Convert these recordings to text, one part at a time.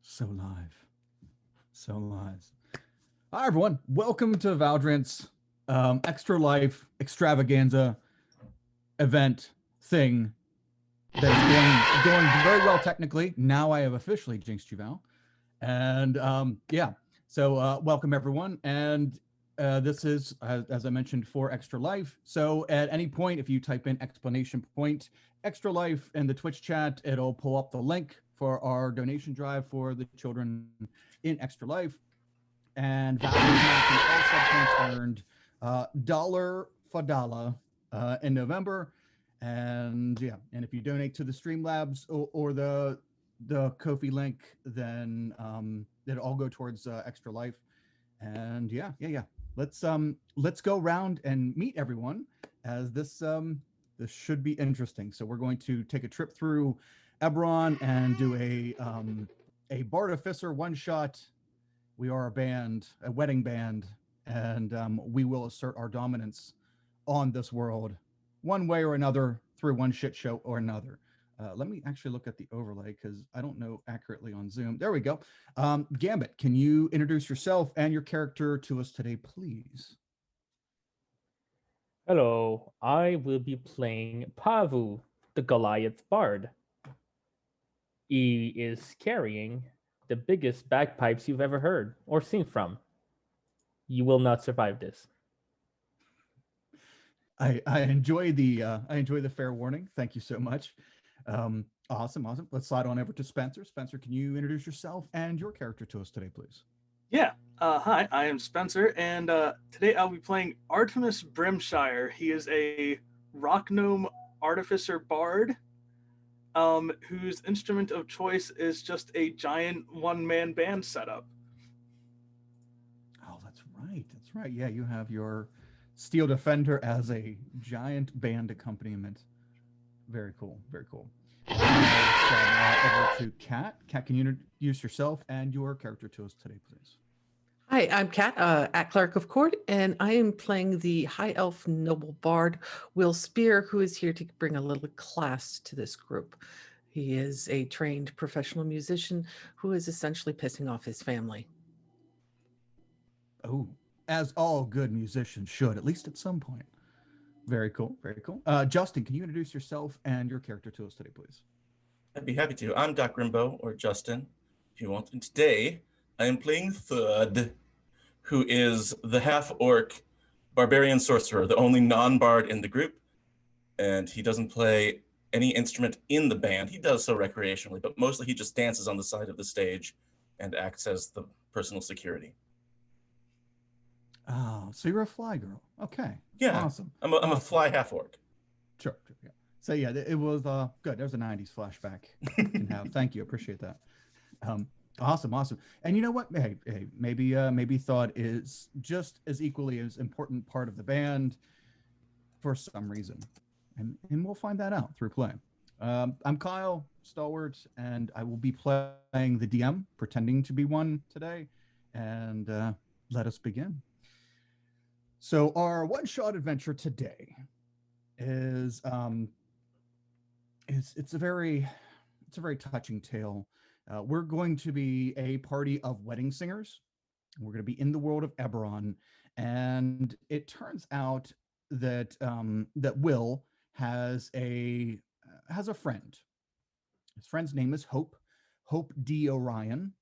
So live. So live. Hi, everyone. Welcome to Valdrianth's Extra Life extravaganza event thing that is going very well technically. Now I have officially jinxed you, Val. And yeah, so welcome, everyone. And this is, as I mentioned, for Extra Life. So at any point, if you type in explanation point Extra Life in the Twitch chat, it'll pull up the link for our donation drive for the children in Extra Life. And Valerie mentioned all sub points earned, dollar for dollar in November. And yeah, and if you donate to the Streamlabs or the Kofi link, then it'll all go towards Extra Life. And yeah. Let's go around and meet everyone, as this should be interesting. So we're going to take a trip through Eberron and do a Bartificer one shot. We are a band, a wedding band, and we will assert our dominance on this world one way or another through one shit show or another. Let me actually look at the overlay because I don't know accurately on Zoom. There we go. Gambit, can you introduce yourself and your character to us today, please? Hello, I will be playing Pavu, the Goliath Bard. He is carrying the biggest bagpipes you've ever heard or seen from. You will not survive this. I enjoy the fair warning. Thank you so much. Awesome. Let's slide on over to Spencer. Spencer, can you introduce yourself and your character to us today, please? Yeah. Hi, I am Spencer, and today I'll be playing Artemis Brimshire. He is a rock gnome artificer bard whose instrument of choice is just a giant one-man band setup. Oh, that's right. That's right. Yeah, you have your Steel Defender as a giant band accompaniment. Very cool. Very cool. Over to Kat. Kat, can you introduce yourself and your character to us today, please? Hi, I'm Kat, at Clerk of Court, and I am playing the High Elf Noble Bard, Will Spear, who is here to bring a little class to this group. He is a trained professional musician who is essentially pissing off his family. Oh, as all good musicians should, at least at some point. Very cool. Very cool. Justin, can you introduce yourself and your character to us today, please? I'd be happy to. I'm Doc Rimbo, or Justin, if you want. And today, I am playing Thud, who is the half-orc barbarian sorcerer, the only non-bard in the group. And he doesn't play any instrument in the band. He does so recreationally, but mostly he just dances on the side of the stage and acts as the personal security. Oh, so you're a fly girl. Okay. Yeah. Awesome. I'm a fly half-orc. Sure. Yeah. So yeah, it was good. There's a '90s flashback you can have. Thank you. Appreciate that. Awesome. And you know what? Hey, maybe Thought is just as equally as important part of the band for some reason, and we'll find that out through play. I'm Kyle Staulwart, and I will be playing the DM, pretending to be one today, and let us begin. So our one-shot adventure today is it's a very touching tale. We're going to be a party of wedding singers. We're going to be in the world of Eberron, and it turns out that that Will has a friend. His friend's name is Hope D. Orion,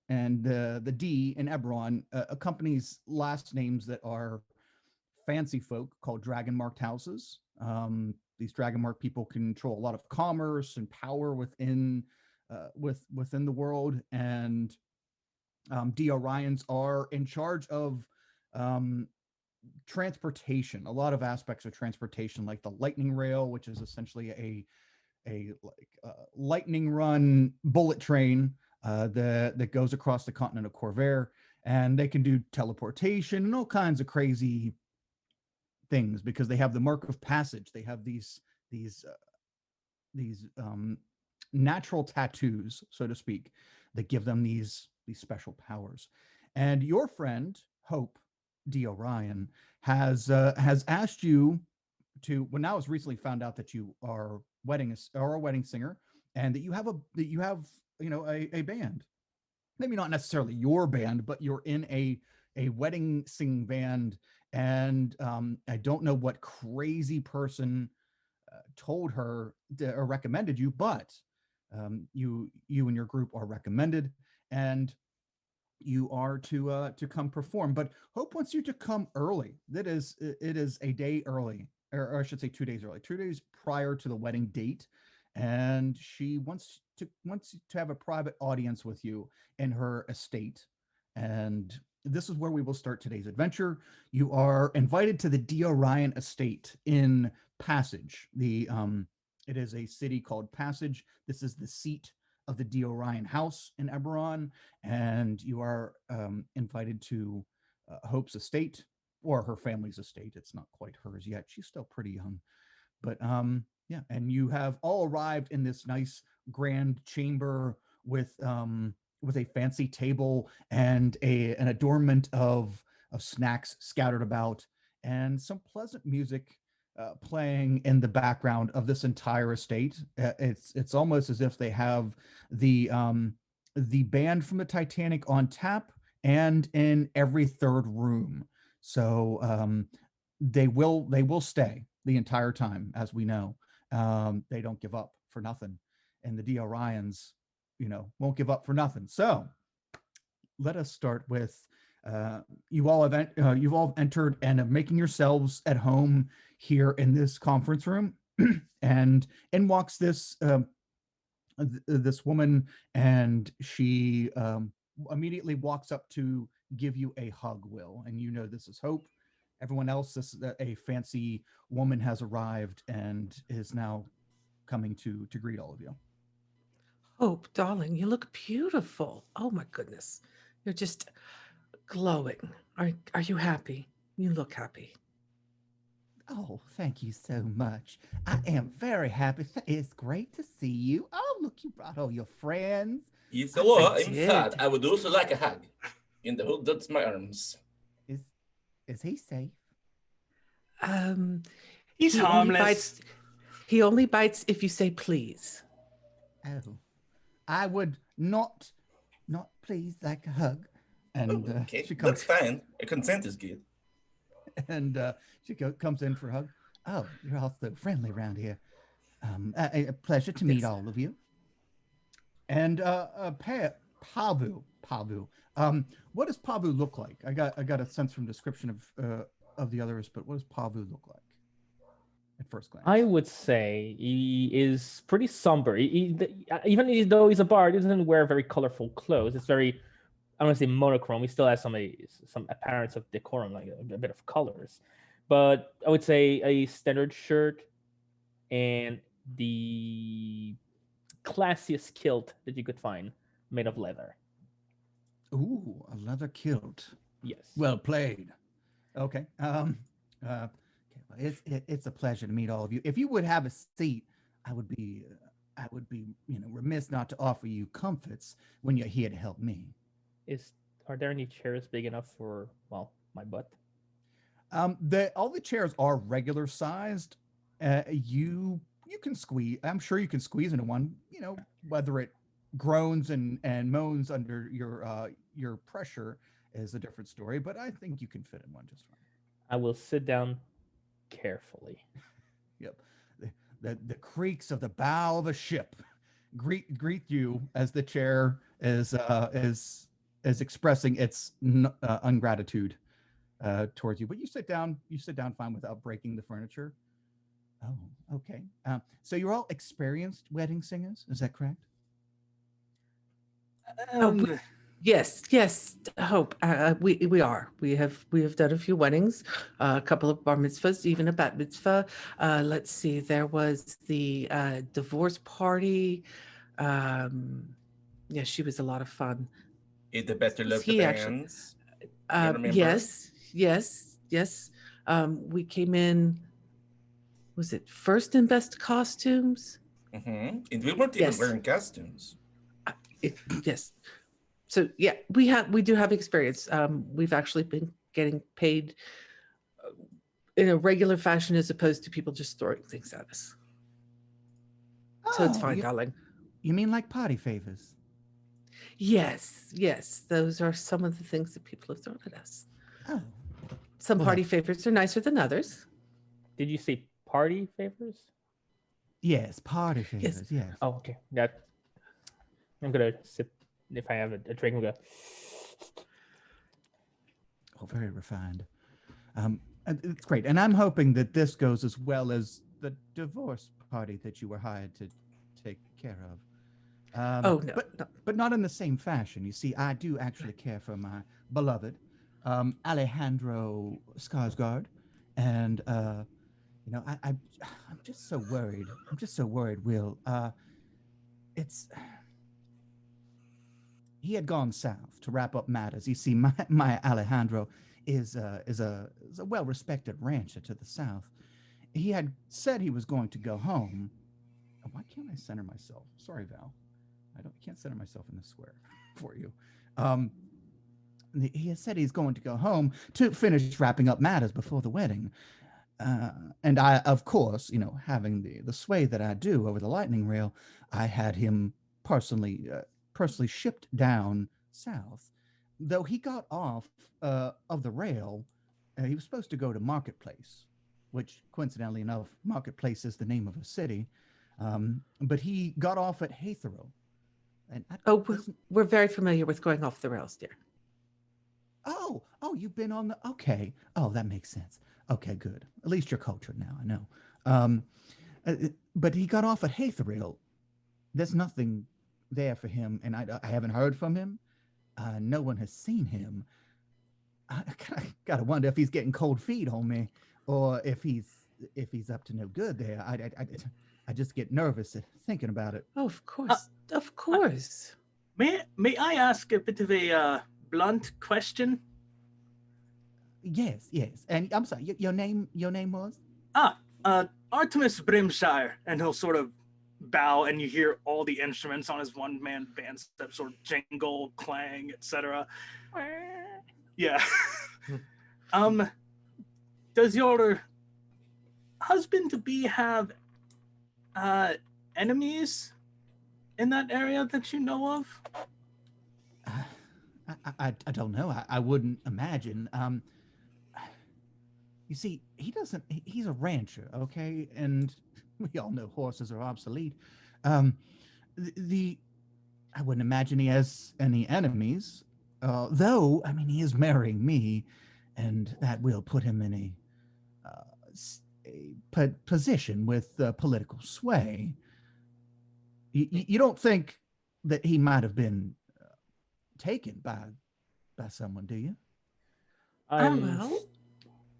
and the D in Eberron accompanies last names that are fancy folk called dragon marked houses. These dragon marked people control a lot of commerce and power within within the world, and D Orions are in charge of transportation. A lot of aspects of transportation, like the lightning rail, which is essentially a lightning run bullet train that goes across the continent of Corvair, and they can do teleportation and all kinds of crazy things because they have the mark of passage. They have these natural tattoos, so to speak, that give them these special powers. And your friend Hope D. Orion has asked you to. Well, now it's recently found out that you are a wedding singer, and that you have a band. maybe not necessarily your band, but you're in a wedding singing band, and I don't know what crazy person told her or recommended you, but you and your group are recommended, and you are to come perform. But Hope wants you to come early. It is a day early, or I should say 2 days early, 2 days prior to the wedding date, and she wants to have a private audience with you in her estate. And this is where we will start today's adventure. You are invited to the D. Orion estate in Passage. It is a city called Passage. This is the seat of the D. Orion house in Eberron, and you are invited to Hope's estate, or her family's estate. It's not quite hers yet. She's still pretty young. But yeah, and you have all arrived in this nice grand chamber with a fancy table and an adornment of snacks scattered about, and some pleasant music playing in the background of this entire estate. It's almost as if they have the band from the Titanic on tap and in every third room. So they will stay the entire time, as we know. They don't give up for nothing, and the D. Orions, won't give up for nothing. So let us start with you've all entered and are making yourselves at home here in this conference room, and in walks this woman, and she immediately walks up to give you a hug, Will, and this is Hope. Everyone else, a fancy woman has arrived and is now coming to greet all of you. Hope, darling, you look beautiful. Oh my goodness. You're just glowing. Are you happy? You look happy. Oh, thank you so much. I am very happy. It's great to see you. Oh, look, you brought all your friends. Yes, hello, I'm did. Thad. I would also like a hug. In the hood, that's my arms. Is he safe? He's he only harmless. bites. He only bites if you say please. Oh, I would not please like a hug. And Okay, she comes, that's fine. A consent is good. and she comes in for a hug. Oh, you're all so friendly around here. A pleasure to meet Yes. all of you. And Pavu. What does Pavu look like? I got a sense from description of the others, but what does Pavu look like at first glance? I would say he is pretty somber. Even though he's a bard, he doesn't wear very colorful clothes. It's very, I don't want to say monochrome. He still has some appearance of decorum, like a bit of colors. But I would say a standard shirt and the classiest kilt that you could find, made of leather. Ooh, a leather kilt. Yes. Well played. Okay. It's a pleasure to meet all of you. If you would have a seat, I would be remiss not to offer you comforts when you're here to help me. Are there any chairs big enough for my butt? All the chairs are regular sized. You can squeeze. I'm sure you can squeeze into one. Whether it groans and moans under your pressure is a different story. But I think you can fit in one just fine. I will sit down carefully. Yep. The creaks of the bow of a ship greet you as the chair is expressing its ungratitude towards you. But you sit down fine without breaking the furniture. Oh, okay. So you're all experienced wedding singers, is that correct? Yes, Hope. We are. We have done a few weddings, a couple of bar mitzvahs, even a bat mitzvah. Let's see. There was the divorce party. Yeah, she was a lot of fun. It the better love the He actually- bands. You remember? Yes. We came in. Was it first in best costumes? Mm-hmm. And we weren't even wearing costumes. Yes. So yeah, we do have experience. We've actually been getting paid in a regular fashion as opposed to people just throwing things at us. So it's fine, darling. You mean like party favors? Yes, yes, those are some of the things that people have thrown at us. Oh, Some Well, party favorites are nicer than others. Did you say party favors? yes, party Yes. favors. Yes. Oh, okay. That I'm gonna sip. If I have a drink, I'm gonna. Oh, very refined. And it's great, and I'm hoping that this goes as well as the divorce party that you were hired to take care of. Oh, no, but no. but not in the same fashion. You see, I do actually care for my beloved Alejandro Skarsgård, and I'm just so worried. I'm just so worried. Will it's he had gone south to wrap up matters. You see, my Alejandro is a well respected rancher to the south. He had said he was going to go home. Why can't I center myself? Sorry, Val. Can't center myself in the square for you. Um, he has said he's going to go home to finish wrapping up matters before the wedding. And I, of course, having the sway that I do over the lightning rail, I had him personally shipped down south. Though he got off of the rail, he was supposed to go to Marketplace, which coincidentally enough, Marketplace is the name of a city. But he got off at Hathero. And Oh, we're very familiar with going off the rails, dear. oh, you've been on the okay. Oh, that makes sense. Okay, good. At least you're cultured now. I know. But he got off at Hatherill. There's nothing there for him, and I haven't heard from him. No one has seen him. I gotta wonder if he's getting cold feet on me, or if he's up to no good there. I just get nervous thinking about it. Oh, of course. Of course. May I ask a bit of a blunt question? Yes, yes. And I'm sorry, your name was? Artemis Brimshire, and he'll sort of bow, and you hear all the instruments on his one-man band step sort of jingle, clang, etc. Yeah. Does your husband-to-be have enemies in that area that you know of? I don't know. I wouldn't imagine. You see, he's a rancher, okay? And we all know horses are obsolete. I wouldn't imagine he has any enemies. Though, I mean, he is marrying me, and that will put him in a position with political sway. You don't think that he might have been taken by someone, do you? Well,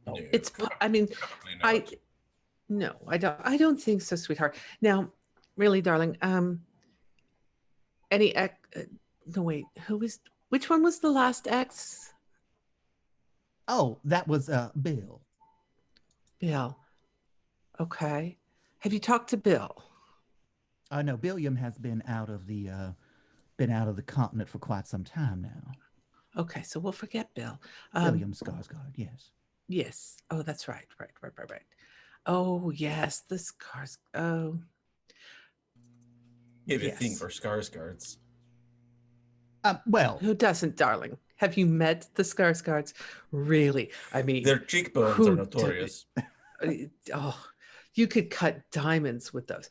Oh. it's. I mean, Probably not. no, I don't. I don't think so, sweetheart. Now, really, darling. Any ex? No, wait. Which one was the last ex? Oh, that was Bill. Bill. Okay. Have you talked to Bill? No, Billiam has been out of the continent for quite some time now. Okay, so we'll forget Bill. William Skarsgård, yes. Yes. Oh, that's right. Right. Oh, yes. The scars. Oh, You have a thing yes. for Skarsgårds. Well, Who doesn't, darling? Have you met the Skarsgårds? Really? I mean, Their cheekbones who are notorious. oh, you could cut diamonds with those.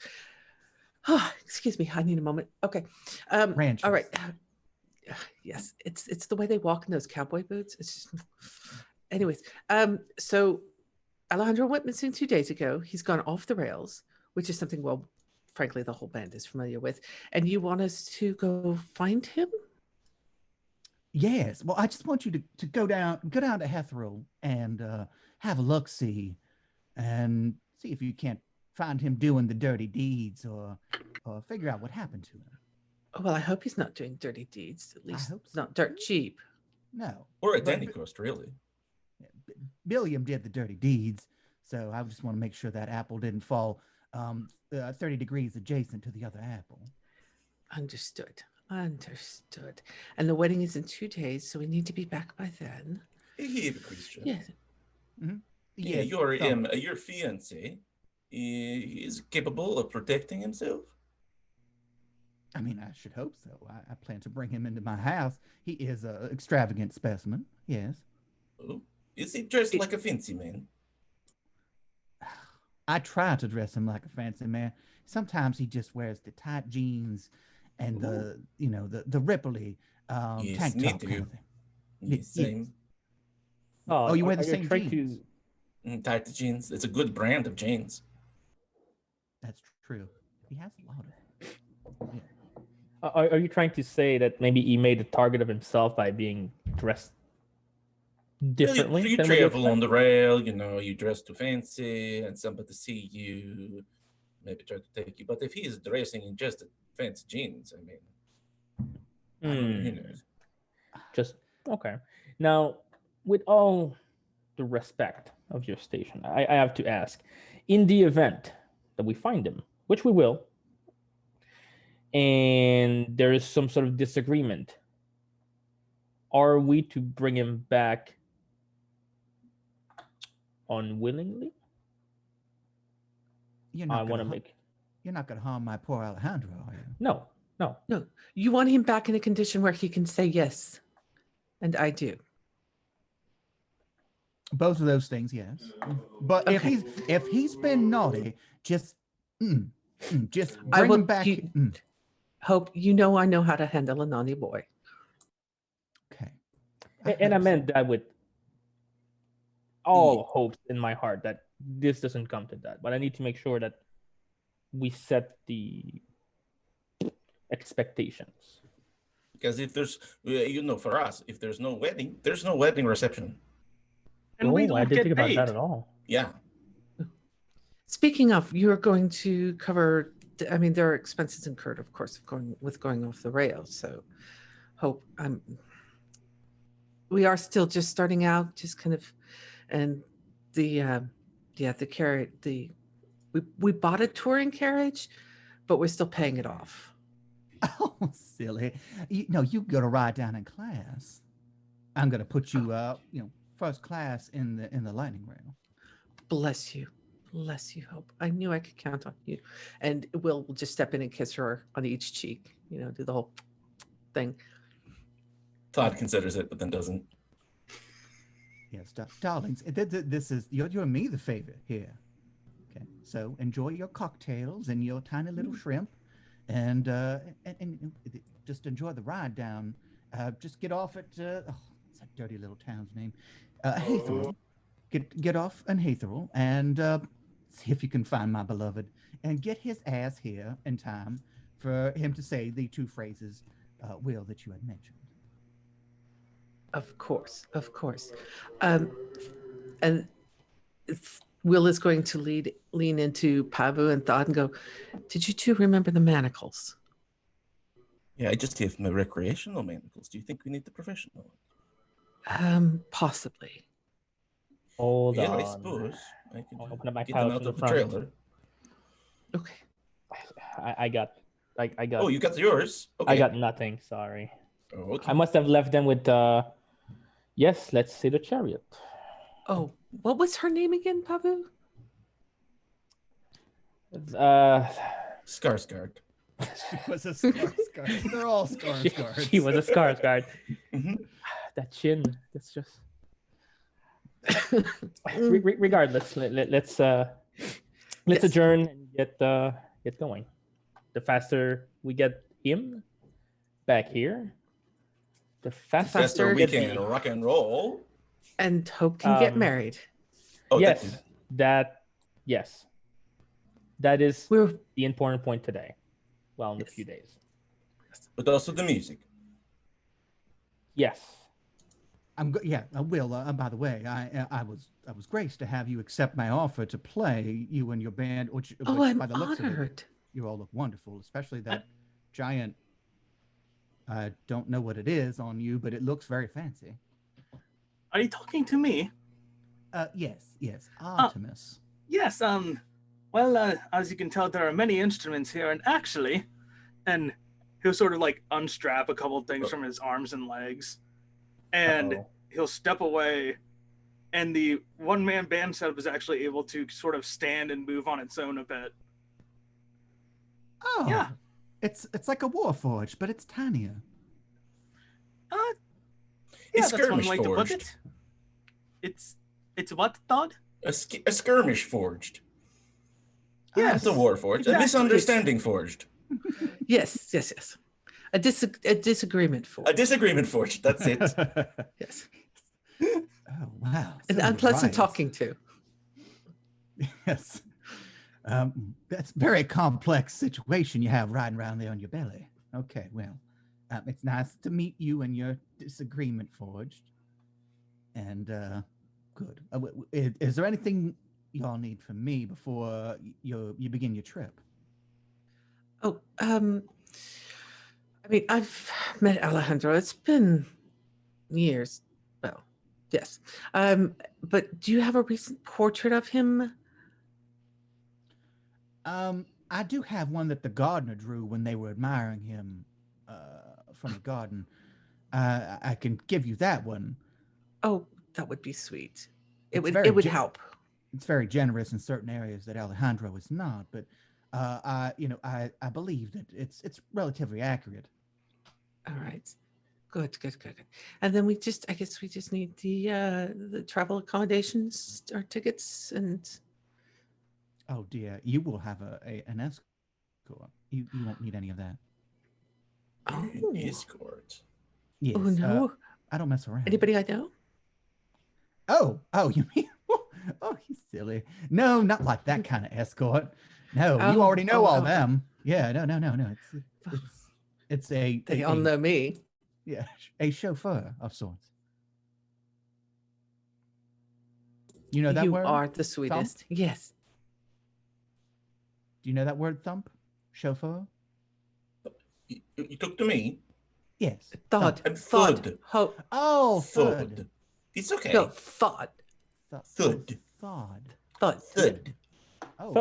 Oh, excuse me. I need a moment. Okay. ranchers. All right. Yes, it's the way they walk in those cowboy boots. It's just... Anyways, so Alejandro went missing 2 days ago. He's gone off the rails, which is something, well, frankly, the whole band is familiar with. And you want us to go find him? Yes. Well, I just want you to go down to Hetheril and have a look see and see if you can't find him doing the dirty deeds or figure out what happened to him. Oh, well, I hope he's not doing dirty deeds. At least hope so. not dirt cheap. No. Or at But- Danny Coast, really. Billiam did the dirty deeds, so I just want to make sure that apple didn't fall 30 degrees adjacent to the other apple. Understood. And the wedding is in 2 days, so we need to be back by then. He have a question. Yes. Yeah, Yes, your some- your fiance is capable of protecting himself. I mean, I should hope so. I plan to bring him into my house. He is a extravagant specimen. Yes. Oh, is he dressed like a fancy man? I try to dress him like a fancy man. Sometimes he just wears the tight jeans and the ripply Yes, tank me top too. kind of thing. Yes, same. Oh, you wear the are same trying jeans. Tight jeans. It's a good brand of jeans. That's true. He has a lot of. Yeah. Are you trying to say that maybe he made a target of himself by being dressed differently? Well, you than what you travel on expect? the rail, you dress too fancy, and somebody see you, maybe try to take you. But if he is dressing in just fancy jeans, I mean, who Hmm. knows? Just okay. Now, with all the respect of your station, I have to ask: in the event that we find him, which we will, and there is some sort of disagreement, are we to bring him back unwillingly? You're I not want gonna to make you're not gonna harm my poor Alejandro, are you? no. No, you want him back in a condition where he can say yes. And I do. Both of those things, yes. But Okay. if he's been naughty, just just I bring will him back. Hope you know I know how to handle a naughty boy. Okay. And I hope so. meant that with all hopes in my heart that this doesn't come to that. But I need to make sure that we set the expectations. Because if there's, for us, if there's no wedding, there's no wedding reception. And we Oh, I don't didn't get think about paid. that at all. Yeah. Speaking of, you're going to cover. I mean, there are expenses incurred, of course, of going off the rails. So, hope we are still just starting out, just kind of, and the carriage. We bought a touring carriage, but we're still paying it off. Oh, silly. You go to ride down in class. I'm gonna put you first class in the lightning rail. Bless you. Bless you, Hope. I knew I could count on you. And we'll just step in and kiss her on each cheek, do the whole thing. Todd considers it, but then doesn't. Yes, darlings. This is you're doing me the favor here. Okay, so enjoy your cocktails and your tiny little shrimp, and just enjoy the ride down. Just get off at what's that dirty little town's name? Hathorn. Get off in Hathorn and see if you can find my beloved and get his ass here in time for him to say the two phrases, Will, that you had mentioned. Of course, of course. And Will is going to lean into Pavu and Thought and go, did you two remember the manacles? Yeah, I just gave him the recreational manacles. Do you think we need the professional? Possibly. Hold Yeah, on. I suppose. I could I'll open up my get them pouch out in of the front. trailer. Okay. I got. Oh, you got yours? Okay. I got nothing. Sorry. Oh, okay. I must have left them with. Yes, let's say the chariot. Oh, what was her name again, Pavu? Skarsgård. She was a Skarsgård. They're all Skarsgårds. She was a Skarsgård. Mhm. That chin. That's just. Regardless, let's Yes. adjourn and get going. The faster we get him back here, the faster, Faster we get can the- rock and roll. And Hope can get Um, married. Oh, yes, that- yes, that is We're the important point today. Well, in a Yes. few days. but also the music. Yes. I will. By the way, I was graced to have you accept my offer to play you and your band. Which I'm by the looks of it, honored. you all look wonderful, especially that giant. I don't know what it is on you, but it looks very fancy. Are you talking to me? Yes, Artemis. Yes, well, as you can tell, there are many instruments here, and actually, and he'll sort of like unstrap a couple things from his arms and legs, and Uh-oh. he'll step away, and the one-man band setup is actually able to sort of stand and move on its own a bit. Oh, Yeah. It's like a warforged, but it's tinier. Yeah, It's that's one skirmish way to put forged. it. It's what, Todd? A skirmish forged. Yes, It's a war forged. exactly. A misunderstanding forged. Yes. A disagreement for. A disagreement forged. That's it. Yes. Oh wow! An so unpleasant right. talking to. Yes. That's a very complex situation you have riding around there on your belly. Okay, well, it's nice to meet you and your disagreement forged. And good. Is there anything y'all need from me before you begin your trip? Oh, I mean, I've met Alejandro. It's been years. Well, yes. But do you have a recent portrait of him? I do have one that the gardener drew when they were admiring him from the garden. I can give you that one. Oh, that would be sweet. It's It very would gen- help. It's very generous in certain areas that Alejandro is not, but I believe that it's relatively accurate. All right. Good. And then I guess we just need the travel accommodations, our tickets, and Oh dear, you will have an escort. You won't need any of that. oh, Escort. Yes. oh no. I don't mess around. Anybody I know? Oh, you mean? Oh, he's silly. No, not like that kind of escort. No, you Oh, already know all oh. them. Yeah, no. It's a They all know me. yeah, a chauffeur of sorts. You know that You word? are the sweetest. Yes. Do you know that word, thump? Chauffeur? You took to me. Yes. Thud. And Thud. thud. Hope. Oh, Thud. thud. It's okay. No, thud. Thud. Thud. Thud. Thud. Oh,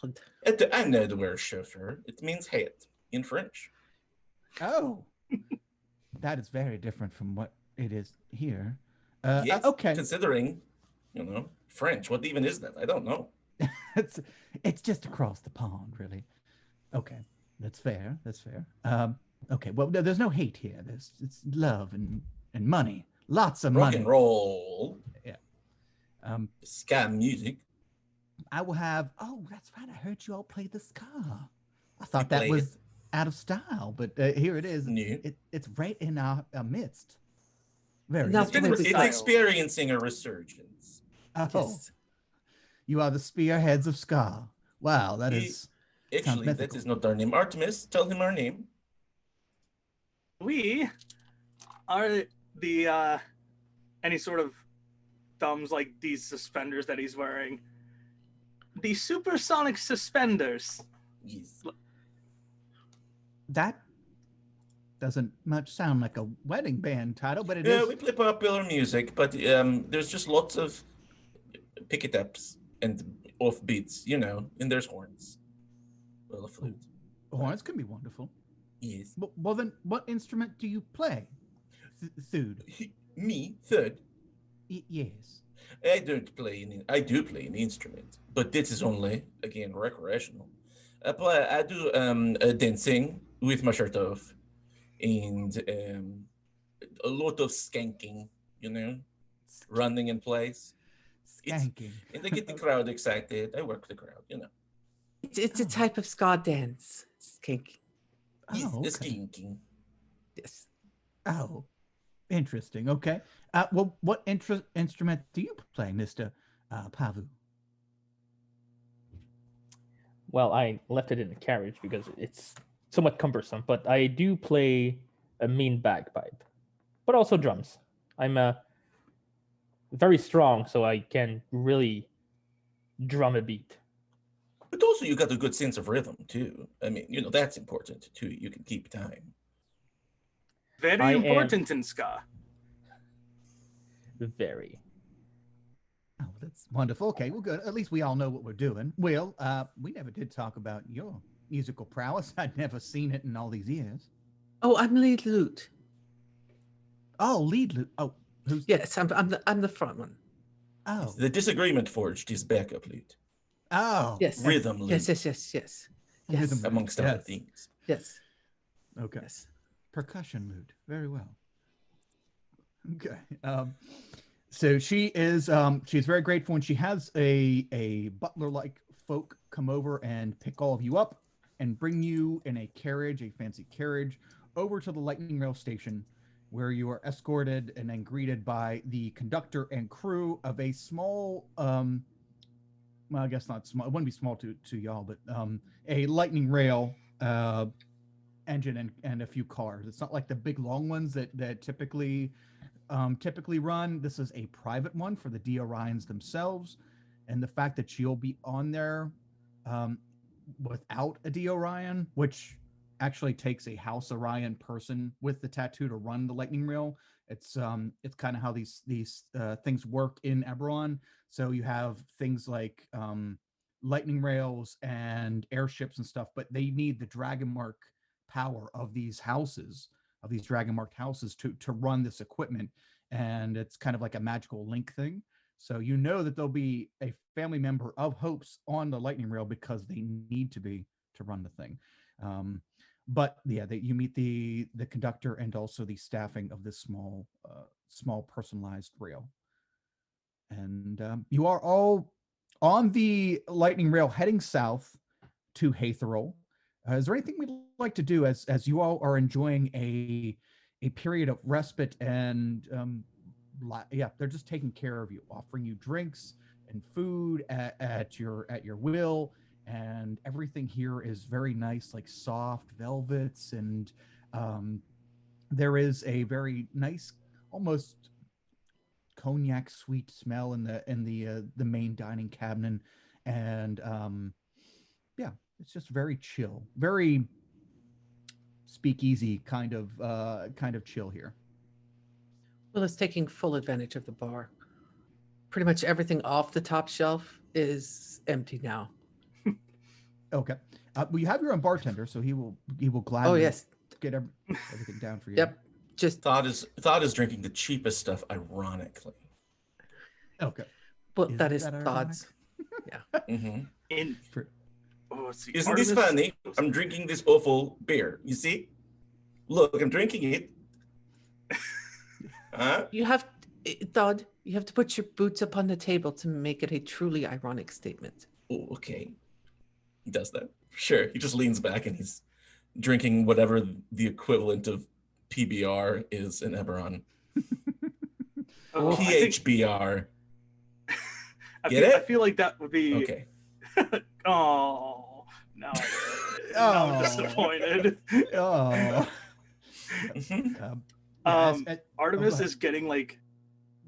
Thud. I know the word chauffeur. It means head in French. Oh, that is very different from what it is here. Yes, Okay. considering, French. What even is that? I don't know. it's just across the pond, really. Okay, that's fair. Okay, well, there's no hate here. It's love and money, lots of Rock money. and roll. Yeah. Ska music. I will have. Oh, that's right. I heard you all play the ska. I thought We that play was it. out of style, but here it is. New. It's right in our midst. Very. Now, good. Wait, wait, It's style. experiencing a resurgence. Oh, Yes. you are the spearheads of ska. Wow, that He- is. Actually, that mythical. is not our name. Artemis, tell him our name. We are the any sort of thumbs like these suspenders that he's wearing. The supersonic suspenders. Yes. That doesn't much sound like a wedding band title, but it Yeah, is. we play popular music, but there's just lots of pick it ups and offbeats, and there's horns. Well, a flute. Horns can be wonderful. Yes. Well, then, what instrument do you play? Thud. Me, third. Yes. I do play an instrument, but this is only, again, recreational. I do dancing with my shirt off and a lot of skanking, running in place. Skanking. And I get the crowd excited. I work the crowd, It's a type of ska dance. It's kinky. Yes, Oh, the okay. skanking. Yes. Oh, interesting. Okay. Well, what instrument do you play, Mr. Pavu? Well, I left it in the carriage because it's somewhat cumbersome, but I do play a mean bagpipe, but also drums. I'm very strong, so I can really drum a beat. But also, you got a good sense of rhythm, too. I mean, that's important, too. You can keep time. Very I am- important in ska. Very. Oh, that's wonderful. Okay, well, good. At least we all know what we're doing. Will, we never did talk about your musical prowess. I'd never seen it in all these years. Oh, I'm lead lute. Oh, lead lute. Oh, who's? Yes, I'm the front one. Oh, The disagreement forged is backup lute, oh. Yes. rhythm lute, Yes. Rhythm Yes. lute. amongst other Yes. things. Yes. Okay. Yes. Percussion mood. Very well. Okay. So she's very grateful, and she has a butler like folk come over and pick all of you up and bring you in a carriage, a fancy carriage, over to the lightning rail station, where you are escorted and then greeted by the conductor and crew of a small well, I guess not small, it wouldn't be small to y'all, but a lightning rail engine and a few cars. It's not like the big long ones that typically run. This is a private one for the D Orions themselves, and the fact that you'll be on there um, without a D Orion, which actually takes a House Orion person with the tattoo to run the lightning rail. It's kind of how these things work in Eberron. So you have things like lightning rails and airships and stuff, but they need the Dragon Mark power of these houses, of these Dragon Marked houses to run this equipment. And it's kind of like a magical link thing. So you know that there'll be a family member of Hope's on the lightning rail because they need to be to run the thing. But yeah, you meet the conductor and also the staffing of this small personalized rail. And you are all on the lightning rail heading south to Haetherol. Is there anything we'd like to do as you all are enjoying a period of respite and yeah, they're just taking care of you, offering you drinks and food at your will, and everything here is very nice, like soft velvets, and there is a very nice, almost cognac sweet smell in the main dining cabinet, and yeah, it's just very chill, very speakeasy kind of chill here. Will is taking full advantage of the bar. Pretty much everything off the top shelf is empty now. Okay. Well, you have your own bartender, so he will gladly Oh yes. get everything down for you. Yep. Just Thought is drinking the cheapest stuff, ironically. Okay. well, Is that is that thoughts. Mm-hmm. In For, oh, let's see. Isn't this Artemis- funny? I'm drinking this awful beer. You see? Look, I'm drinking it. Huh? You have, Todd, you have to put your boots up on the table to make it a truly ironic statement. Oh, okay. He does that. Sure. He just leans back and he's drinking whatever the equivalent of PBR is in Eberron. Oh, I think- PHBR. I Get feel, it? I feel like that would be. Okay. Oh, now Oh. I'm disappointed. oh. Mhm. Artemis ahead. is getting like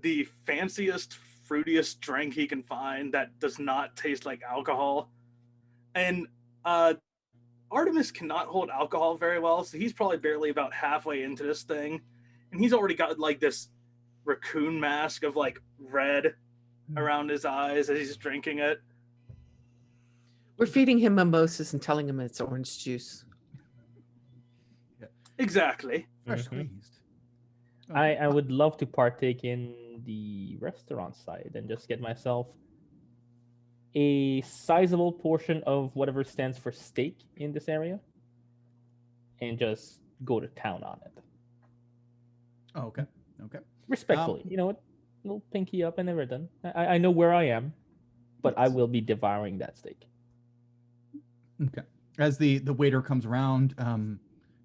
the fanciest, fruitiest drink he can find that does not taste like alcohol. And Artemis cannot hold alcohol very well, so he's probably barely about halfway into this thing. And he's already got like this raccoon mask of like red around his eyes as he's drinking it. We're feeding him mimosas and telling him it's orange juice. Exactly. Fresh Mhm. squeezed. I would love to partake in the restaurant side and just get myself a sizable portion of whatever stands for steak in this area and just go to town on it. Oh, okay. Okay. Respectfully. You know what? Little pinky up and everything. I know where I am, but I Yes. will be devouring that steak. Okay. As the waiter comes around,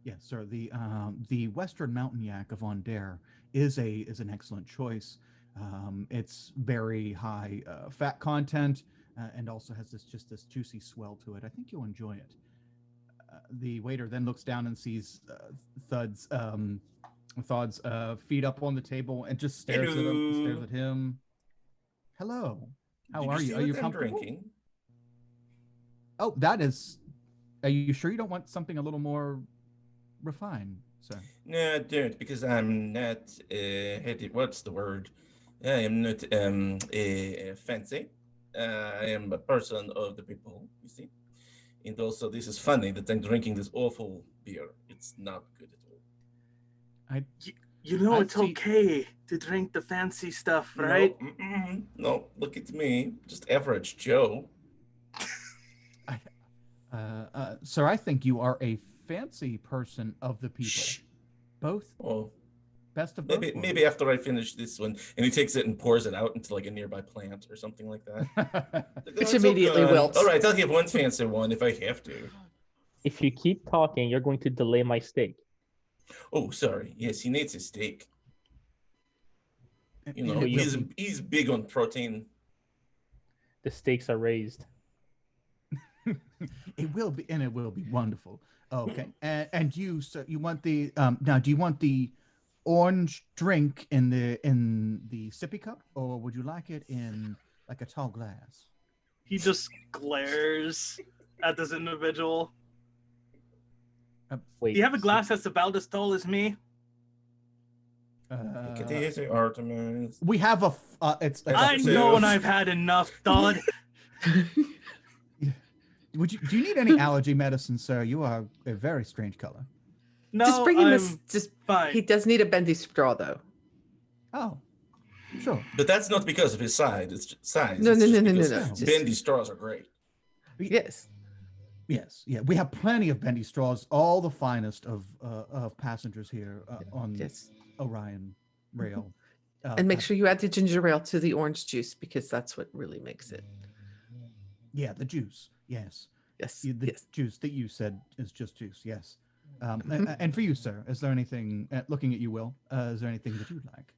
yes, sir. The Western Mountain Yak of Ondare is an excellent choice. It's very high fat content and also has this juicy swell to it. I think you'll enjoy it. The waiter then looks down and sees Thud's feet up on the table and just stares at him. Hello. Stares at him. Hello. How Did are you you? see Are what you I'm comfortable? drinking? Oh, that is. Are you sure you don't want something a little more refined, sir? No, I don't, because I'm not. What's the word? I am not fancy. I am a person of the people. You see, and also this is funny that I'm drinking this awful beer. It's not good at all. You know, I it's see- okay to drink the fancy stuff, No, right? no, look at me, just average Joe. Sir, I think you are a fancy person of the people. Shh. Both? Oh, Best of both? maybe after I finish this one, and he takes it and pours it out into like a nearby plant or something like that. Like, Which "Oh, it's immediately all done. wilts. All right, I'll give one fancy one if I have to. If you keep talking, you're going to delay my steak. Oh, sorry. Yes, he needs his steak. You know, And it will he's big on protein. The stakes are raised. it will be, and it will be wonderful. Okay, and you, so you want the now? Do you want the orange drink in the sippy cup, or would you like it in like a tall glass? He just glares at this individual. Wait. Do you have a glass that's about as tall as me? Look at these Artemis. We have a. It's. Like I a, know when I've had enough, Todd. do you need any allergy medicine, sir? You are a very strange color. No, Just bring him I'm this. Just fine. he does need a bendy straw though. Oh, sure. But that's not because of his size. It's just size. No, It's no, just no, no, no, because no. Just- Bendy straws are great. Yes. Yes, yeah, we have plenty of bendy straws. All the finest of passengers here on Yes. Orion Rail. And make sure you add the ginger ale to the orange juice because that's what really makes it. Yeah, the juice. Yes, Yes. the Yes. juice that you said is just juice. Yes. Mhm. And for you, sir, is there anything? Looking at you, Will, is there anything that you'd like?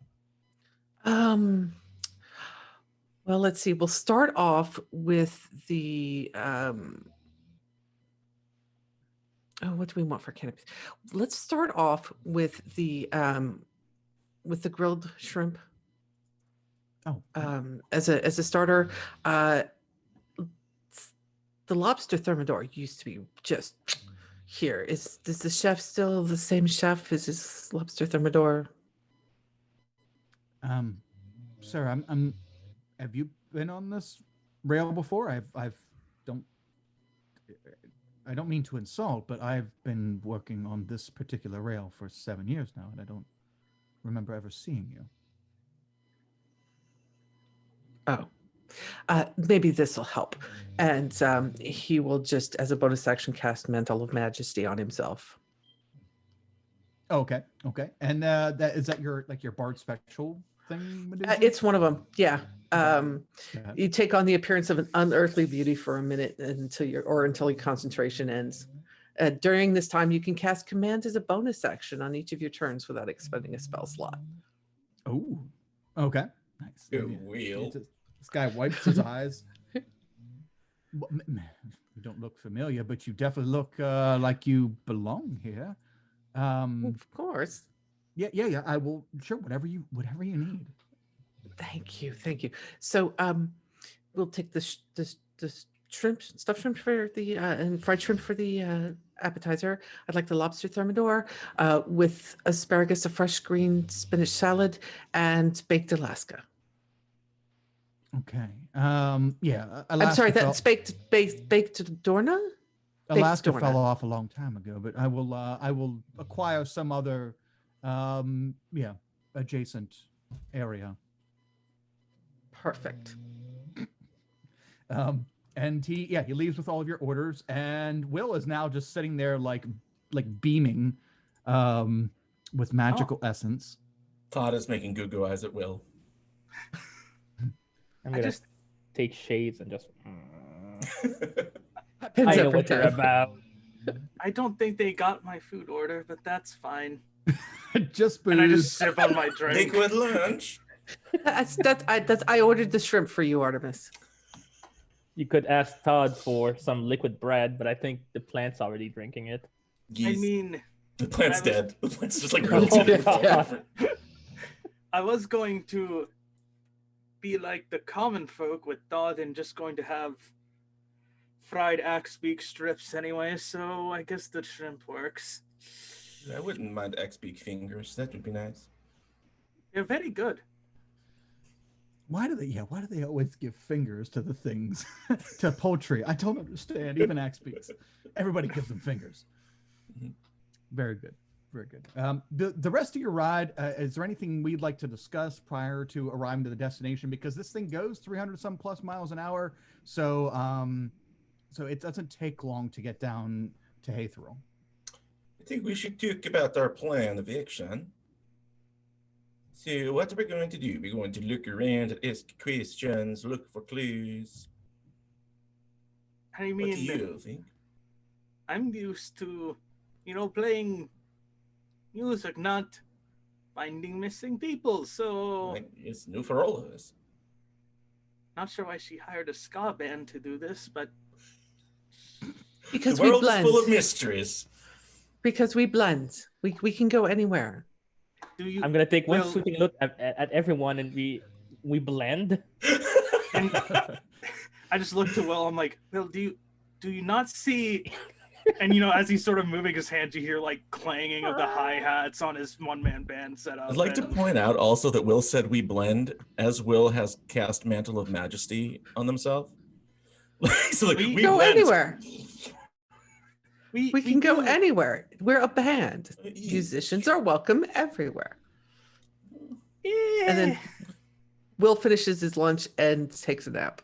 Well, let's see. We'll start off with the what do we want for canopies? Let's start off with the grilled shrimp. Oh, As a starter. The lobster thermidor used to be just here. Is the chef still the same chef? Is his lobster thermidor? sir, I'm. Have you been on this rail before? I don't mean to insult, but I've been working on this particular rail for 7 years now, and I don't remember ever seeing you. Oh, maybe this will help. And he will just, as a bonus action, cast Mantle of Majesty on himself. Okay, okay. And that is that your bard special thing? Medusa? It's one of them. Yeah. Okay. You take on the appearance of an unearthly beauty for a minute until your concentration ends. During this time, you can cast command as a bonus action on each of your turns without expending a spell slot. Oh, okay, nice. Ooh, Yeah, Will. this guy wipes his eyes. You don't look familiar, but you definitely look like you belong here. Of course. Yeah. I will sure whatever you need. Thank you. So we'll take the shrimp, stuffed shrimp for the and fried shrimp for the appetizer. I'd like the lobster thermidor with asparagus, a fresh green spinach salad, and baked Alaska. Okay. Yeah. I'm Alaska sorry, fell, that's baked Dorna. Alaska Dorna. fell off a long time ago, but I will acquire some other adjacent area. Perfect. And he leaves with all of your orders, and Will is now just sitting there like beaming with magical essence. Todd is making goo eyes at Will. I'm I gonna just- take shades and just. Pins I know up her what you're tab. about. I don't think they got my food order, but that's fine. Just And I booze. just sip on my drink. Liquid lunch. I ordered the shrimp for you, Artemis. You could ask Todd for some liquid bread, but I think the plant's already drinking it. I mean, the plant's I was- dead. The plant's just like Oh, wilted and falling yeah. over. I was going to be like the common folk with Todd and just going to have fried axe beak strips anyway, so I guess the shrimp works. I wouldn't mind X-beak fingers. That would be nice. They're very good. Why do they always give fingers to the things to poultry? I don't understand. Even axe beaks. Everybody gives them fingers. Mhm. Very good. Very good. The rest of your ride, is there anything we'd like to discuss prior to arriving to the destination? Because this thing goes 300 some plus miles an hour, so it doesn't take long to get down to Haythrill. I think we should talk about our plan of action. So what are we going to do? We're going to look around, ask questions, look for clues. I What do mean, you think? I'm used to, playing music, not finding missing people. So, Like, it's new for all of us. not sure why she hired a ska band to do this, but Because The we world is blend. full of mysteries. Because we blend. We can go anywhere. do you? I'm gonna take one Well- sweeping look at everyone, and we blend. And I just looked to Will. I'm like, Will, do you not see? And as he's sort of moving his hands, you hear like clanging of the hi hats on his one-man band setup. I'd like to and- point out also that Will said we blend, as Will has cast Mantle of Majesty on themselves. So like, We we Go blend. anywhere. We can go do- anywhere. We're a band. Yeah. Musicians are welcome everywhere. Yeah. And then Will finishes his lunch and takes a nap.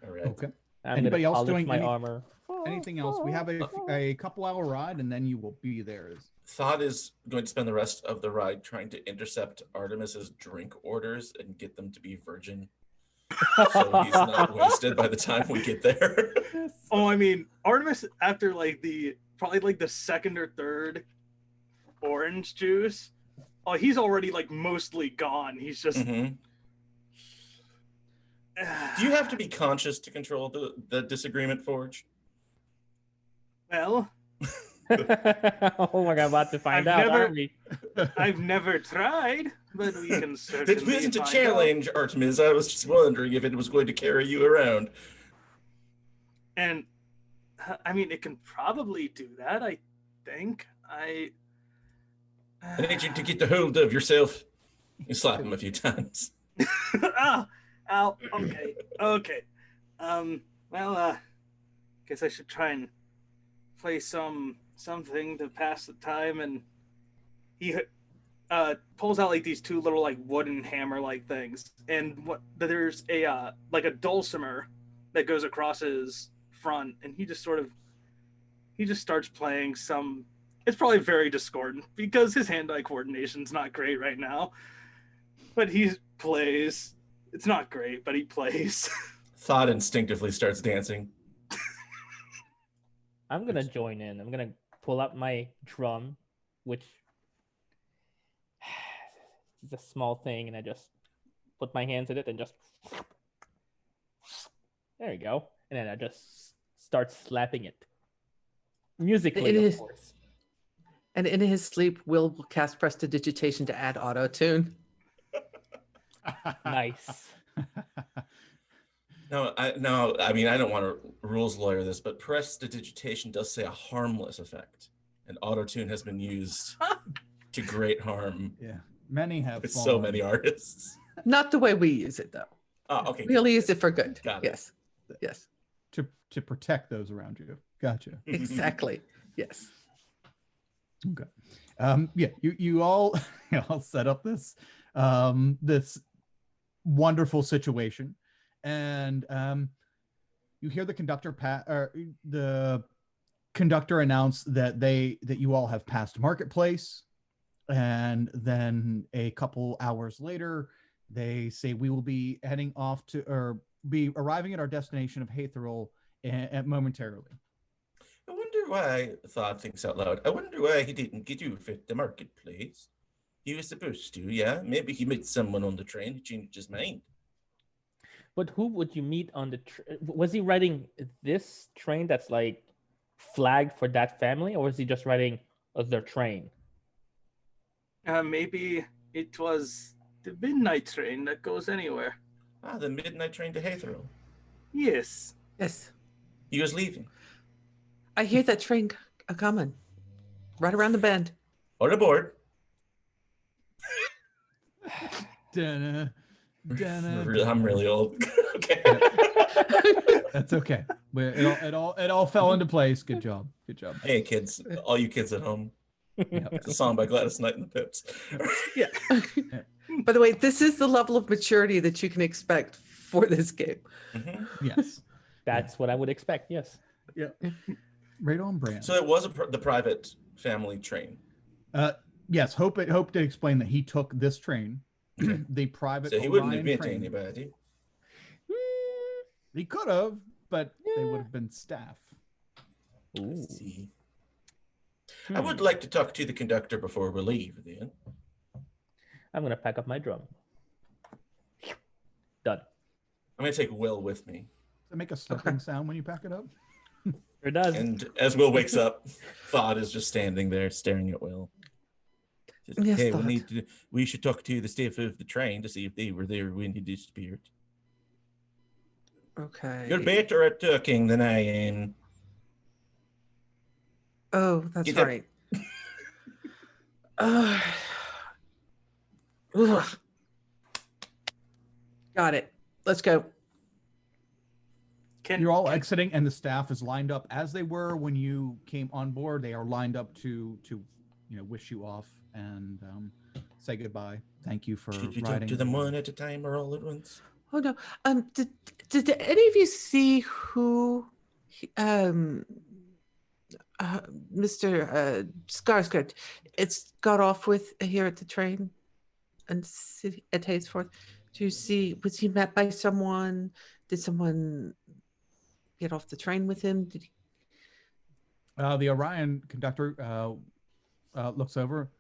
All right. Okay. I'm Anybody gonna else polish doing my any- armor. Anything else? We have a couple-hour ride, and then you will be there. Thought is going to spend the rest of the ride trying to intercept Artemis's drink orders and get them to be virgin, so he's not wasted by the time we get there. Oh, I mean, Artemis after probably the second or third orange juice. Oh, he's already mostly gone. He's just. Mhm. Do you have to be conscious to control the disagreement forge? Well, Oh my god, about to find I've out, never- aren't we? I've never tried, but we can certainly. It wasn't a find out. challenge, Artemis. I was just wondering if it was going to carry you around. And I mean, it can probably do that. I think. I need you to get the hold of yourself. You slap him a few times. Ow! Ow! Okay. Well, guess I should try and play something to pass the time. And he pulls out these two little wooden hammer things, and there's a dulcimer that goes across his front, and he just starts playing some. It's probably very discordant because his hand-eye coordination's not great right now, but he plays. It's not great, but he plays. Thought instinctively starts dancing. I'm gonna join in. I'm gonna pull out my drum, which is a small thing, and I just put my hands in it and just there you go. And then I just start slapping it. Musically, It of is- course. And in his sleep, Will cast prestidigitation to add auto tune. Nice. No, I mean, I don't want to rules lawyer this, but prestidigitation does say a harmless effect, and autotune has been used to great harm Yeah, many have. with so fallen. many artists. Not the way we use it, though. Oh, okay. We only use it for good. Got it. Yes. Yes. to protect those around you. Gotcha. Exactly. Yes. Okay. Yeah, you all all set up this this wonderful situation, and you hear the conductor the conductor announce that you all have passed Marketplace, and then a couple hours later they say we will be heading off to or be arriving at our destination of Haetheril momentarily. I wonder why, Thought thinks out loud, I wonder why he didn't get you at the marketplace. He was supposed to, yeah. Maybe he met someone on the train who changed his mind. But who would you meet on the was he riding this train that's flagged for that family, or was he just riding their train? Maybe it was the midnight train that goes anywhere. Ah, the midnight train to Haetheril. Yes. Yes. He was leaving. I hear that train coming. Right around the bend. All aboard. Dun, dun, I'm really old. Okay. That's okay. It all fell into place. Good job. Good job. Hey, kids, all you kids at home. It's a song by Gladys Knight and the Pips. Yeah. By the way, this is the level of maturity that you can expect for this game. Mhm. Yes. That's what I would expect. Yes. Right on brand. So it was the private family train. Yes, Hope to explain that he took this train, Okay. the private So he wouldn't Orion admit to train. anybody. He could have, but they would have been staff. Ooh. See. I would like to talk to the conductor before we leave, then. I'm gonna pack up my drum. Done. I'm going to take Will with me. Does it make a slipping sound when you pack it up? Sure does. And as Will wakes up, Thod is just standing there staring at Will. Says, Yes, hey, Thod. we should talk to the staff of the train to see if they were there when he disappeared. Okay. You're better at talking than I am. Oh, that's Get up. right. Ugh. Got it. Let's go. You're all exiting, and the staff is lined up as they were when you came on board. They are lined up to wish you off and say goodbye. Thank you for Should we riding. talk to them one at a time or all at once? Oh no. Did any of you see who Mr. Skarsgård it's got off with here at the train and city at Hayesforth? Do you see, was he met by someone? Did someone get off the train with him? Did he? The Orion conductor looks over.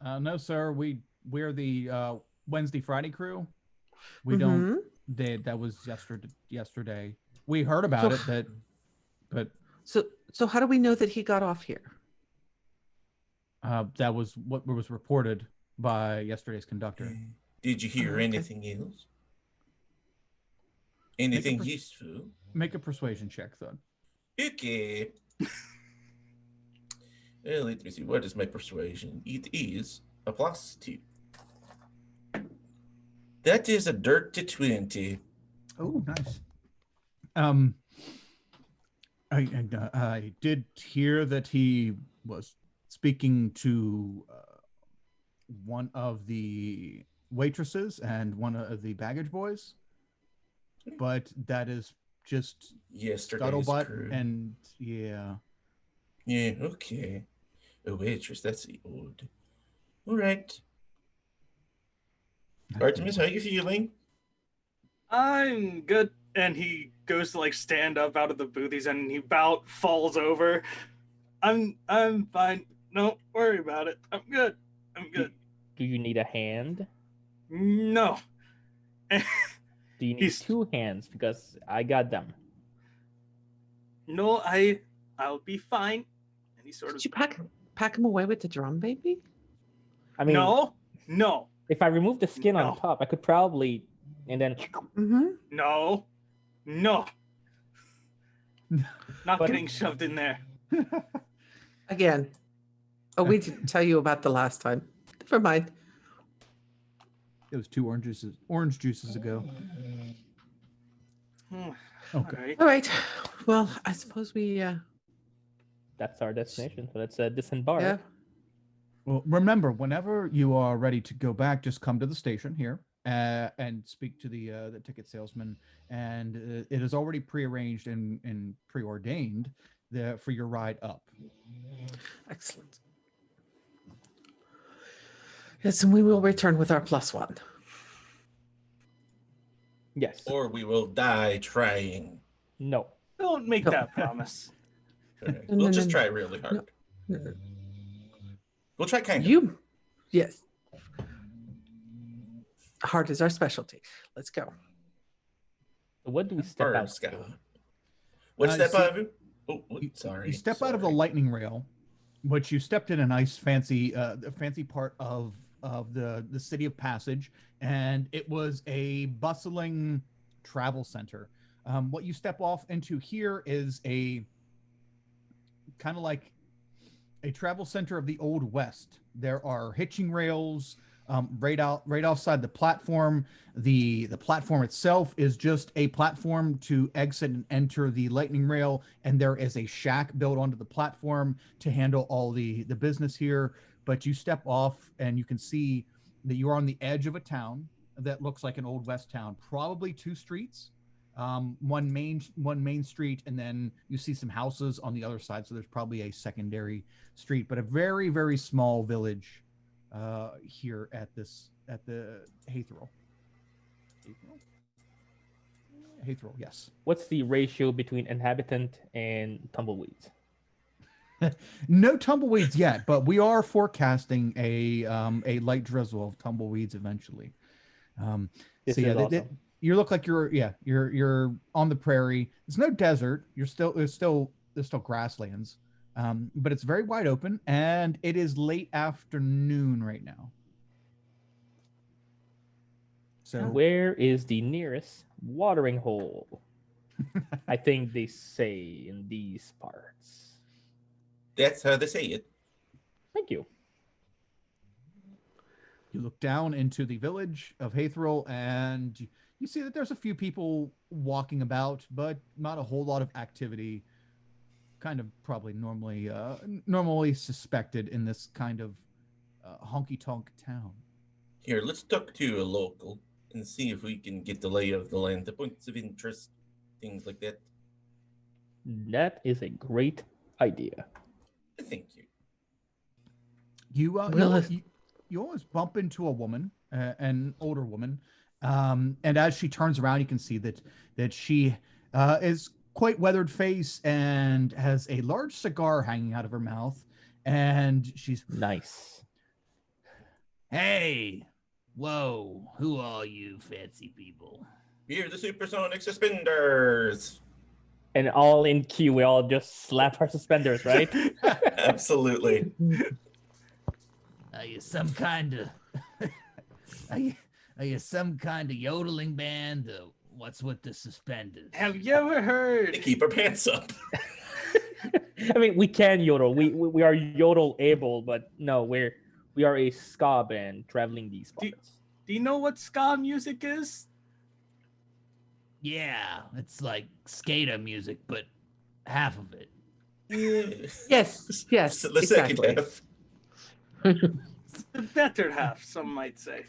No, sir. We're the Wednesday Friday crew. We don't. That was yesterday. We heard about it. But so how do we know that he got off here? that was what was reported by yesterday's conductor. Did you hear okay. anything else? Anything useful? Make a persuasion check, Thud. Okay. Well, let me see. What is my persuasion? It is a +2. That is a dirty 20. Oh, nice. I did hear that he was speaking to one of the waitresses and one of the baggage boys, but that is just Yesterday's scuttlebutt, crew. and yeah. Yeah, okay. A waitress, that's odd. All right. Artemis, how you feeling? I'm good. And he goes to like stand up out of the booth he's in, and he about falls over. I'm fine. Don't worry about it. I'm good. I'm good. Do you need a hand? No. Do you need He's- 2 hands? Because I got them. No, I'll be fine. And he sort of Did you pack him away with the drum, baby? I mean, no, if I remove the skin on No. top, I could probably, and then Mm-hmm. no. Not But- getting shoved in there. Again. Oh, we didn't tell you about the last time. Never mind. It was 2 orange juices ago. Hmm, Okay. alright. All right. Well, I suppose we that's our destination. So let's disembark. yeah. Well, remember, whenever you are ready to go back, just come to the station here and speak to the ticket salesman. And it is already prearranged and preordained for your ride up. Excellent. Yes, and we will return with our +1. Yes. Or we will die trying. No. Don't make No. that promise. All right. No, We'll no, just no. try really hard. We'll try kind of. You, yes. Heart is our specialty. Let's go. So what do we step Bird out? scout. to? What's Uh, that, see- Bavu? Oh, You- sorry. You step out of the lightning rail, which you stepped in a nice fancy part of the city of Passage, and it was a bustling travel center. What you step off into here is a kind of like a travel center of the Old West. There are hitching rails right outside the platform. The platform itself is just a platform to exit and enter the lightning rail, and there is a shack built onto the platform to handle all the business here. But you step off and you can see that you're on the edge of a town that looks like an Old West town, probably 2 streets one main street, and then you see some houses on the other side. So there's probably a secondary street, but a very, very small village here at the Hathril. Hathril, yes. What's the ratio between inhabitant and tumbleweeds? No tumbleweeds yet, but we are forecasting a light drizzle of tumbleweeds eventually. This So yeah, is awesome. you look like you're on the prairie. It's no desert. There's still grasslands, but it's very wide open, and it is late afternoon right now. So Where is the nearest watering hole? I think they say in these parts. That's how they say it. Thank you. you look down into the village of Hathril, and you see that there's a few people walking about, but not a whole lot of activity. Kind of probably normally suspected in this kind of honky tonk town. Here, let's talk to a local and see if we can get the lay of the land, the points of interest, things like that. That is a great idea. Thank you. You always bump into a woman, an older woman, and as she turns around, you can see that she is quite weathered face and has a large cigar hanging out of her mouth, and she's Nice. Hey, whoa, who are you fancy people? We're the supersonic suspenders. And all in queue, we all just slap our suspenders, right? Absolutely. Are you some kind of are you some kind of yodeling band? Or what's with the suspenders? Have you ever They heard? keep our pants up. I mean, we can yodel. We are yodel able, but no, we are a ska band traveling these parts. Do you know what ska music is? Yeah, it's like skater music, but half of it. Yeah. Yes, yes, The second exactly. half, The better half, some might say.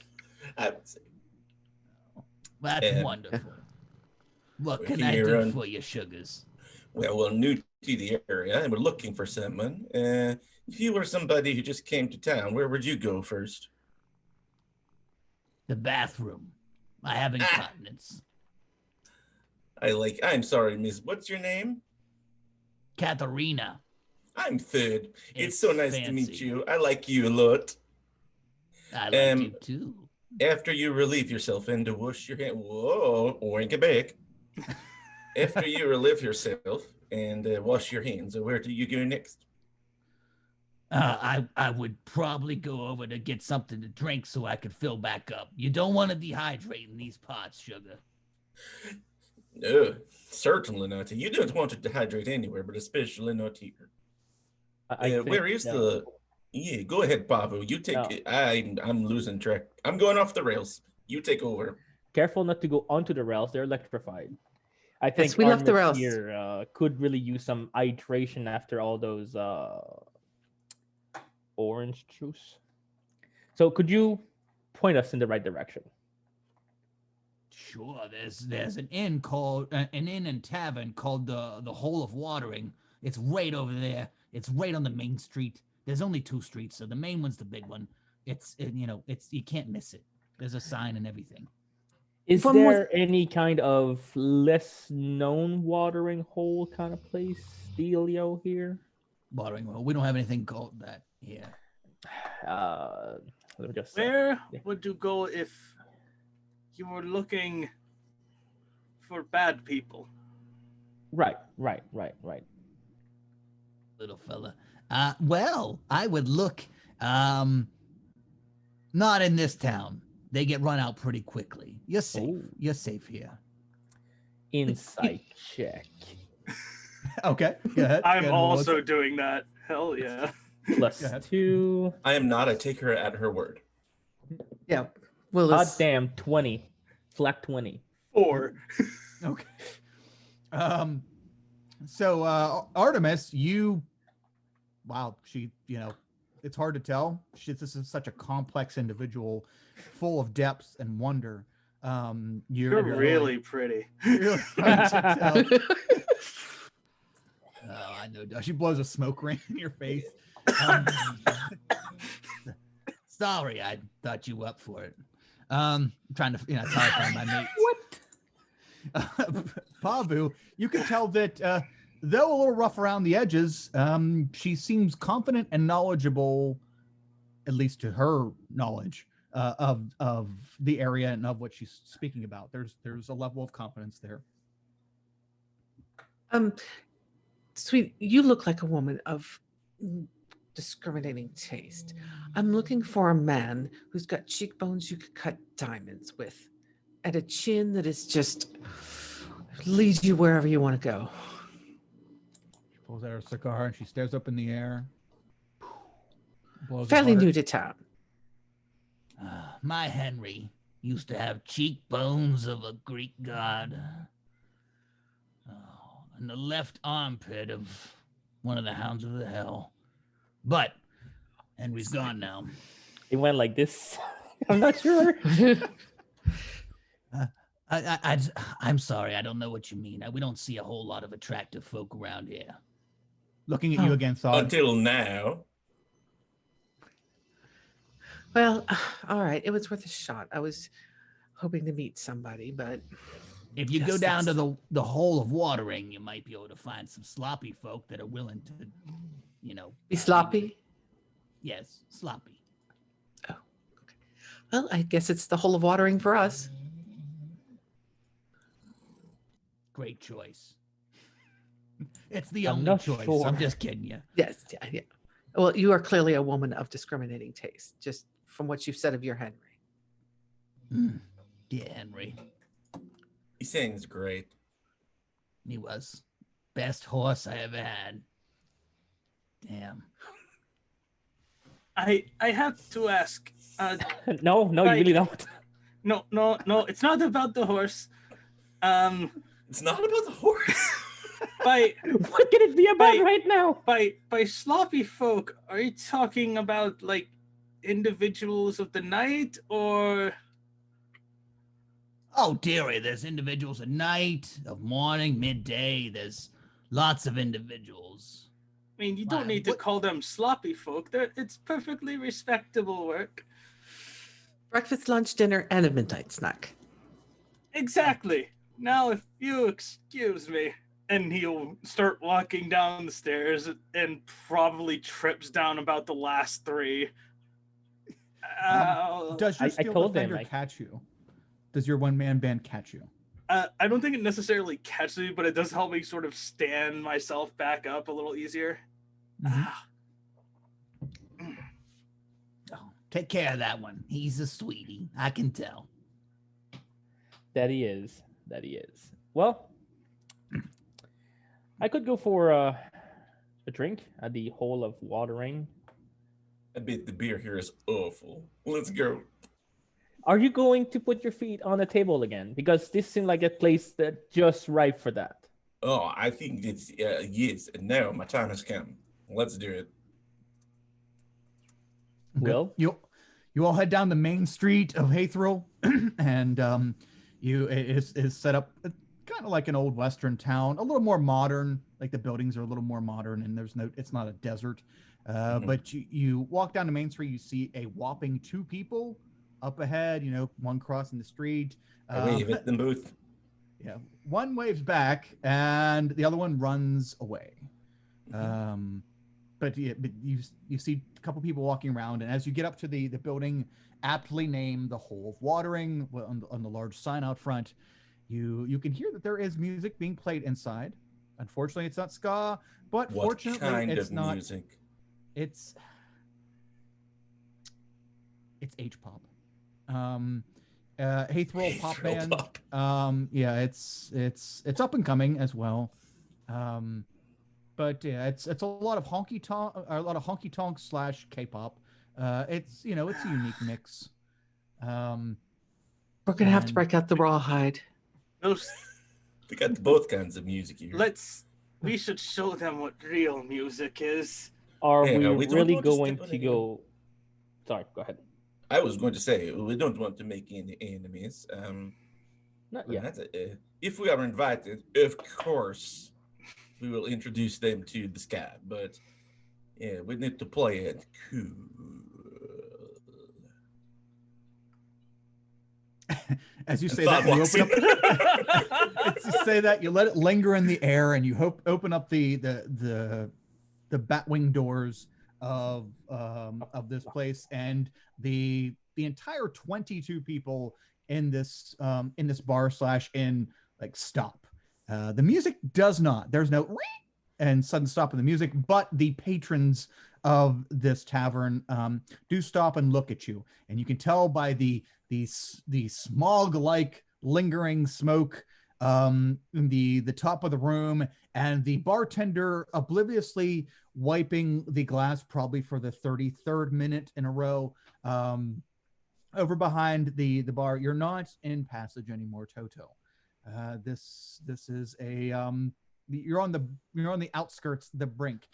I would say. That's Yeah. wonderful. What We're can I here do on- for you, sugars? Well, we're new to the area and we're looking for someone. If you were somebody who just came to town, where would you go first? The bathroom. I have incontinence. I'm sorry, miss. What's your name? Katharina. I'm Third. It's so nice to meet fancy. you. I like you a lot. I like Um, you too. After you relieve yourself and to wash your hand, whoa, wink it back. After you relieve yourself and wash your hands, where do you go next? I would probably go over to get something to drink so I could fill back up. You don't want to dehydrate in these pots, sugar. No, certainly not. You don't want to dehydrate anywhere, but especially not here. Where is the? Yeah, go ahead, Pavo. You take. No. I'm losing track. I'm going off the rails. You take over. Careful not to go onto the rails; they're electrified. I think we left the Artemis rails. here could really use some hydration after all those orange juice. So, could you point us in the right direction? Sure, there's an inn called an inn and tavern called the Hole of Watering. It's right over there. It's right on the main street. There's only two streets, so the main one's the big one. It's you can't miss it. There's a sign and everything. Is One more- there any kind of less known watering hole kind of place, dealio here? Watering hole. We don't have anything called that here. Let me just. Where Yeah. would you go if you were looking for bad people? Right. Little fella. Well, I would look not in this town. They get run out pretty quickly. You're safe. Ooh. You're safe here. Insight check. Okay, go ahead. I'm Go ahead, also doing that. Hell yeah. Plus Go ahead. 2. I am not. I take her at her word. Yeah. God Willis. damn, 20. Flat 20. 4. Okay. So Artemis, she, it's hard to tell. This is such a complex individual, full of depths and wonder. You're really pretty. You're trying to tell. Oh, I know. She blows a smoke ring in your face. Sorry, I thought you were up for it. I'm trying to, terrify my mates. What? Pavu, you can tell that though a little rough around the edges, she seems confident and knowledgeable, at least to her knowledge, of the area and of what she's speaking about. There's a level of confidence there. Sweet, you look like a woman of discriminating taste. I'm looking for a man who's got cheekbones you could cut diamonds with, and a chin that is just leads you wherever you want to go. She pulls out her cigar and she stares up in the air. Blows Fairly apart. new to town. My Henry used to have cheekbones of a Greek god. And the left armpit of one of the hounds of the hell. But Henry's gone now. It went like this. I'm not sure. I'm sorry. I don't know what you mean. We don't see a whole lot of attractive folk around here. Looking at you again, Thawd. Until now. Well, all right. It was worth a shot. I was hoping to meet somebody, but If you go down to the hole of watering, you might be able to find some sloppy folk that are willing to, be sloppy. Yes, sloppy. Well, I guess it's the hole of watering for us. Great choice. It's the I'm only not choice. sure. I'm just kidding you. Yes, yeah. Well, you are clearly a woman of discriminating taste, just from what you've said of your Henry. Yeah, Henry. He sings great. He was best horse I ever had. Damn. I have to ask. No, you really don't. No. It's not about the horse. It's not about the horse. By What can it be about right now? by sloppy folk, are you talking about like individuals of the night or? Oh, dearie, there's individuals at night, of morning, midday. There's lots of individuals. I mean, you don't Wow, need to what- call them sloppy folk. It's perfectly respectable work. Breakfast, lunch, dinner, and a midnight snack. Exactly. Now, if you excuse me, and he'll start walking down the stairs and probably trips down about the last three. Does your I steel told them, defender like- catch you? Does your one-man band catch you? I don't think it necessarily catches me, but it does help me sort of stand myself back up a little easier. Mhm. Oh, take care of that one. He's a sweetie. I can tell. That he is. Well, I could go for a drink at the hole of watering. I bet the beer here is awful. Let's go. Are you going to put your feet on the table again? Because this seemed like a place that just ripe for that. Oh, I think it's yes. And now my time has come. Let's do it. Okay. Will? You all head down the main street of Hathrill, and it is set up kind of like an old western town, a little more modern. Like the buildings are a little more modern, and it's not a desert. But you walk down the main street, you see a whopping 2 people up ahead. One crossing the street. I wave at them both. Yeah, one waves back, and the other one runs away. But you see a couple people walking around, and as you get up to the building, aptly named the Hole of Watering on the large sign out front, you can hear that there is music being played inside. Unfortunately, it's not ska, but What fortunately, kind it's of not. music? It's H-pop. Hathrill pop Hathrill band. pop. Yeah, it's up and coming as well. But yeah, it's a lot of honky tonk / K-pop. It's a unique mix. We're gonna have to And- break out the rawhide. Those They got both kinds of music here. we should show them what real music is. Are Yeah, we we don't really want to step going on to any- go? Sorry, go ahead. I was going to say we don't want to make any enemies. Not yet. If we are invited, of course, we will introduce them to the sky. But yeah, we need to play it cool. As you And say Thought that, you walks open in. up. As you say that, you let it linger in the air, and you open up the batwing doors of this place, and the entire 22 people in this bar slash inn like stop. The music does not. There's no and sudden stop in the music, but the patrons of this tavern do stop and look at you, and you can tell by the smog-like lingering smoke in the top of the room, and the bartender obliviously wiping the glass probably for the 33rd minute in a row over behind the bar. You're not in Passage anymore, Toto. This is a you're on the outskirts, the brink,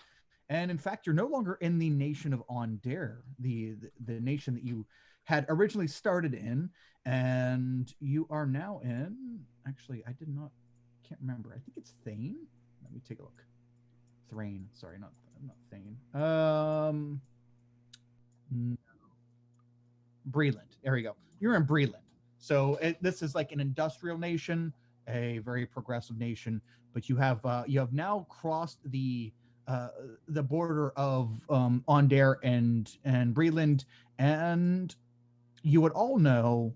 and in fact you're no longer in the nation of Ondair, the nation that you had originally started in, and you are now in, actually can't remember, I think it's Thane. Let me take a look. Thrain, sorry, not Thane. No. Breland. There we go. You're in Breland. So this is like an industrial nation, a very progressive nation, but you have now crossed the border of Ondair and Breland, and you would all know,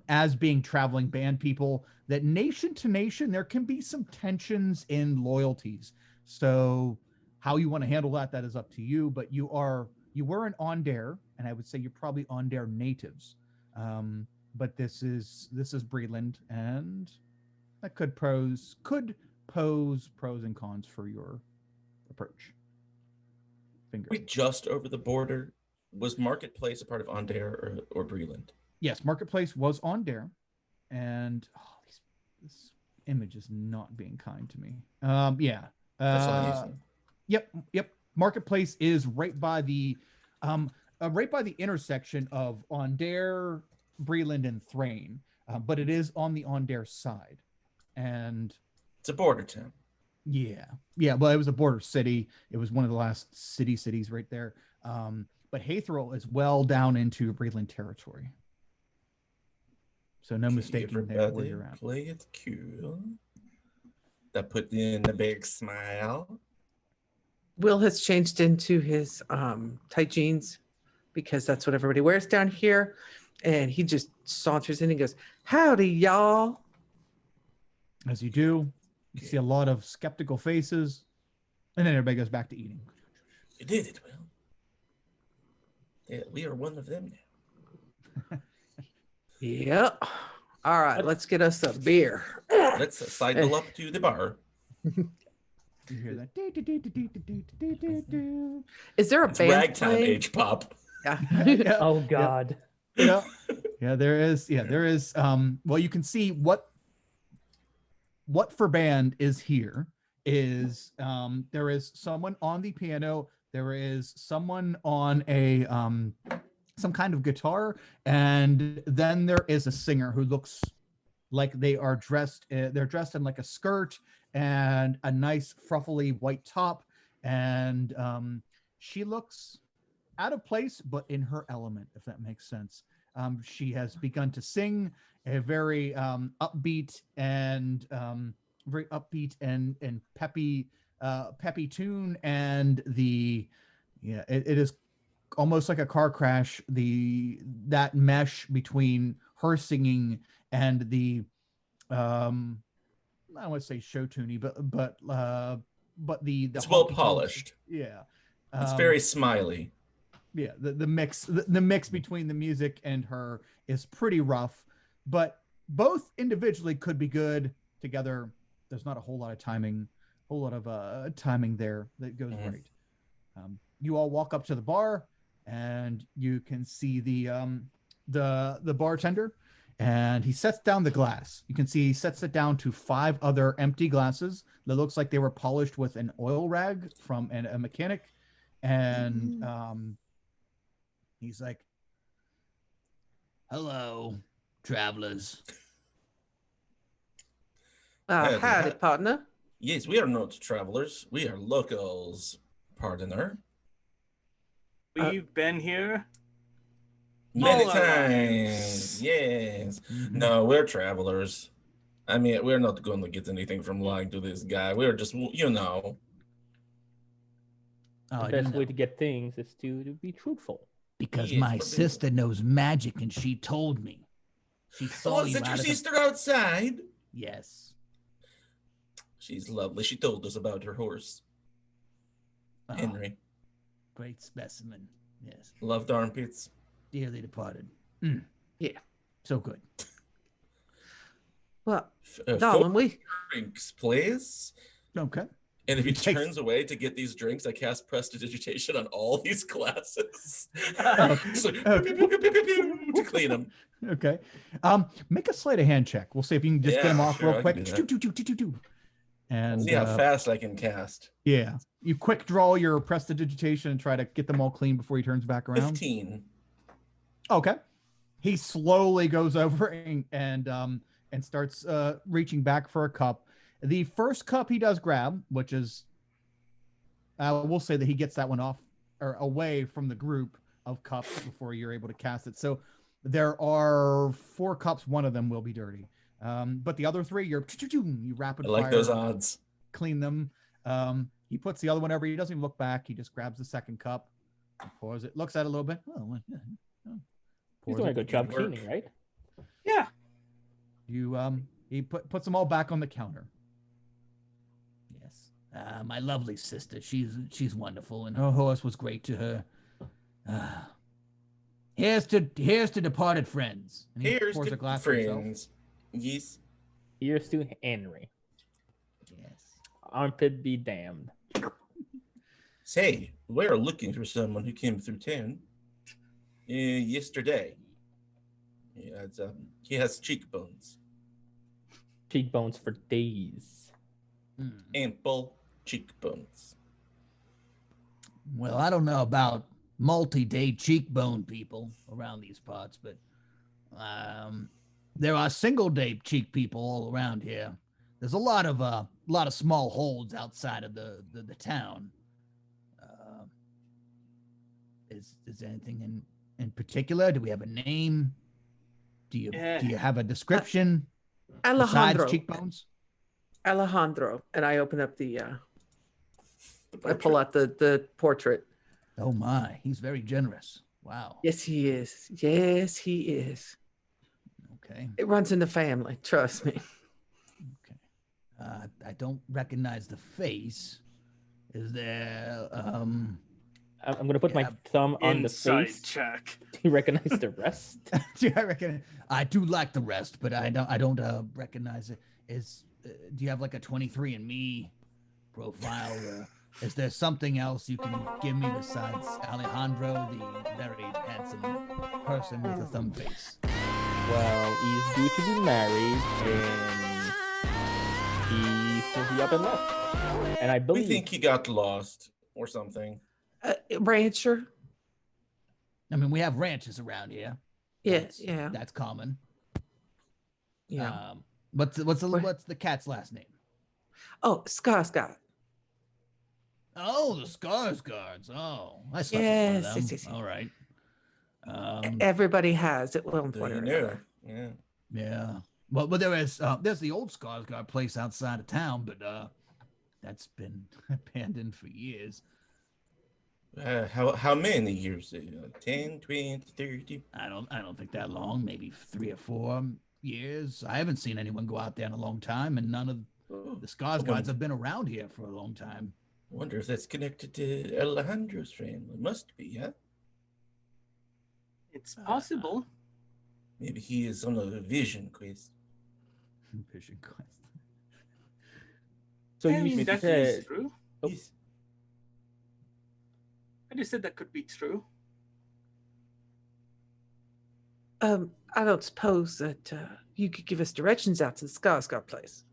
as being traveling band people, that nation to nation there can be some tensions in loyalties. So how you want to handle that is up to you. But you were in Ondair, and I would say you're probably Ondair natives. But this is Breland, and that could pose pros and cons for your approach. We just over the border. Was Marketplace a part of Ondair or Breland? Yes, Marketplace was Ondair, and this image is not being kind to me. Yeah. That's all Yep. Marketplace is right by the intersection of Ondair, Breland, and Thrain, but it is on the Ondair side, and it's a border town. Yeah. Well, it was a border city. It was one of the last cities right there. But Hathril is well down into Breland territory, so no mistaking there where you're at. Play it cool. That put in a big smile. Will has changed into his tight jeans because that's what everybody wears down here. And he just saunters in and goes, "Howdy, y'all." As you do, you see a lot of skeptical faces, and then everybody goes back to eating. You did it, Will. Yeah, we are one of them now. Yep. All right, let's get us a beer. Let's sidle up to the bar. You hear that? Is there a It's band ragtime playing? H-pop. Yeah. Yeah. Oh God. Yeah, there is. Well, you can see what for band is here is there is someone on the piano, there is someone on a some kind of guitar, and then there is a singer who looks like they are dressed they're dressed in like a skirt and a nice fruffly white top, and she looks out of place but in her element, if that makes sense. She has begun to sing a very upbeat and peppy tune, and it is almost like a car crash, that mesh between her singing and the I don't want to say show tuney, but the It's well honky tonks. polished. Yeah. It's very smiley. Yeah, the mix between the music and her is pretty rough, but both individually could be good. Together, there's not a whole lot of timing there that goes right. You all walk up to the bar, and you can see the bartender, and he sets down the glass. You can see he sets it down to 5 other empty glasses that looks like they were polished with an oil rag from a mechanic, and he's like, Hello, travelers. Howdy, Howdy, partner. Yes, we are not travelers. We are locals, pardoner. We've been here. Many All our times. lives. Yes. Mhm. No, we're travelers. I mean, we're not going to get anything from lying to this guy. We're just, you know. Oh, The I do best way know. to get things is to be truthful. Because Yes, my but- sister knows magic and she told me. She saw Oh, you is that your out of sister outside? Yes. She's lovely. She told us about her horse, Oh, Henry. great specimen. Yes. Loved armpits. Dearly departed. Mm. Yeah. So good. Well, Four darling, we drinks, please. Okay. And if he Takes- turns away to get these drinks, I cast prestidigitation on all these classes. Okay. Just like, pew, pew, pew, pew, pew, pew, to clean them. Okay. Make a sleight of hand check. We'll see if you can just get him Yeah, off sure, real I quick. can do that. And See how fast I can cast. yeah, you quick draw your prestidigitation and try to get them all clean before he turns back around. 15. Okay. He slowly goes over and starts reaching back for a cup. The first cup he does grab, which is we'll say that he gets that one off or away from the group of cups before you're able to cast it. So there are 4 cups, one of them will be dirty. But the other 3 you rapid I like fire those odds. clean them. He puts the other one over. He doesn't even look back. He just grabs the second cup, pours it, looks at it a little bit. Oh, well, yeah. He's Pours doing a it. good job Good work. cleaning, right? Yeah. You he puts them all back on the counter. Yes, my lovely sister. She's wonderful, and her horse was great to her. Here's to departed friends. And he Here's pours to a glass for himself. friends. Yes. Here's to Henry. Yes. Armpit be damned. Say, we're looking for someone who came through town yesterday. He has cheekbones, Cheekbones for days. Hmm. ample cheekbones. Well, I don't know about multi-day cheekbone people around these parts, but there are single-day cheek people all around here. There's a lot of small holds outside of the town. Is there anything in particular? Do we have a name? Do you have a description Alejandro. besides cheekbones? Alejandro. And I open up I pull out the portrait. Oh my, he's very generous. Wow. Yes, he is. Yes, he is. Okay. It runs in the family. Trust me. Okay. I don't recognize the face. Is there I'm gonna put my Yeah. thumb on the Insight face check. to recognize the rest. do I reckon I do like the rest, but I don't recognize it. Do you have like a 23andMe profile? Is there something else you can give me besides Alejandro, the very handsome person with a thumb face? Well, he's due to be married, and he will be up and left. And I We believe think he got lost or something. Rancher. I mean, we have ranches around here. Yeah, That's- yeah, That's common. yeah. What's the cat's last name? Oh, Skarsgård. Oh, the Scars Guards. Oh, I slept with one Yes, of them. yes, yes. All right. Everybody has at one Do point you or know? another. Yeah. Yeah. Well, but there's the old Skarsgård place outside of town, but that's been abandoned for years. How many years? 10, 20, 30? I don't think that long. Maybe 3 or 4 years. I haven't seen anyone go out there in a long time, and none of Oh, the Skarsgårds have been around here for a long time. wonder if that's connected to Alejandro's family. Must be, huh? It's possible. Maybe he is on a vision quest. Fishing quest. so. I You mean, that is said true. Oh. Yes. I just said that could be true. I don't suppose that you could give us directions out to the Skarsgård place.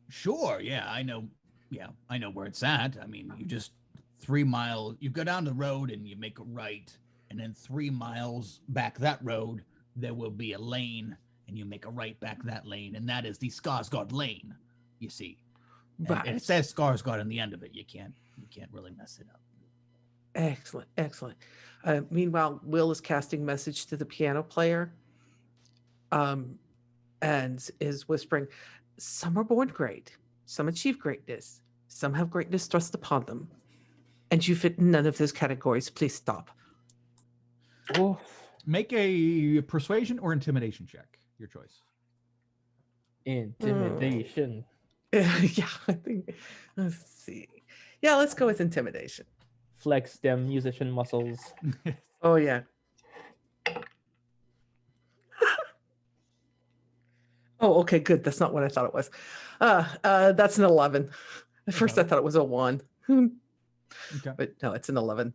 Sure. Yeah, I know. Yeah, I know where it's at. I mean, you just 3 miles. You go down the road and you make a right, and then 3 miles back that road there will be a lane, and you make a right back that lane, and that is the Skarsgård lane. You see, and it says Skarsgård on the end of it. You can't really mess it up. Excellent, excellent. Meanwhile, Will is casting message to the piano player, and is whispering, "Some are born great, some achieve greatness, some have greatness thrust upon them, and you fit in none of those categories. Please stop." Oh, Make a persuasion or intimidation check. Your choice. intimidation. Yeah, I think. Let's see. Yeah, let's go with intimidation. Flex them musician muscles. Oh yeah. Oh, okay, good. That's not what I thought it was. That's an 11. At first, I thought it was a 1. Okay. But no, it's an 11.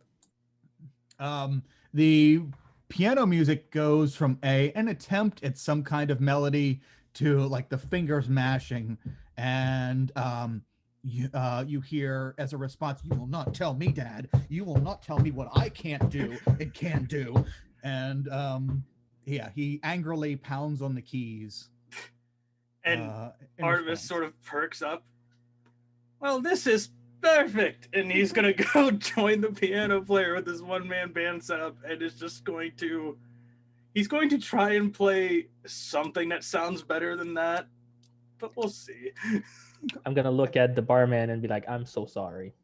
The piano music goes from an attempt at some kind of melody to like the fingers mashing, and you hear as a response, "You will not tell me, Dad. You will not tell me what I can't do and can do." And yeah, he angrily pounds on the keys. And in Artemis response. sort of perks up. Well, this is perfect. And he's going to go join the piano player with his one-man band setup, and is just going to... He's going to try and play something that sounds better than that, but we'll see. I'm gonna look at the barman and be like, "I'm so sorry.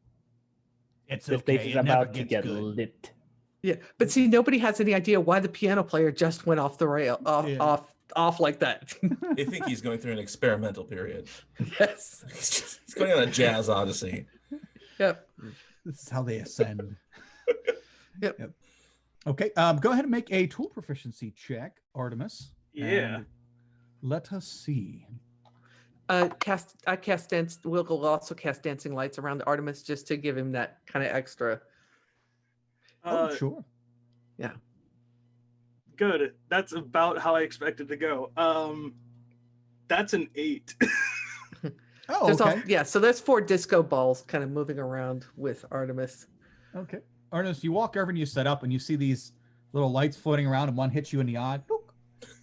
It's This okay. place is It never about to gets get good. lit." Yeah, but see, nobody has any idea why the piano player just went off the rail, Yeah. off like that. I think he's going through an experimental period. Yes. He's going on a jazz odyssey. Yep. This is how they ascend. Yep. Okay. Go ahead and make a tool proficiency check, Artemis. Yeah. And let us see. I cast dance. Will also cast dancing lights around Artemis just to give him that kind of extra. Oh, sure. Good. That's about how I expected to go. That's an 8. Oh, There's okay. so there's 4 disco balls kind of moving around with Artemis. Okay. Artemis, you walk over and you set up, and you see these little lights floating around, and one hits you in the eye.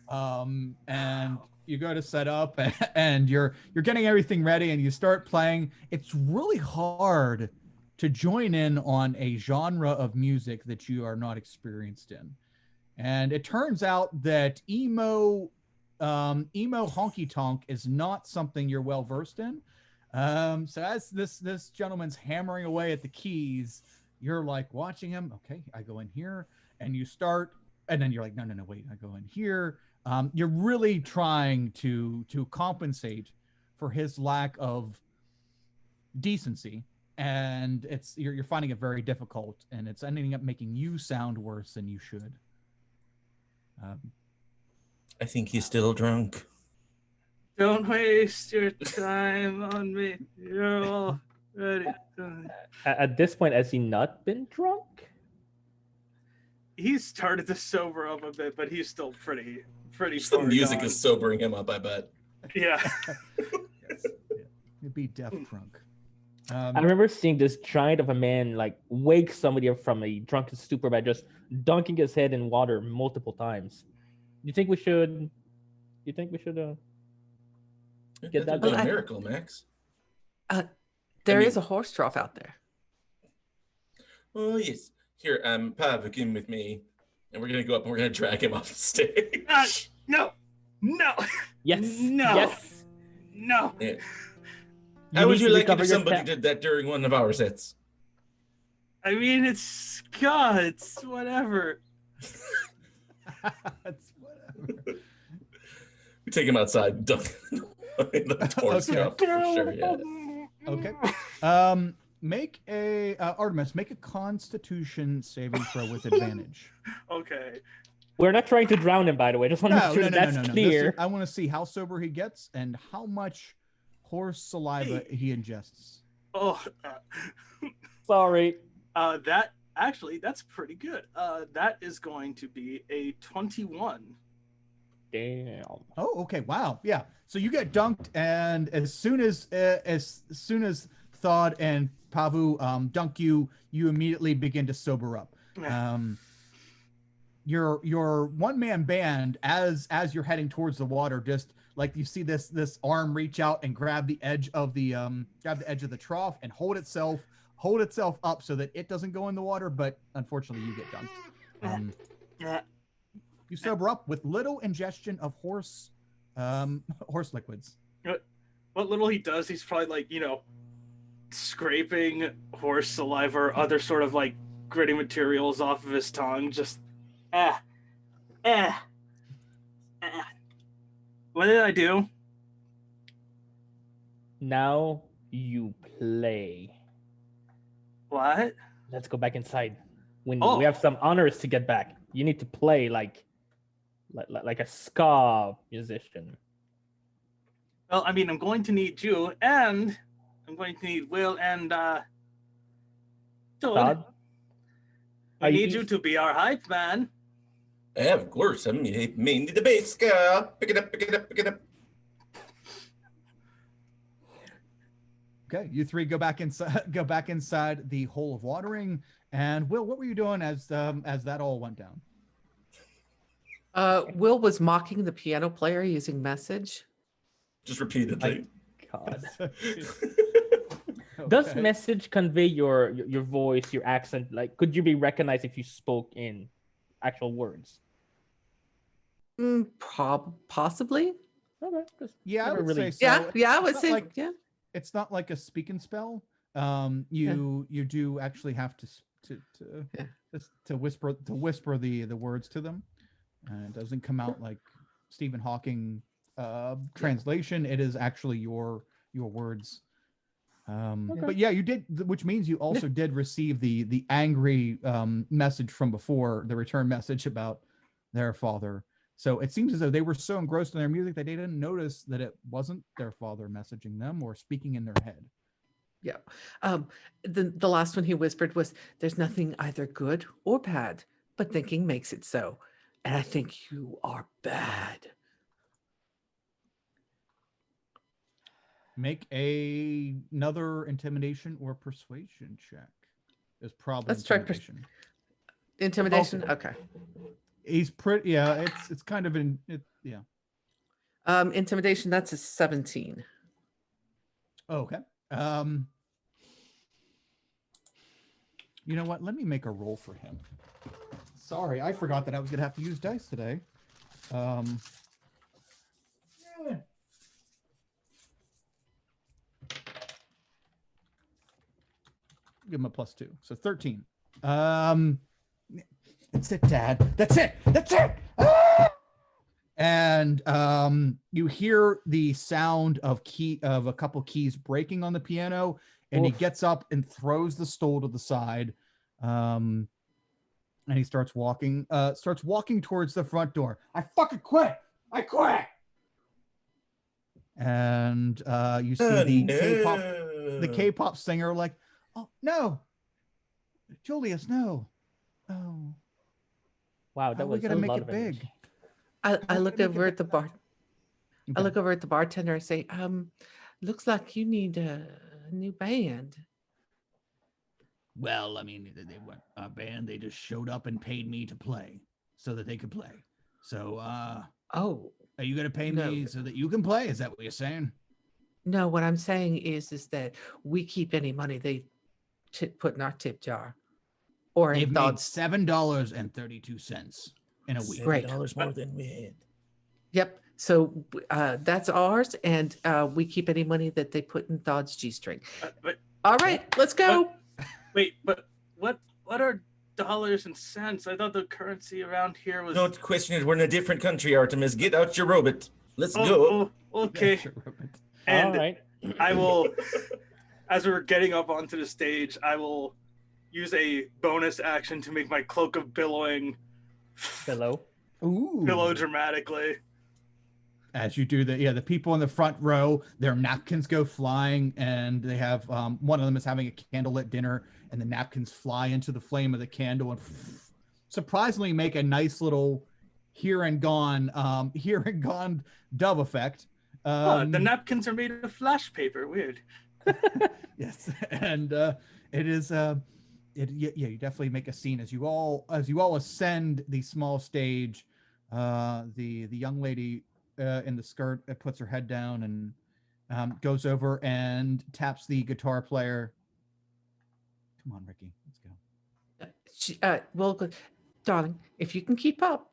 And you go to set up, and you're getting everything ready, and you start playing. It's really hard to join in on a genre of music that you are not experienced in. And it turns out that emo honky tonk is not something you're well versed in. So as this gentleman's hammering away at the keys, you're like watching him. Okay, I go in here, and you start, and then you're like, no, wait, I go in here. You're really trying to compensate for his lack of decency, and you're finding it very difficult, and it's ending up making you sound worse than you should. I think he's still drunk. Don't waste your time on me. You're all ready. At this point, has he not been drunk? He's started to sober up a bit, but he's still pretty The far music gone. is sobering him up, I bet. Yeah. Yes. You'd be deaf drunk. I remember seeing this giant of a man like wake somebody up from a drunken stupor by just dunking his head in water multiple times. You think we should? Get that That'd be a done? miracle, Max. There mean- is a horse trough out there. Oh yes. Here, Pav, come with me, and we're gonna go up and we're gonna drag him off the stage. No. Yes. No. Yes. No. Yeah. You How would need you to like it recover if your somebody ta- did that during one of our sets? I mean, it's ska. It's whatever. That's whatever. We take him outside, dunk in the horse Okay. trough, for sure. Yeah. Okay. Make a Artemis. Make a Constitution saving throw with advantage. Okay. We're not trying to drown him, by the way. Just want to make sure that's No. clear. I want to see how sober he gets and how much horse saliva he ingests. Oh, Sorry. that's pretty good. That is going to be a 21. Damn. Oh, okay. Wow. Yeah. So you get dunked, and as soon as Thod and Pavu dunk you, you immediately begin to sober up. your one-man band, as you're heading towards the water, just like you see this arm reach out and grab the edge of the trough and hold itself up so that it doesn't go in the water, but unfortunately you get dunked. You sober up with little ingestion of horse liquids. What little he does, he's probably like, scraping horse saliva or other sort of like gritty materials off of his tongue. Just, what did I do? Now you play. What? Let's go back inside. We Oh. have some honors to get back. You need to play like a ska musician. Well, I mean, I'm going to need you, and I'm going to need Will and Todd. Todd? I need you to be our hype man. Yeah, of course. I'm mainly the bass guy. Pick it up, pick it up, pick it up. Okay, you three go back inside the hole of watering. And Will, what were you doing as that all went down? Will was mocking the piano player using message. Just repeatedly. God. Okay. Does message convey your voice, your accent? Like, could you be recognized if you spoke in actual words? Possibly. Okay. Yeah, I never would really- say so. Yeah, I would It's not say like, yeah. it's not like a speak and spell. You do actually have to whisper the words to them, and it doesn't come out like Stephen Hawking translation. It is actually your words. But yeah, you did, which means you also did receive the angry message from before, the return message about their father. So it seems as though they were so engrossed in their music that they didn't notice that it wasn't their father messaging them or speaking in their head. Yeah. The last one he whispered was, "There's nothing either good or bad, but thinking makes it so. And I think you are bad." Make another intimidation or persuasion check. Is probably Let's try intimidation. Intimidation. Okay. He's pretty. Yeah, it's kind of yeah. Intimidation. That's a 17. Okay. You know what? Let me make a roll for him. Sorry, I forgot that I was gonna have to use dice today. Give him a +2, so 13. That's it, Dad. That's it. That's it. Ah! And you hear the sound of a couple keys breaking on the piano, and he gets up and throws the stool to the side, and he starts walking towards the front door. I fucking quit. I quit. And you see the K-pop singer like, "Oh no, Julius, no, oh." Wow, that How are we was gonna a make lot it of big? energy. I look over at the bar. I Okay. look over at the bartender and say, looks like you need a new band." Well, I mean, they weren't a band. They just showed up and paid me to play so that they could play. So, Oh, are you going to pay No. me so that you can play? Is that what you're saying? no, what I'm saying is that we keep any money they put in our tip jar. Or They've in made Dodd's. $7.32 in a week. Great. $7 more than we had. Yep. So that's ours, and we keep any money that they put in Dodd's G-string. But All right, let's go. wait, but what are dollars and cents? I thought the currency around here was. Don't question it. We're in a different country, Artemis. Get out your robot. Let's go. Okay. Yeah, sure, Robert. And All right. I will, as we were getting up onto the stage, I will use a bonus action to make my cloak of billowing Hello. Ooh. billow dramatically. As you do that, yeah, the people in the front row, their napkins go flying, and they have one of them is having a candlelit dinner, and the napkins fly into the flame of the candle and surprisingly make a nice little here and gone dove effect. The napkins are made of flash paper. Weird. Yes, and it is you definitely make a scene as you all ascend the small stage. The young lady in the skirt puts her head down and goes over and taps the guitar player. Come on, Ricky, let's go. Well, darling, if you can keep up,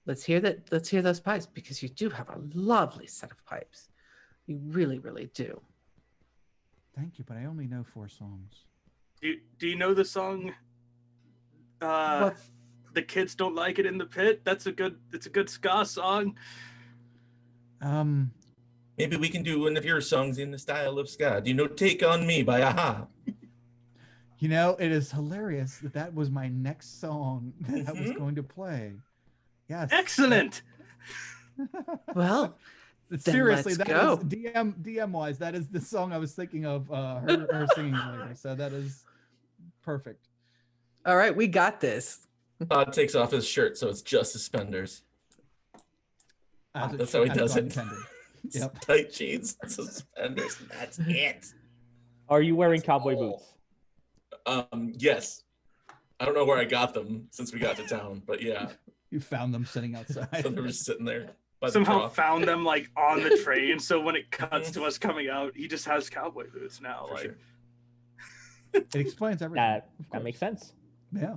let's hear that. Let's hear those pipes, because you do have a lovely set of pipes. You really, really do. Thank you, but I only know 4 songs. Do you know the song? What? The kids don't like it in the pit. It's a good ska song. Maybe we can do one of your songs in the style of ska. Do you know "Take on Me" by Aha? You know, it is hilarious that was my next song that I was going to play. Yes. Excellent. Well, Seriously, let's that go. is DM wise, that is the song I was thinking of her singing later. So that is perfect. all right, we got this. Todd takes off his shirt, so it's just suspenders. As That's should how he have does gone it. intended. Yep. Tight jeans, suspenders, and that's it. Are you wearing cowboy boots? Yes. I don't know where I got them since we got to town, but yeah. You found them sitting outside. So they were just sitting there. By the Somehow trough. found them like on the train. So when it cuts to us coming out, he just has cowboy boots now. For Like sure. It explains everything. That course. makes sense. Yeah.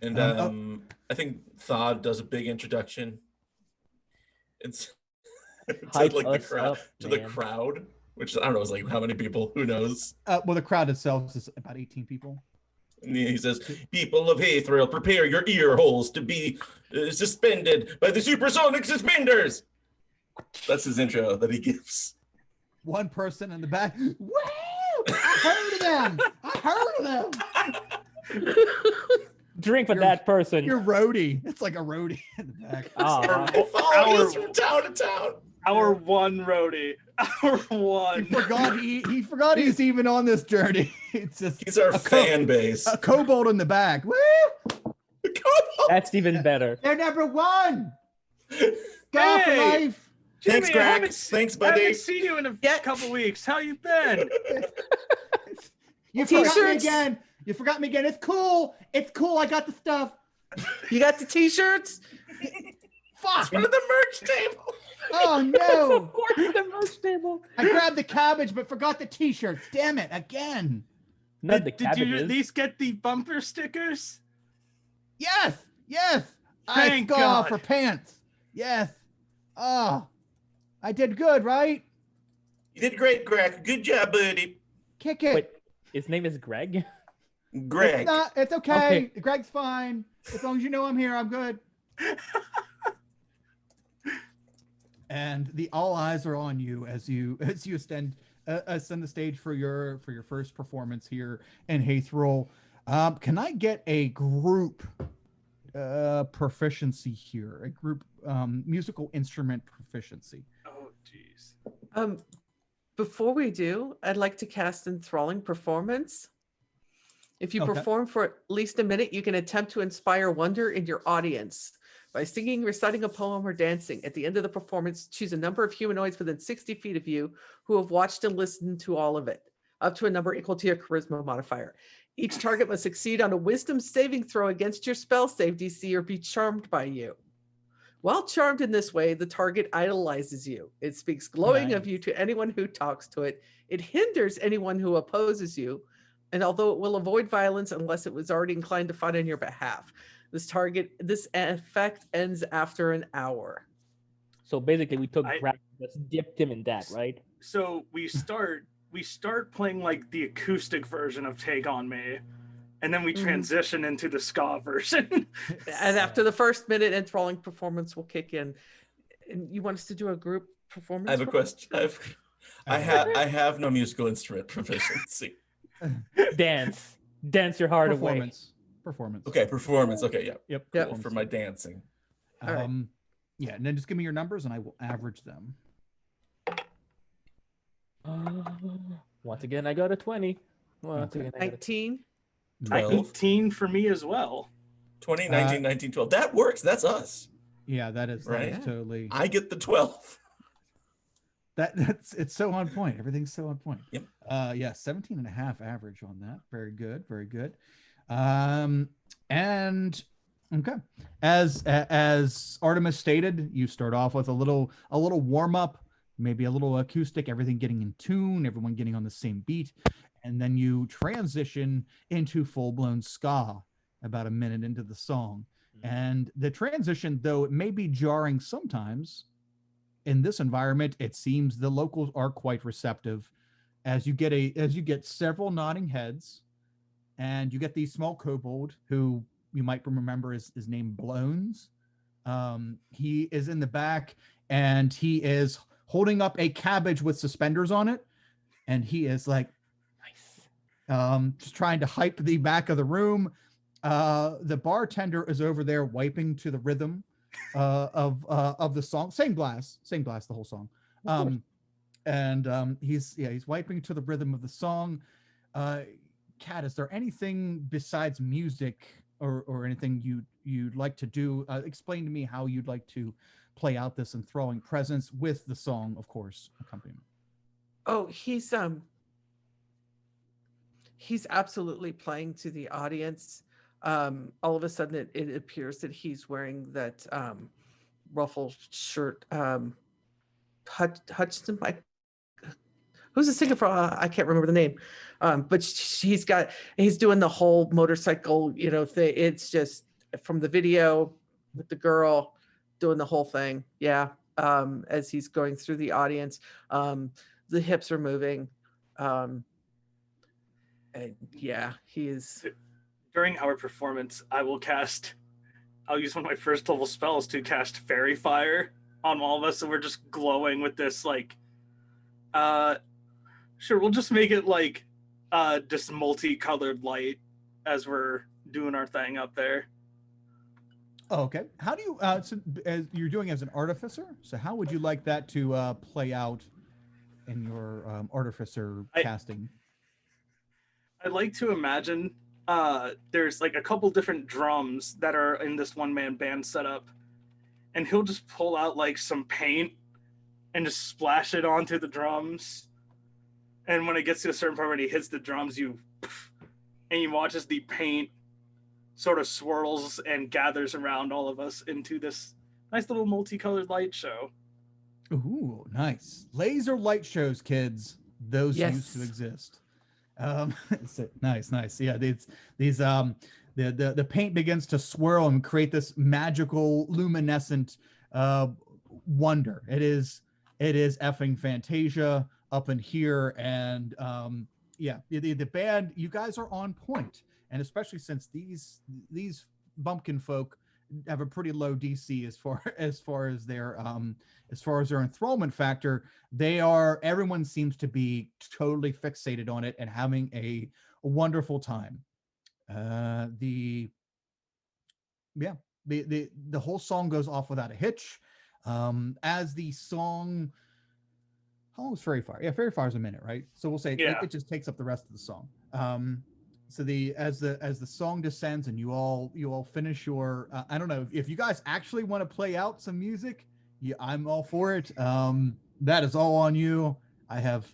And I think Thod does a big introduction. It's to Hype like the us crowd up, to the man. crowd, which I don't know is like how many people, who knows? Well, the crowd itself is about 18 people. And he says, "People of Haythrill, prepare your ear holes to be suspended by the supersonic suspenders." That's his intro that he gives. One person in the back. Woo! I heard of them. I heard of them. Drink for You're- that person. Your roadie. It's like a roadie in the back. Aw. They follow Our- us from town to town. our one roadie. Our one. He forgot he's even on this journey. It's just He's our a fan base. a kobold in the back. Woo! That's even better. They're number 1. Go for Hey! life. Thanks, Jimmy, I Greg. haven't- Thanks, I haven't buddy. seen you in a couple weeks. How you been? You forgot me T-shirts. again. You forgot me again. It's cool. It's cool. I got the stuff. You got the t-shirts? Fuck. One of the merch table. Oh no. Of course, the merch table. I grabbed the cabbage but forgot the t-shirts. Damn it. Again. Not the Did you cabbages. at least get the bumper stickers? Yes. Yes. Thank I God. for pants. Yes. Oh. I did good, right? You did great, Greg. Good job, buddy. Kick it. Wait, his name is Greg? Greg. It's not. It's okay. Okay. Greg's fine. As long as you know I'm here, I'm good. And all eyes are on you as you ascend the stage for your first performance here in Haythrill. Can I get a group proficiency here? A group musical instrument proficiency. Oh, jeez. Before we do, I'd like to cast enthralling performance. If you Okay. perform for at least a minute, you can attempt to inspire wonder in your audience by singing, reciting a poem, or dancing. At the end of the performance, choose a number of humanoids within 60 feet of you who have watched and listened to all of it, up to a number equal to your charisma modifier. Each target must succeed on a wisdom saving throw against your spell save DC or be charmed by you. While charmed in this way, the target idolizes you. It speaks glowing of Nice. you to anyone who talks to it. It hinders anyone who opposes you. And although it will avoid violence unless it was already inclined to fight on your behalf, this effect ends after an hour. So basically, we took I- Greg, just dipped him in that, right? So we start playing like the acoustic version of Take on Me, and then we Mhm. transition into the ska version. And after the first minute, enthralling performance will kick in. And you want us to do a group performance? I have a roll? question. I have no musical instrument proficiency. Dance your heart away. Performance. Okay, performance. Okay, yeah. Yep. Yep. Cool, for my dancing. All right. Yeah, and then just give me your numbers and I will average them. Once again, I got a 20. Once Okay. again, I got a 19. 12. 19 for me as well. 20, 19, 19, 12. That works. That's us. Yeah, that is Right. totally. I get the 12. It's so on point. Everything's so on point. Yep. Yeah, 17 and a half average on that. Very good, very good. And okay. As Artemis stated, you start off with a little warm up, maybe a little acoustic, everything getting in tune, everyone getting on the same beat, and then you transition into full-blown ska about a minute into the song. And the transition, though it may be jarring sometimes, in this environment, it seems the locals are quite receptive as you get several nodding heads, and you get the small kobold who you might remember is named Blones. He is in the back, and he is holding up a cabbage with suspenders on it, and he is like, just trying to hype the back of the room. The bartender is over there wiping to the rhythm of the song. Same glass the whole song. He's wiping to the rhythm of the song. Kat, is there anything besides music or anything you'd like to do? Explain to me how you'd like to play out this enthralling presence with the song, of course, accompaniment. Oh, he's absolutely playing to the audience. All of a sudden, it appears that he's wearing that ruffled shirt. Hudson, who's the singer for? I can't remember the name. But he's doing the whole motorcycle, thing. It's just from the video with the girl doing the whole thing. Yeah. As he's going through the audience, the hips are moving. And yeah, he is. During our performance, I'll use one of my first level spells to cast Fairy Fire on all of us, so we're just glowing with this, like, sure, we'll just make it like just multicolored light as we're doing our thing up there. Oh, okay. How do you so as you're doing as an artificer, so how would you like that to play out in your artificer casting? I'd like to imagine there's like a couple different drums that are in this one-man band setup, and he'll just pull out like some paint and just splash it onto the drums. And when it gets to a certain part when he hits the drums, you watch as the paint sort of swirls and gathers around all of us into this nice little multicolored light show. Ooh, nice. Laser light shows, kids. Those used to exist. Nice. Yeah, the paint begins to swirl and create this magical luminescent wonder. It is effing Fantasia up in here, and the band, you guys are on point, and especially since these bumpkin folk have a pretty low DC as far as their enthrallment factor. Everyone seems to be totally fixated on it and having a wonderful time. The whole song goes off without a hitch. As the song, how long is Fairy Fire? Yeah, Fairy Fire is a minute, right? So we'll say it just takes up the rest of the song. So as the song descends and you all finish your I don't know if you guys actually want to play out some music, I'm all for it. That is all on you. I have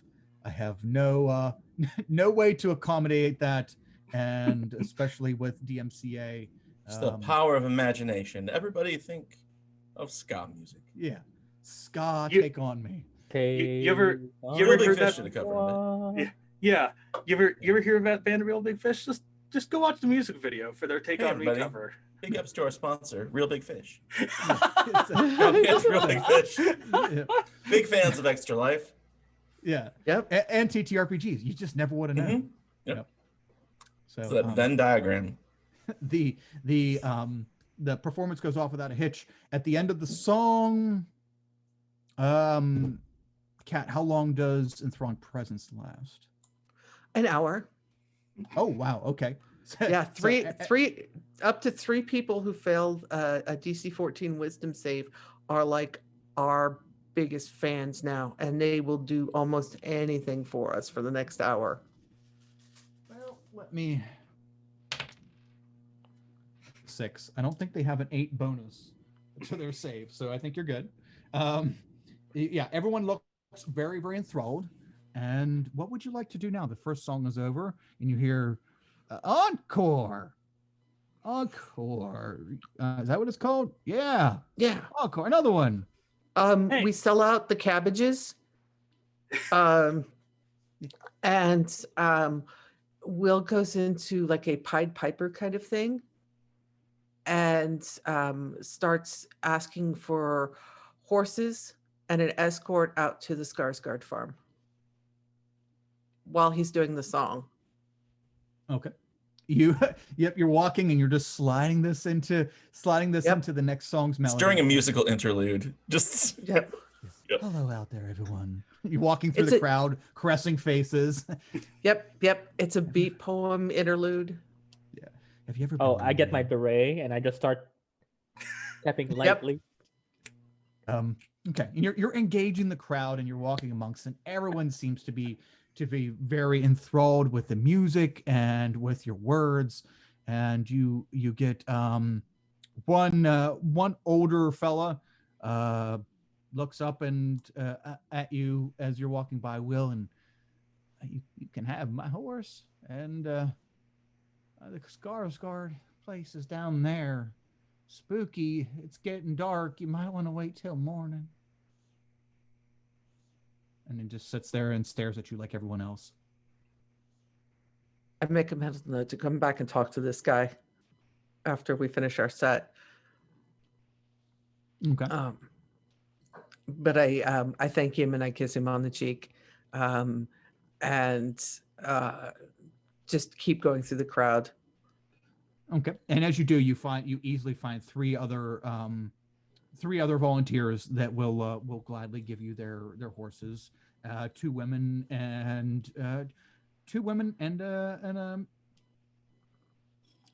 no no way to accommodate that, and especially with DMCA. It's the power of imagination. Everybody think of ska music. Yeah, ska, take on me. You ever heard that? Yeah. You ever hear about Band Real Big Fish? Just go watch the music video for their Take On Me cover. Big ups to our sponsor, Real Big Fish. Real Big Fish. Yeah. Big fans of Extra Life. Yeah. Yep. And TTRPGs. You just never would have known. Mm-hmm. Yep. So that Venn diagram. The performance goes off without a hitch. At the end of the song, Kat, how long does Enthroned Presence last? An hour. Oh wow. Okay. Yeah, three up to three people who failed a DC 14 Wisdom save are like our biggest fans now, and they will do almost anything for us for the next hour. Well, let me 6. I don't think they have an 8 bonus to their save, so I think you're good. Yeah, everyone look very, very enthralled. And what would you like to do now? The first song is over, and you hear encore. Encore. Is that what it's called? Yeah. Yeah. Encore. Another one. Hey. We sell out the cabbages. And Will goes into like a Pied Piper kind of thing and starts asking for horses and an escort out to the Skarsgård farm while he's doing the song. Okay. You're walking and you're just sliding this into the next song's melody. It's during a musical interlude. Just Yep. Hello out there, everyone. You're walking through the crowd, caressing faces. Yep. It's a beat poem interlude. Yeah. Have you ever? Oh, been I get my lonely? beret and I just start tapping lightly. Okay. And you're engaging the crowd and you're walking amongst, and everyone seems to be very enthralled with the music and with your words. And you get one older fella looks up and at you as you're walking by, Will, and you can have my horse, and the Skarsgård place is down there. Spooky. It's getting dark. You might want to wait till morning. And then just sits there and stares at you like everyone else. I make a mental note to come back and talk to this guy after we finish our set. Okay. But I thank him and I kiss him on the cheek, and just keep going through the crowd. Okay. And as you do, you easily find three other volunteers that will gladly give you their horses. Two women and a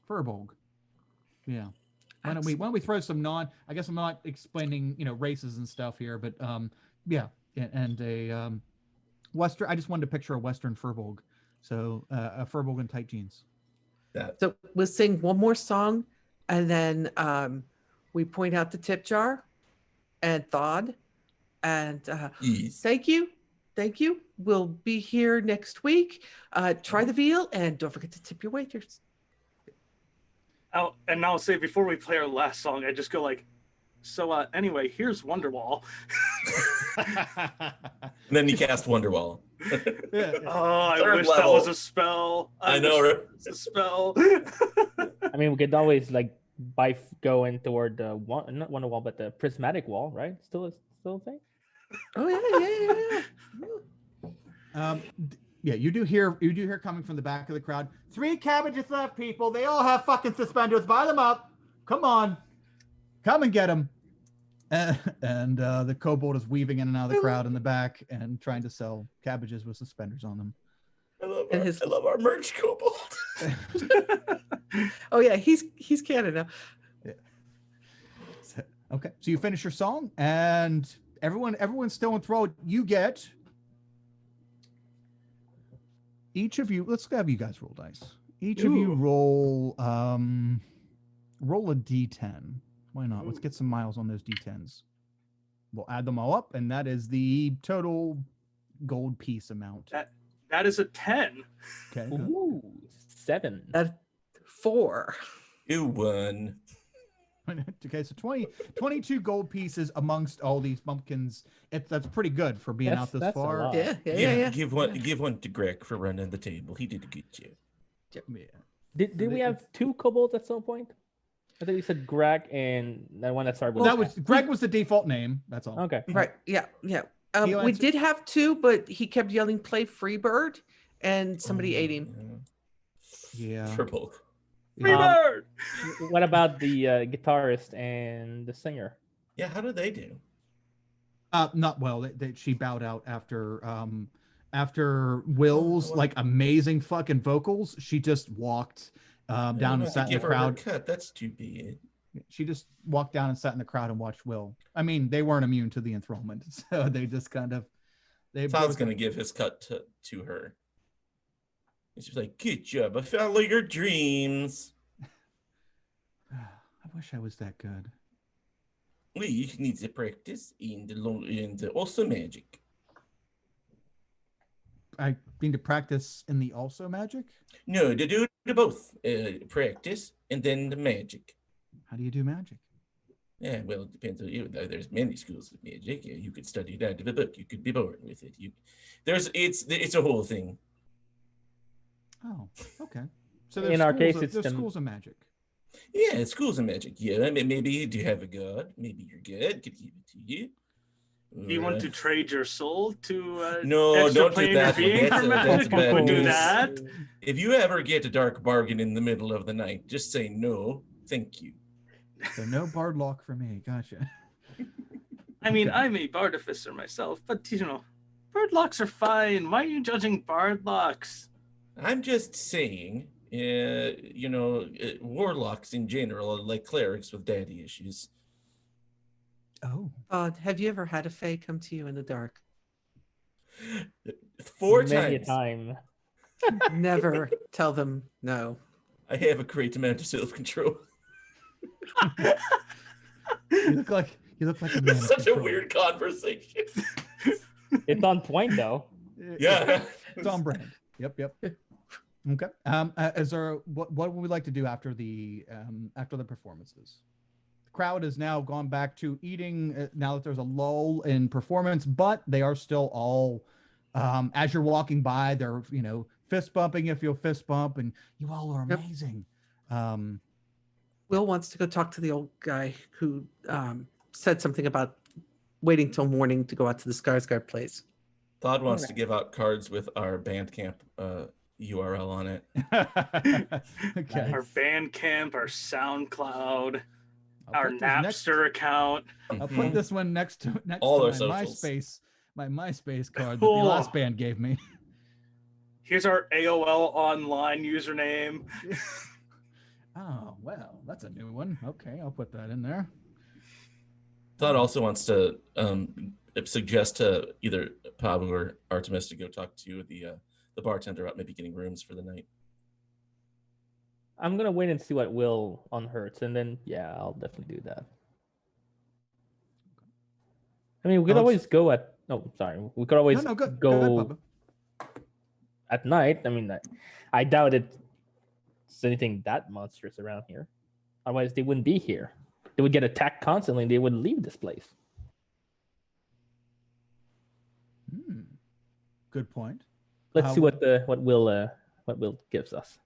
furbolg. Yeah. Why don't we throw some I guess I'm not explaining, races and stuff here, but yeah. And a Western, I just wanted to picture a Western furbolg. So a furbolg in tight jeans. So we'll sing one more song, and then we point out the tip jar and Thod. And yes. Thank you. We'll be here next week. Try the veal, and don't forget to tip your waiters. Oh, and I'll say before we play our last song, I just go like, so anyway, here's Wonderwall. And then you cast Wonderwall. Oh, I Third wish level. that was a spell. I know, right? It's a spell. I mean, we could always go in toward the not Wonder Wall, but the prismatic wall, right? Still a thing. Oh yeah. Yeah, you do hear coming from the back of the crowd. 3 cabbages left, people. They all have fucking suspenders. Buy them up. Come on. Come and get them. And the kobold is weaving in and out of the crowd in the back and trying to sell cabbages with suspenders on them. I love our merch kobold. Oh yeah, he's canon now. Yeah. Okay, so you finish your song, and everyone's still enthralled. You get each of you. Let's have you guys roll dice. Each of you roll a d10. Why not? Let's get some miles on those d10s. We'll add them all up, and that is the total gold piece amount. That is a 10. Okay. Ooh, 7. 4. You won. Okay, so 22 gold pieces amongst all these pumpkins. That's pretty good for being out this That's a far. lot. Yeah. Give one to Greg for running the table. He did a good job. Yeah. Did we have 2 kobolds at some point? I think you said Greg and the one that started with. That was Greg was the default name. That's all. Okay. Right. Yeah. He'll We answer- did have 2, but he kept yelling "Play Freebird," and somebody ate him. Yeah. For both. Freebird! What about the guitarist and the singer? Yeah, how did they do? Not well. She bowed out after Will's like amazing fucking vocals. She just walked down and sat in the Give her her crowd. cut. That's too bad. She just walked down and sat in the crowd and watched Will. I mean, they weren't immune to the enthrallment, so they just kind of. Todd's gonna give his cut to her. She's like, "Good job! I follow your dreams." I wish I was that good. Well, you need to practice in the also magic. I mean to practice in the also magic. No, to do the both. Practice and then the magic. How do you do magic? Yeah, well, it depends on you. There's many schools of magic. You could study it out of a book. You could be born with it. It's a whole thing. Oh, okay. So In our case, it's there's the- schools of magic. Yeah, schools of magic. Yeah, I mean, maybe you do have a god. Maybe your god could give it to you. Do you want to trade your soul to No, don't do that one. being That's for that's magic? bad Would do news. that. If you ever get a dark bargain in the middle of the night, just say no, thank you. So no bard lock for me. Gotcha. I mean, Okay. I'm a bardificer myself, but you know, bird locks are fine. Why are you judging bard locks? I'm just saying, warlocks in general are like clerics with daddy issues. Oh, Have you ever had a fae come to you in the dark? 4 Many a times. time. Never tell them no. I have a great amount of self-control. you look like a man. This of is such a control. weird conversation. It's on point though. Yeah. It's on brand. Yep. Okay. Is there what would we like to do after the performances? The crowd has now gone back to eating now that there's a lull in performance, but they are still all as you're walking by, they're fist bumping if you'll fist bump, and you all are Yep. amazing. Will wants to go talk to the old guy who said something about waiting till morning to go out to the Skarsgård place. Todd wants to give out cards with our Bandcamp URL on it. Okay. Our Bandcamp, our SoundCloud, I'll our put this next- Napster account. I'll put this one next to All our my socials. MySpace card that Cool. the last band gave me. Here's our AOL online username. Oh, well, that's a new one. Okay, I'll put that in there. Todd also wants to suggest to either Pablo or Artemis to go talk to the bartender about maybe getting rooms for the night. I'm gonna wait and see what Will unhurts, and then yeah, I'll definitely do that. I mean, we could Oh, always go at. Oh, sorry. We could always No, go go ahead, Bubba. at night. I mean, I doubt it's anything that monstrous around here. Otherwise, they wouldn't be here. They would get attacked constantly, and they wouldn't leave this place. Good point. Let's see what Will gives us.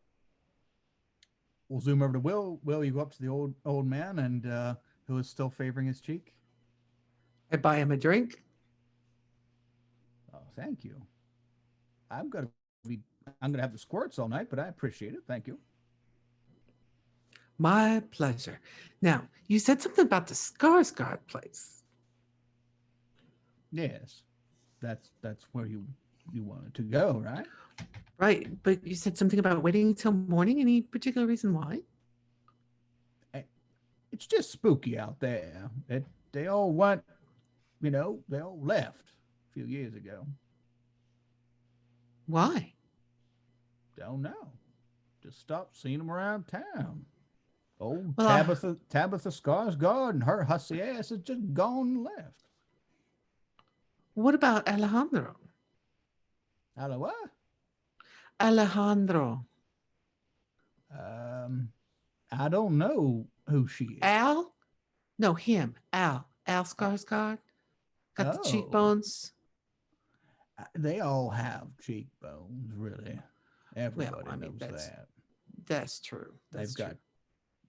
We'll zoom over to Will. Will, you go up to the old man and who is still favoring his cheek. I buy him a drink. Oh, thank you. I'm gonna have the squirts all night, but I appreciate it. Thank you. My pleasure. Now, you said something about the Skarsgård place. Yes, that's where you wanted to go, right? Right, but you said something about waiting until morning. Any particular reason why? It's just spooky out there. They all went, they all left a few years ago. Why? Don't know. Just stopped seeing them around town. Old Well, Tabitha Skarsgård and her hussy ass has just gone and left. What about Alejandro? Hello, what? Alejandro. I don't know who she is. Al? No, him. Al. Al Skarsgård. Got the Oh. cheekbones. They all have cheekbones, really. Everybody I mean, knows that. That's true. That's They've got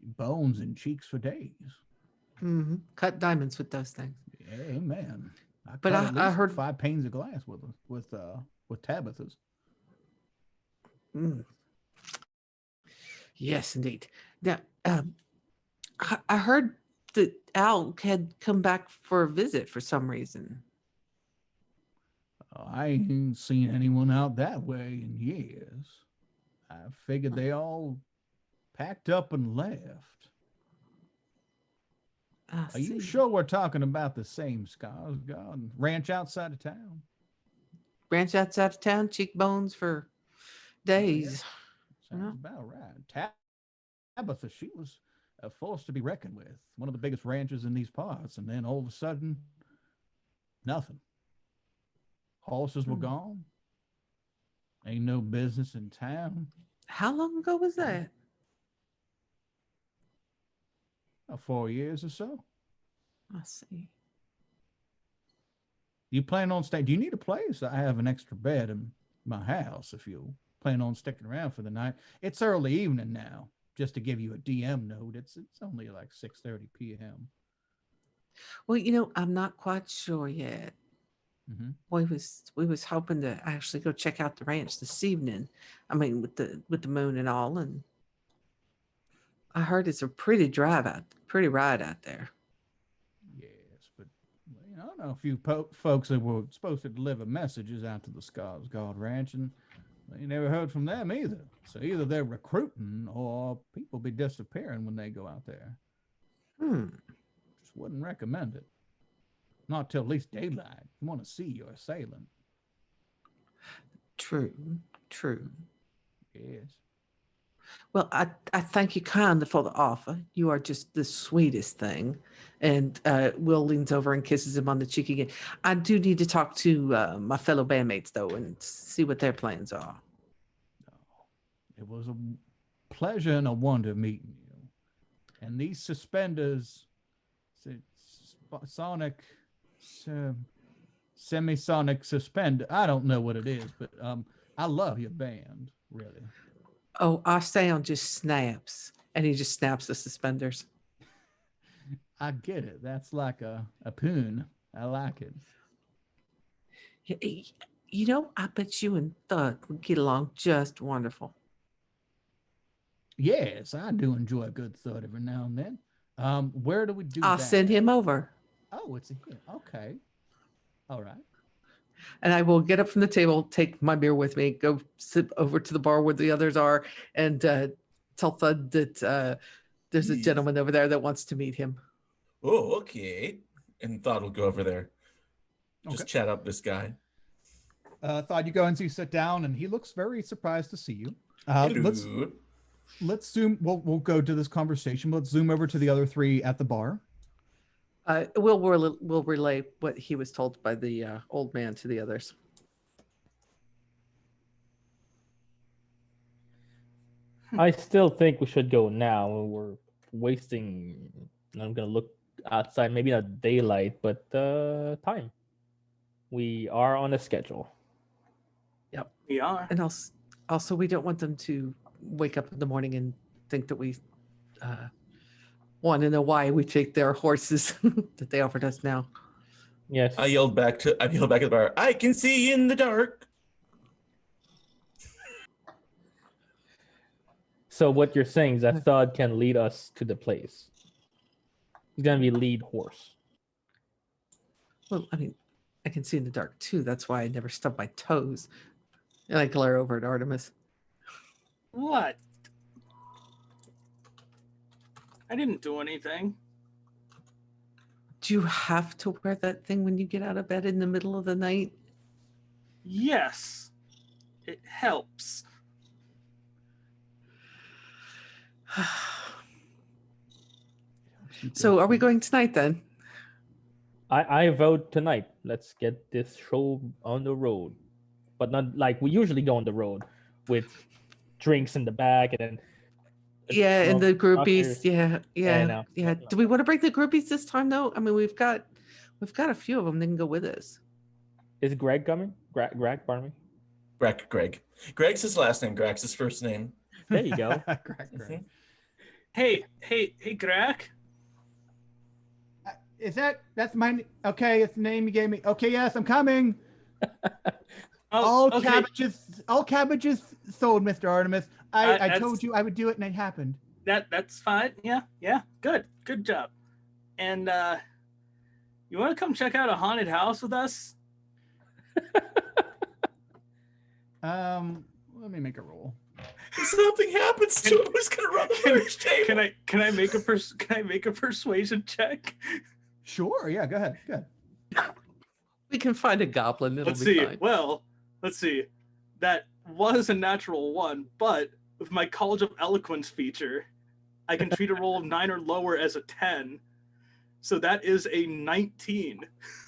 bones and cheeks for days. true. Cut diamonds with those things. Amen. But cut I at least heard- 5 panes of glass with Tabitha's. Mm. Yes, indeed. Now, I heard that Al had come back for a visit for some reason. I ain't seen anyone out that way in years. I figured they all packed up and left. I Are you see. sure we're talking about the same Skarsgård ranch outside of town? Branch outside of town, cheekbones for days. Sounds about right. Tabitha, she was a force to be reckoned with. One of the biggest ranches in these parts, and then all of a sudden, nothing. Horses were gone. Ain't no business in town. How long ago was that? 4 years or so. I see. You plan on staying? Do you need a place? I have an extra bed in my house if you plan on sticking around for the night. It's early evening now. Just to give you a DM note, it's only like 6:30 p.m. Well, I'm not quite sure yet. Mm-hmm. We was hoping to actually go check out the ranch this evening. I mean, with the moon and all, and I heard it's a pretty ride out there. Yes, but I don't know if you folks that were supposed to deliver messages out to the Skarsgård Ranch, and you never heard from them either. So either they're recruiting or people be disappearing when they go out there. Just wouldn't recommend it. Not till at least daylight. You want to see your assailant. True. Yes. Well, I thank you kindly for the offer. You are just the sweetest thing. And Will leans over and kisses him on the cheek again. I do need to talk to my fellow bandmates, though, and see what their plans are. It was a pleasure and a wonder meeting you. And these suspenders, sonic, semisonic suspender. I don't know what it is, but I love your band, really. Oh, our sound just snaps, and he just snaps the suspenders. I get it. That's like a poon. I like it. I bet you and Thud would get along just wonderful. Yes, I do enjoy a good thud every now and then. Where do we do I'll that? send him over. Oh, it's here. Okay. All right. And I will get up from the table, take my beer with me, go sit over to the bar where the others are, and tell Thud that there's a gentleman over there that wants to meet him. Oh, okay. And Thought will go over there. Just chat up this guy. Thought you go and sit down, and he looks very surprised to see you. Let's zoom. We'll go to this conversation. Let's zoom over to the other three at the bar. We'll relay what he was told by the old man to the others. I still think we should go now. We're wasting. I'm gonna look outside, maybe not daylight, but time. We are on a schedule. Yep, We are. and also we don't want them to wake up in the morning and think that we want to know why we take their horses that they offered us now. Yes. I yelled back at the bar, I can see in the dark. So what you're saying is that Thud can lead us to the place. He's gonna be lead horse. Well, I mean, I can see in the dark too. That's why I never stub my toes. And I glare over at Artemis. What? I didn't do anything. Do you have to wear that thing when you get out of bed in the middle of the night? Yes. It helps. So are we going tonight then? I vote tonight. Let's get this show on the road. But not like we usually go on the road with drinks in the back and then yeah, and the groupies. Yeah. know. Do we want to bring the groupies this time though? I mean, we've got a few of them that can go with us. Is Greg coming? Greg, pardon me. Greg. Greg's his last name. Greg's his first name. There you go. Greg. Hey, Greg. That's my okay? It's the name you gave me. Okay, yes, I'm coming. Oh, all cabbages sold, Mr. Artemis. I told you I would do it, and it happened. That's fine. Yeah. Good job. And you want to come check out a haunted house with us? Let me make a roll. If something happens to him, who's gonna run the first table? Can I make a persuasion check? Sure. Yeah. Go ahead. We can find a goblin. It'll Let's be see. fine. Well, let's see. That was a natural 1, but with my College of Eloquence feature, I can treat a roll of 9 or lower as a 10. So that is a 19.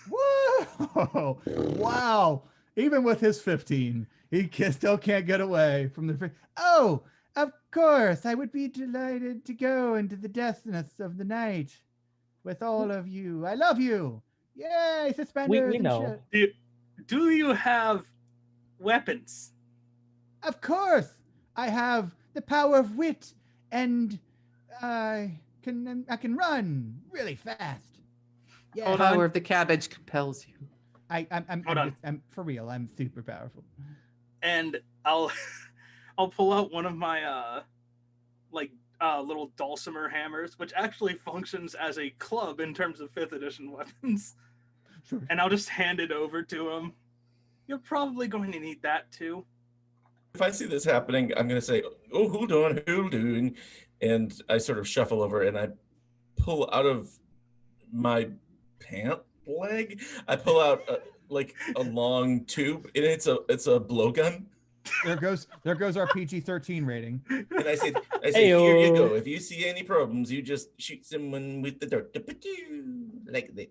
Whoa! Wow! Even with his 15, he still can't get away from the. Oh, of course, I would be delighted to go into the depths of the night with all of you. I love you. Yay, suspenders we and know. shit. Do you have weapons? Of course, I have the power of wit, and I can run really fast. Yeah, Hold Power on. of the cabbage compels you. I'm for real. I'm super powerful. And I'll I'll pull out one of my little dulcimer hammers, which actually functions as a club in terms of 5th edition weapons. Sure. And I'll just hand it over to him. You're probably going to need that too. If I see this happening, I'm going to say, "Oh, hold on," and I sort of shuffle over and I pull out of my pant leg. I pull out a long tube, and it's a blowgun. There goes our PG-13 rating. And I say, Ayo. here you go. If you see any problems, you just shoot someone with the dart, like that.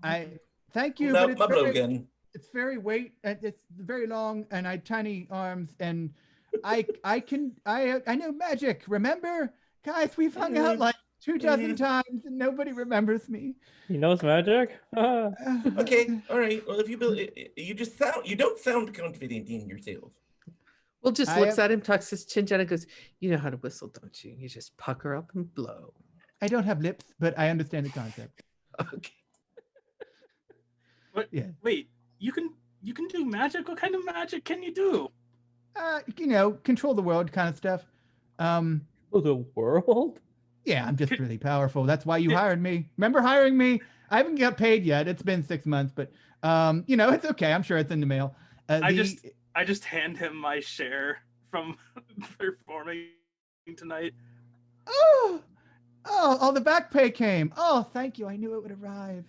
I thank you, Pull but out my blowgun. it's very it's very long, and I have tiny arms, and I know magic. Remember, guys, we've hung out like 24 times, and nobody remembers me. He knows magic. Okay, all right. Well, if you don't sound confident in yourself. Will just I looks have- at him, tucks his chin down, and goes, "You know how to whistle, don't you? You just pucker up and blow." I don't have lips, but I understand the concept. Okay. But Yeah. wait, you can do magic? What kind of magic can you do? Control the world kind of stuff. Oh, the world? Yeah, I'm just really powerful. That's why you hired me. Remember hiring me? I haven't got paid yet. It's been 6 months, but it's okay. I'm sure it's in the mail. I just hand him my share from performing tonight. Oh, the back pay came. Oh, thank you. I knew it would arrive.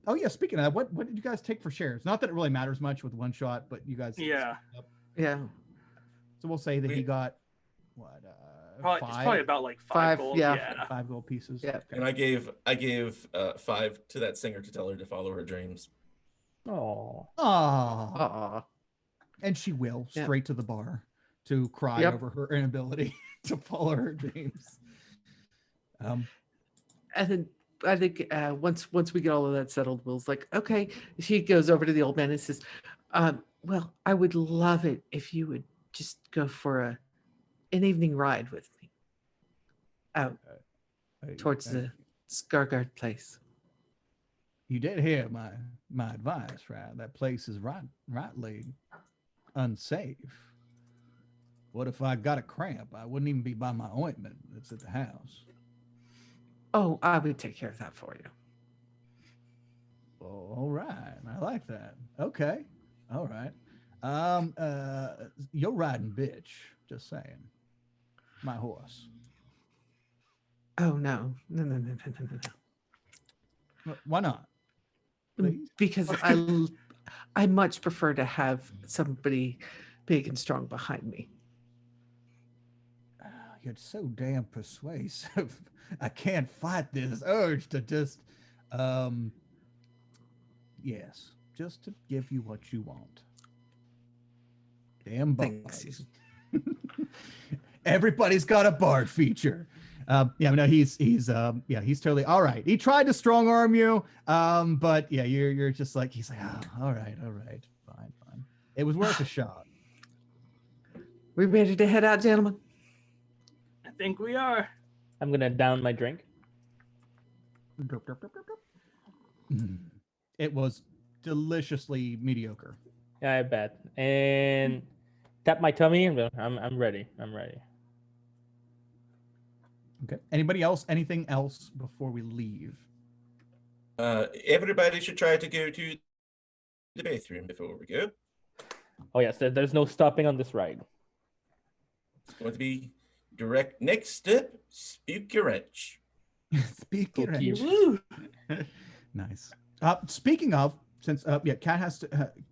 Oh yeah, speaking of that, what did you guys take for shares? Not that it really matters much with one shot, but you guys. Yeah. Yeah. So we'll say that he got what? It's probably about like 5 5, gold. yeah. Yeah. 5 gold pieces. Yeah. And I gave 5 to that singer to tell her to follow her dreams. Oh. Aw. Aw. And she will Yeah. straight to the bar to cry Yep. over her inability to follow her dreams. And then I think once we get all of that settled, Will's like, okay. She goes over to the old man and says, well, I would love it if you would just go for an evening ride with me out towards the Skargard place. You did hear my advice, right? That place is rightly unsafe. What if I got a cramp? I wouldn't even be by my ointment. It's at the house. Oh, I would take care of that for you. Oh, all right. I like that. Okay. All right. You're riding bitch. Just saying. My horse. Oh no. Why not? Please? Because I much prefer to have somebody big and strong behind me. You're so damn persuasive. I can't fight this urge to just, yes, just to give you what you want. Damn Thanks. bards. Everybody's got a bard feature. He's totally all right. He tried to strong arm you, but yeah, you're just like he's like, oh, all right, fine. It was worth a shot. We ready to head out, gentlemen? I think we are. I'm gonna down my drink. It was deliciously mediocre. Yeah, I bet. And tap my tummy and I'm ready. I'm ready. Okay. Anybody else? Anything else before we leave? Everybody should try to go to the bathroom before we go. Oh yes, there's no stopping on this ride. It's going to be direct next step, spooky wrench. Speaking Spooky. Woo! Nice. Speaking of, since Kat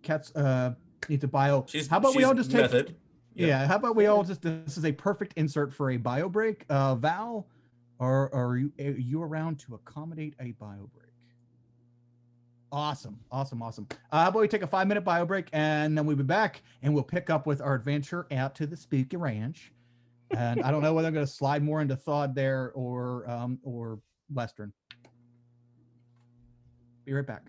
Kat's needs a bio. How about we all just take? method. Yeah. How about we all just? This is a perfect insert for a bio break. Val, are you around to accommodate a bio break? Awesome. How about we take a 5-minute bio break and then we'll be back and we'll pick up with our adventure out to the spooky ranch. And I don't know whether I'm going to slide more into Thawed there or Western. Be right back.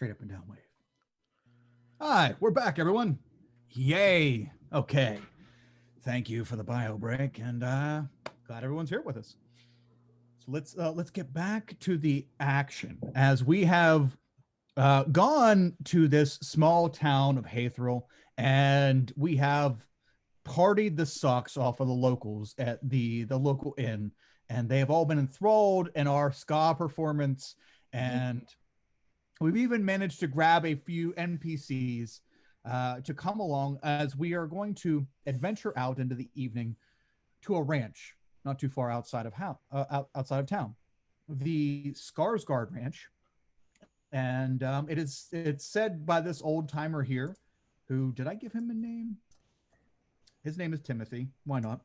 Straight up and down wave. Hi, we're back, everyone. Yay. Okay. Thank you for the bio break, and glad everyone's here with us. So let's get back to the action as we have gone to this small town of Hathril, and we have partied the socks off of the locals at the local inn, and they have all been enthralled in our ska performance, and we've even managed to grab a few NPCs to come along as we are going to adventure out into the evening to a ranch not too far outside of outside of town, the Skarsgård Ranch. And it's said by this old timer here, who did I give him a name? His name is Timothy. Why not?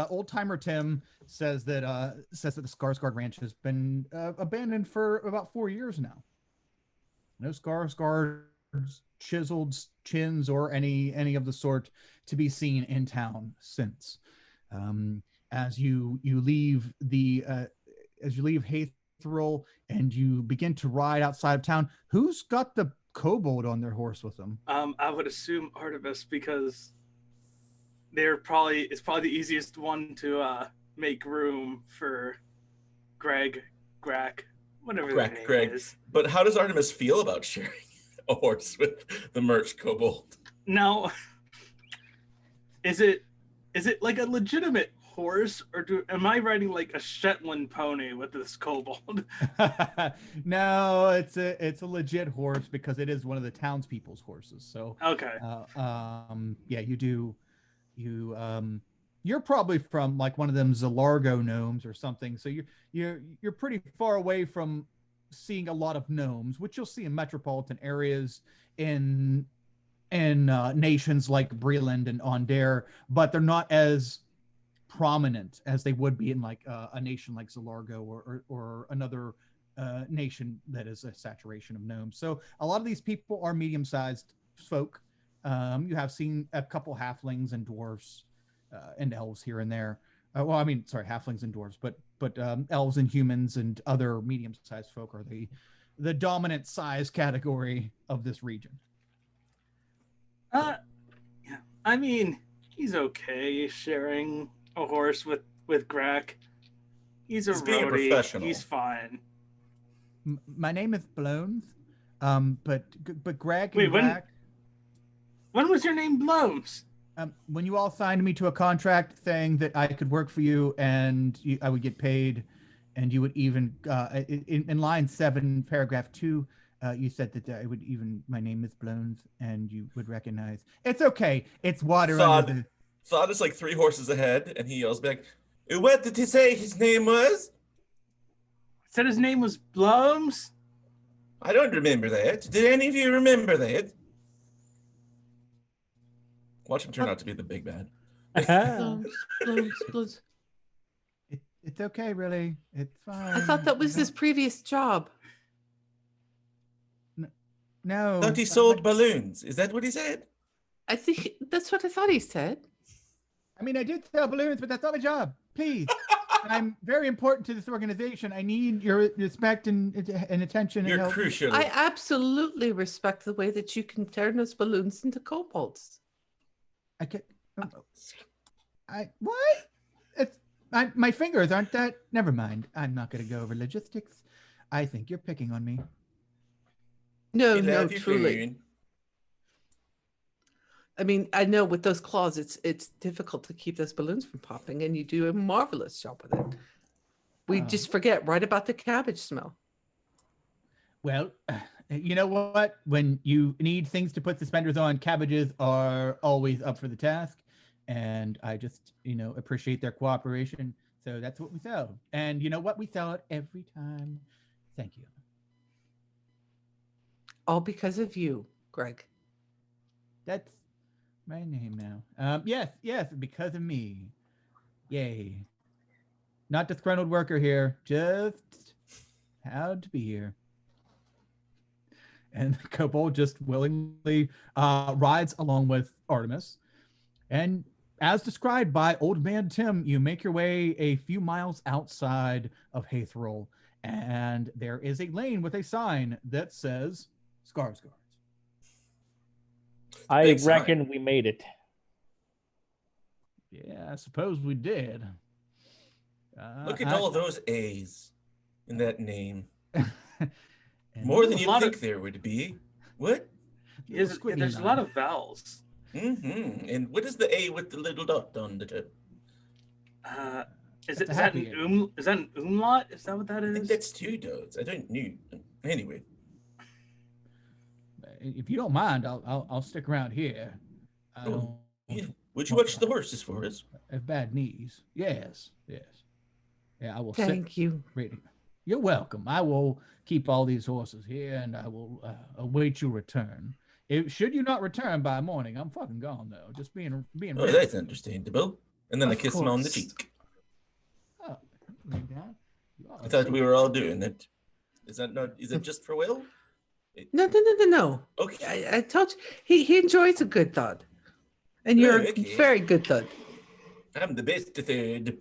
Old timer Tim says that the Skarsgård Ranch has been abandoned for about 4 years now. No Skarsgård's chiseled chins or any of the sort to be seen in town since. As you leave Hathril and you begin to ride outside of town, who's got the kobold on their horse with them? I would assume Artemis, because it's probably the easiest one to make room for Greg, whatever their name is. But how does Artemis feel about sharing a horse with the merch kobold? Now, is it like a legitimate horse, or am I riding like a Shetland pony with this kobold? No, it's a legit horse because it is one of the townspeople's horses. So okay. Yeah, you're probably from like one of them Zalargo gnomes or something. So you're pretty far away from seeing a lot of gnomes, which you'll see in metropolitan areas in nations like Breland and Ondare, but they're not as prominent as they would be in like a nation like Zalargo or another nation that is a saturation of gnomes. So a lot of these people are medium-sized folk. You have seen a couple halflings and dwarves and elves here and there. Halflings and dwarves, but elves and humans and other medium-sized folk are the dominant size category of this region. Yeah, I mean, he's okay sharing a horse with Grak. He's being roadie. Professional. He's fine. My name is Blones, but Greg. Wait, when was your name Blones? When you all signed me to a contract saying that I could work for you and I would get paid, and you would even in line 7, paragraph 2. You said that I would even, my name is Blones, and you would recognize. It's okay. It's water. Sod is like 3 horses ahead, and he yells back, "What did he say his name was?" Said his name was Blums? I don't remember that. Did any of you remember that? Watch him turn out to be the big bad. Blums. It's okay, really. It's fine. I thought that was his previous job. No. I thought he sold balloons. Is that what he said? I think that's what I thought he said. I mean, I did sell balloons, but that's not my job. Please. I'm very important to this organization. I need your respect and attention. You're and crucial. I absolutely respect the way that you can turn those balloons into kobolds. I can't. What? It's my fingers aren't that. Never mind. I'm not going to go over logistics. I think you're picking on me. No, truly. I mean, I know with those claws, it's difficult to keep those balloons from popping, and you do a marvelous job with it. We just forget right about the cabbage smell. Well, you know what? When you need things to put suspenders on, cabbages are always up for the task, and I just, appreciate their cooperation. So that's what we sell. And you know what? We sell it every time. Thank you. All because of you, Greg. That's my name now. Yes, because of me. Yay. Not disgruntled worker here, just proud to be here. And the kobold just willingly rides along with Artemis. And as described by Old Man Tim, you make your way a few miles outside of Hathril. and there is a lane with a sign that says Skarsgård. I Big sign. reckon we made it. Yeah, I suppose we did. Look at all those A's in that name. and More than a you'd lot think of- there would be. What? There's a lot of vowels. Mm-hmm. And what is the A with the little dot on the tip? Is That's a that happy an is that an umlaut? Is that what that I think is? that's two dots. I don't know. Anyway, If you don't mind, I'll stick around here. I Oh. don't yeah. Would you watch the horses for us? have bad knees. Yes. Yeah, I will Thank you. ready. You're welcome. I will keep all these horses here, and I will await your return. Should you not return by morning, I'm fucking gone though. Just being Oh, ready. that's understandable. And then I Of kiss him on the course. cheek. Oh, lay down. You are I thought we were all doing it. Is that not? Is it just for Will? No. Okay. I told you he enjoys a good thud, and you're Oh, okay. a very good thud. I'm the best third.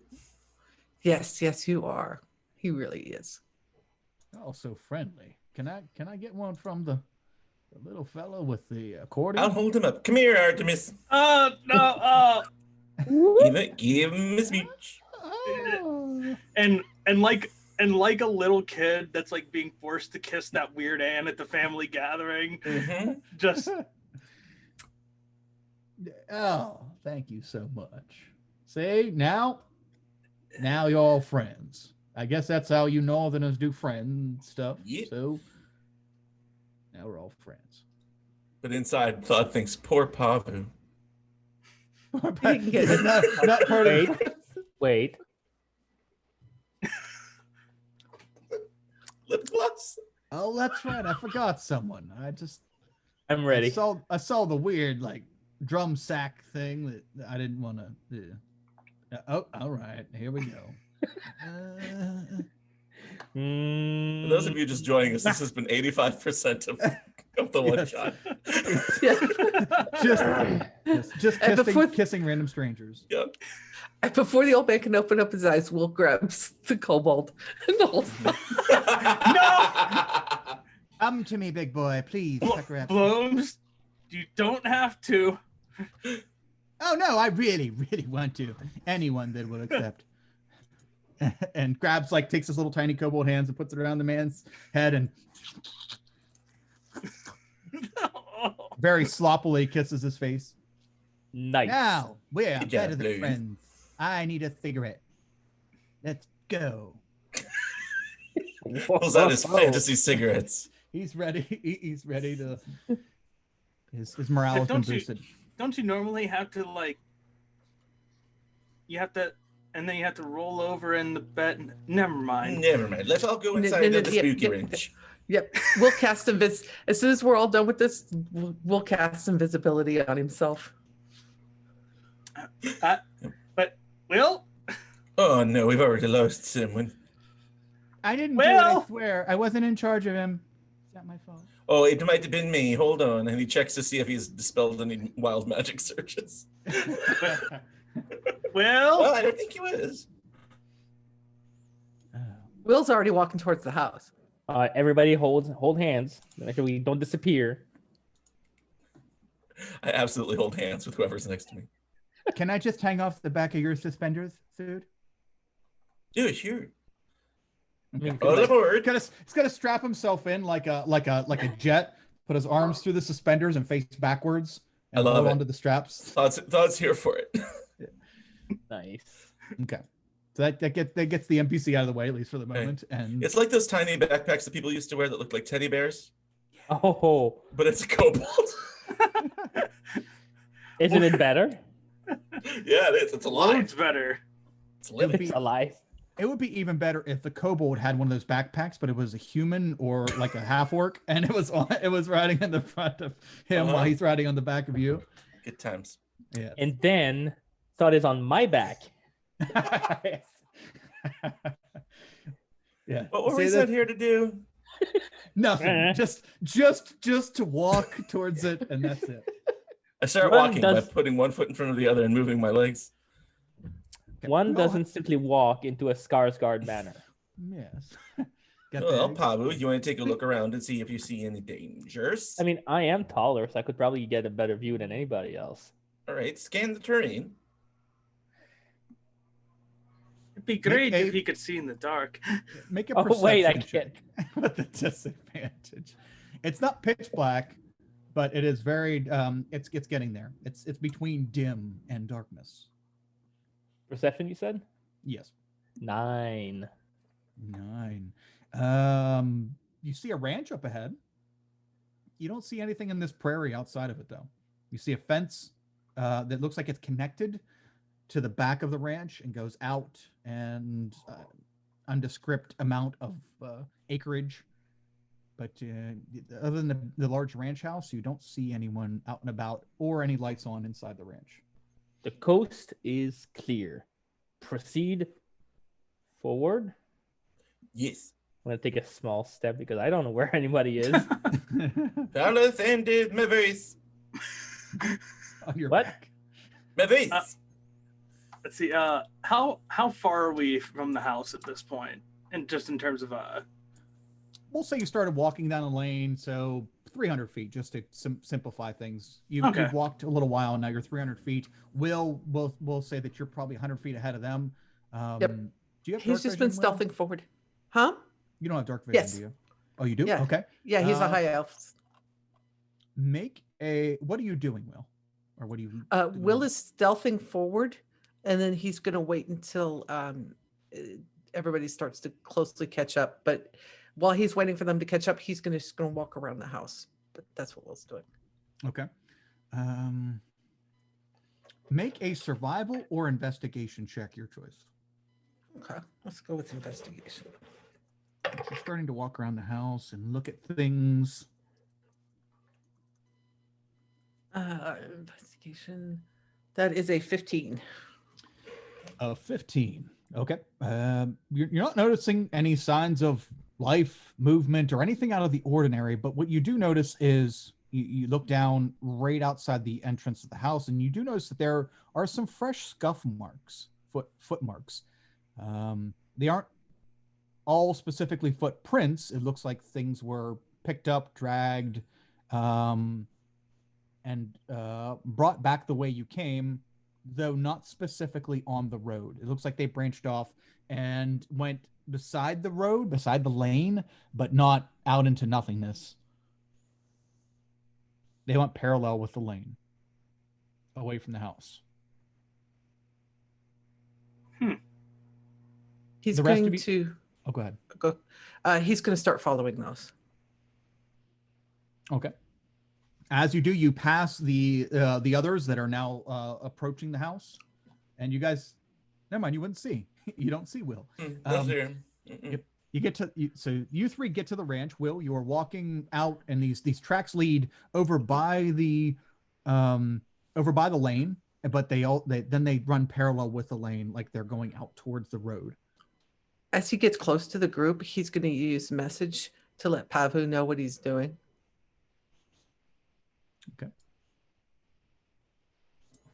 Yes, you are. He really is. Oh, so friendly. Can I get one from the little fellow with the accordion? I'll hold him up. Come here, Artemis. Oh no! Give him a speech. Oh. And like a little kid that's like being forced to kiss that weird Anne at the family gathering. Mm-hmm. Just Oh, thank you so much. See, now you're all friends. I guess that's how you Northerners do friend stuff. Yeah. So now we're all friends. But inside, Claude thinks, poor Pavu. not part Wait, of wait. Lip gloss. Oh, that's right. I forgot someone. I'm ready. I saw the weird like drum sack thing that I didn't want to do. Oh, all right. Here we go. For those of you just joining us, this has been 85% of the one Yes. shot. just And before- kissing random strangers. Yep. And before the old man can open up his eyes, Will grabs the kobold and holds him. Come to me, big boy, please. Pucker up. Blooms. You don't have to. Oh no, I really, really want to. Anyone that will accept. And grabs, like, takes his little tiny kobold hands and puts it around the man's head and very sloppily kisses his face. Nice. Now, we're Good job, better than Blues. friends. I need a cigarette. Let's go. Pulls out his fantasy cigarettes. He's ready. He's ready to. His morale has been Don't you- boosted. Don't you normally have to like? You have to, and then you have to roll over in the bed. Never mind. Never mind. Let's all go inside no, of the yep, spooky yep. range. Yep. We'll cast as soon as we're all done with this, we'll cast invisibility on himself. But Will, Oh no, we've already lost someone. I didn't do it, I Well- swear. I wasn't in charge of him. Is that my fault? Oh, it might have been me. Hold on. And he checks to see if he's dispelled any wild magic searches. Will, Well, I don't think he was. Will's already walking towards the house. Everybody hold hands. Make sure we don't disappear. I absolutely hold hands with whoever's next to me. Can I just hang off the back of your suspenders, Food? Do it, sure. Okay. All aboard. He's gonna strap himself in like a jet. Put his arms through the suspenders and face backwards. And I love hold it. onto the straps. Thoughts here for it. Nice. Okay. So that gets the NPC out of the way, at least for the Right. moment. And It's like those tiny backpacks that people used to wear that look like teddy bears, Oh, but it's a kobold. isn't it better? Yeah, it is. It's alive. loads better. It's living. It's alive. it would be even better if the kobold had one of those backpacks, but it was a human or like a half orc, and it was riding in the front of him while he's riding on the back of you. Good times. Yeah. And then thought is on my back. Yeah. What were See, we that's sent here to do? Nothing. Just to walk towards it, and that's it. I start One walking by does- putting one foot in front of the other and moving my legs. One No, doesn't simply walk into a Skarsgård manor. Yes. Got Well, the- Pabu, you want to take a look around and see if you see any dangers? I mean, I am taller, so I could probably get a better view than anybody else. All right, scan the terrain. It'd be great a- if he could see in the dark. Make a Oh, perception wait, I check with a disadvantage. It's not pitch black, but it is very. It's getting there. It's between dim and darkness. Perception, you said? Yes. 9. 9. You see a ranch up ahead. You don't see anything in this prairie outside of it, though. You see a fence that looks like it's connected to the back of the ranch and goes out, and undescript amount of acreage. But other than the large ranch house, you don't see anyone out and about or any lights on inside the ranch. The coast is clear. Proceed forward. Yes. I'm going to take a small step because I don't know where anybody is. Dallas ended my voice. On your What? back. My voice. Let's see. How far are we from the house at this point? And just in terms of We'll say you started walking down a lane, so 300 feet, just to simplify things. You've walked a little while, now you're 300 feet. We'll say that you're probably 100 feet ahead of them. Yep. Do you have He's dark just been vision, Will? stealthing forward. Huh? You don't have dark vision, Yes. do you? Oh, you do? Yeah. Okay. Yeah, he's a Uh, high elf. What are you doing, Will? Or what do you... Will is stealthing forward, and then he's going to wait until everybody starts to closely catch up. But while he's waiting for them to catch up, he's just going to walk around the house. But that's what Will's doing. Okay. Make a survival or investigation check, your choice. Okay, let's go with investigation. You're starting to walk around the house and look at things. Investigation. That is a 15. 15. Okay. You're not noticing any signs of life, movement, or anything out of the ordinary, but what you do notice is you look down right outside the entrance of the house, and you do notice that there are some fresh scuff marks, foot marks. They aren't all specifically footprints. It looks like things were picked up, dragged, and brought back the way you came, though not specifically on the road. It looks like they branched off and went beside the road, beside the lane, but not out into nothingness. They went parallel with the lane, away from the house. He's The rest of going you- to Oh, go ahead. go. He's going to start following those. Okay. As you do, you pass the others that are now approaching the house, and you guys, never mind, you wouldn't see. You don't see Will. Was there? Yep. You get to so you three get to the ranch. Will, you are walking out, and these tracks lead over by the lane, but they run parallel with the lane, like they're going out towards the road. As he gets close to the group, he's going to use message to let Pavu know what he's doing. Okay.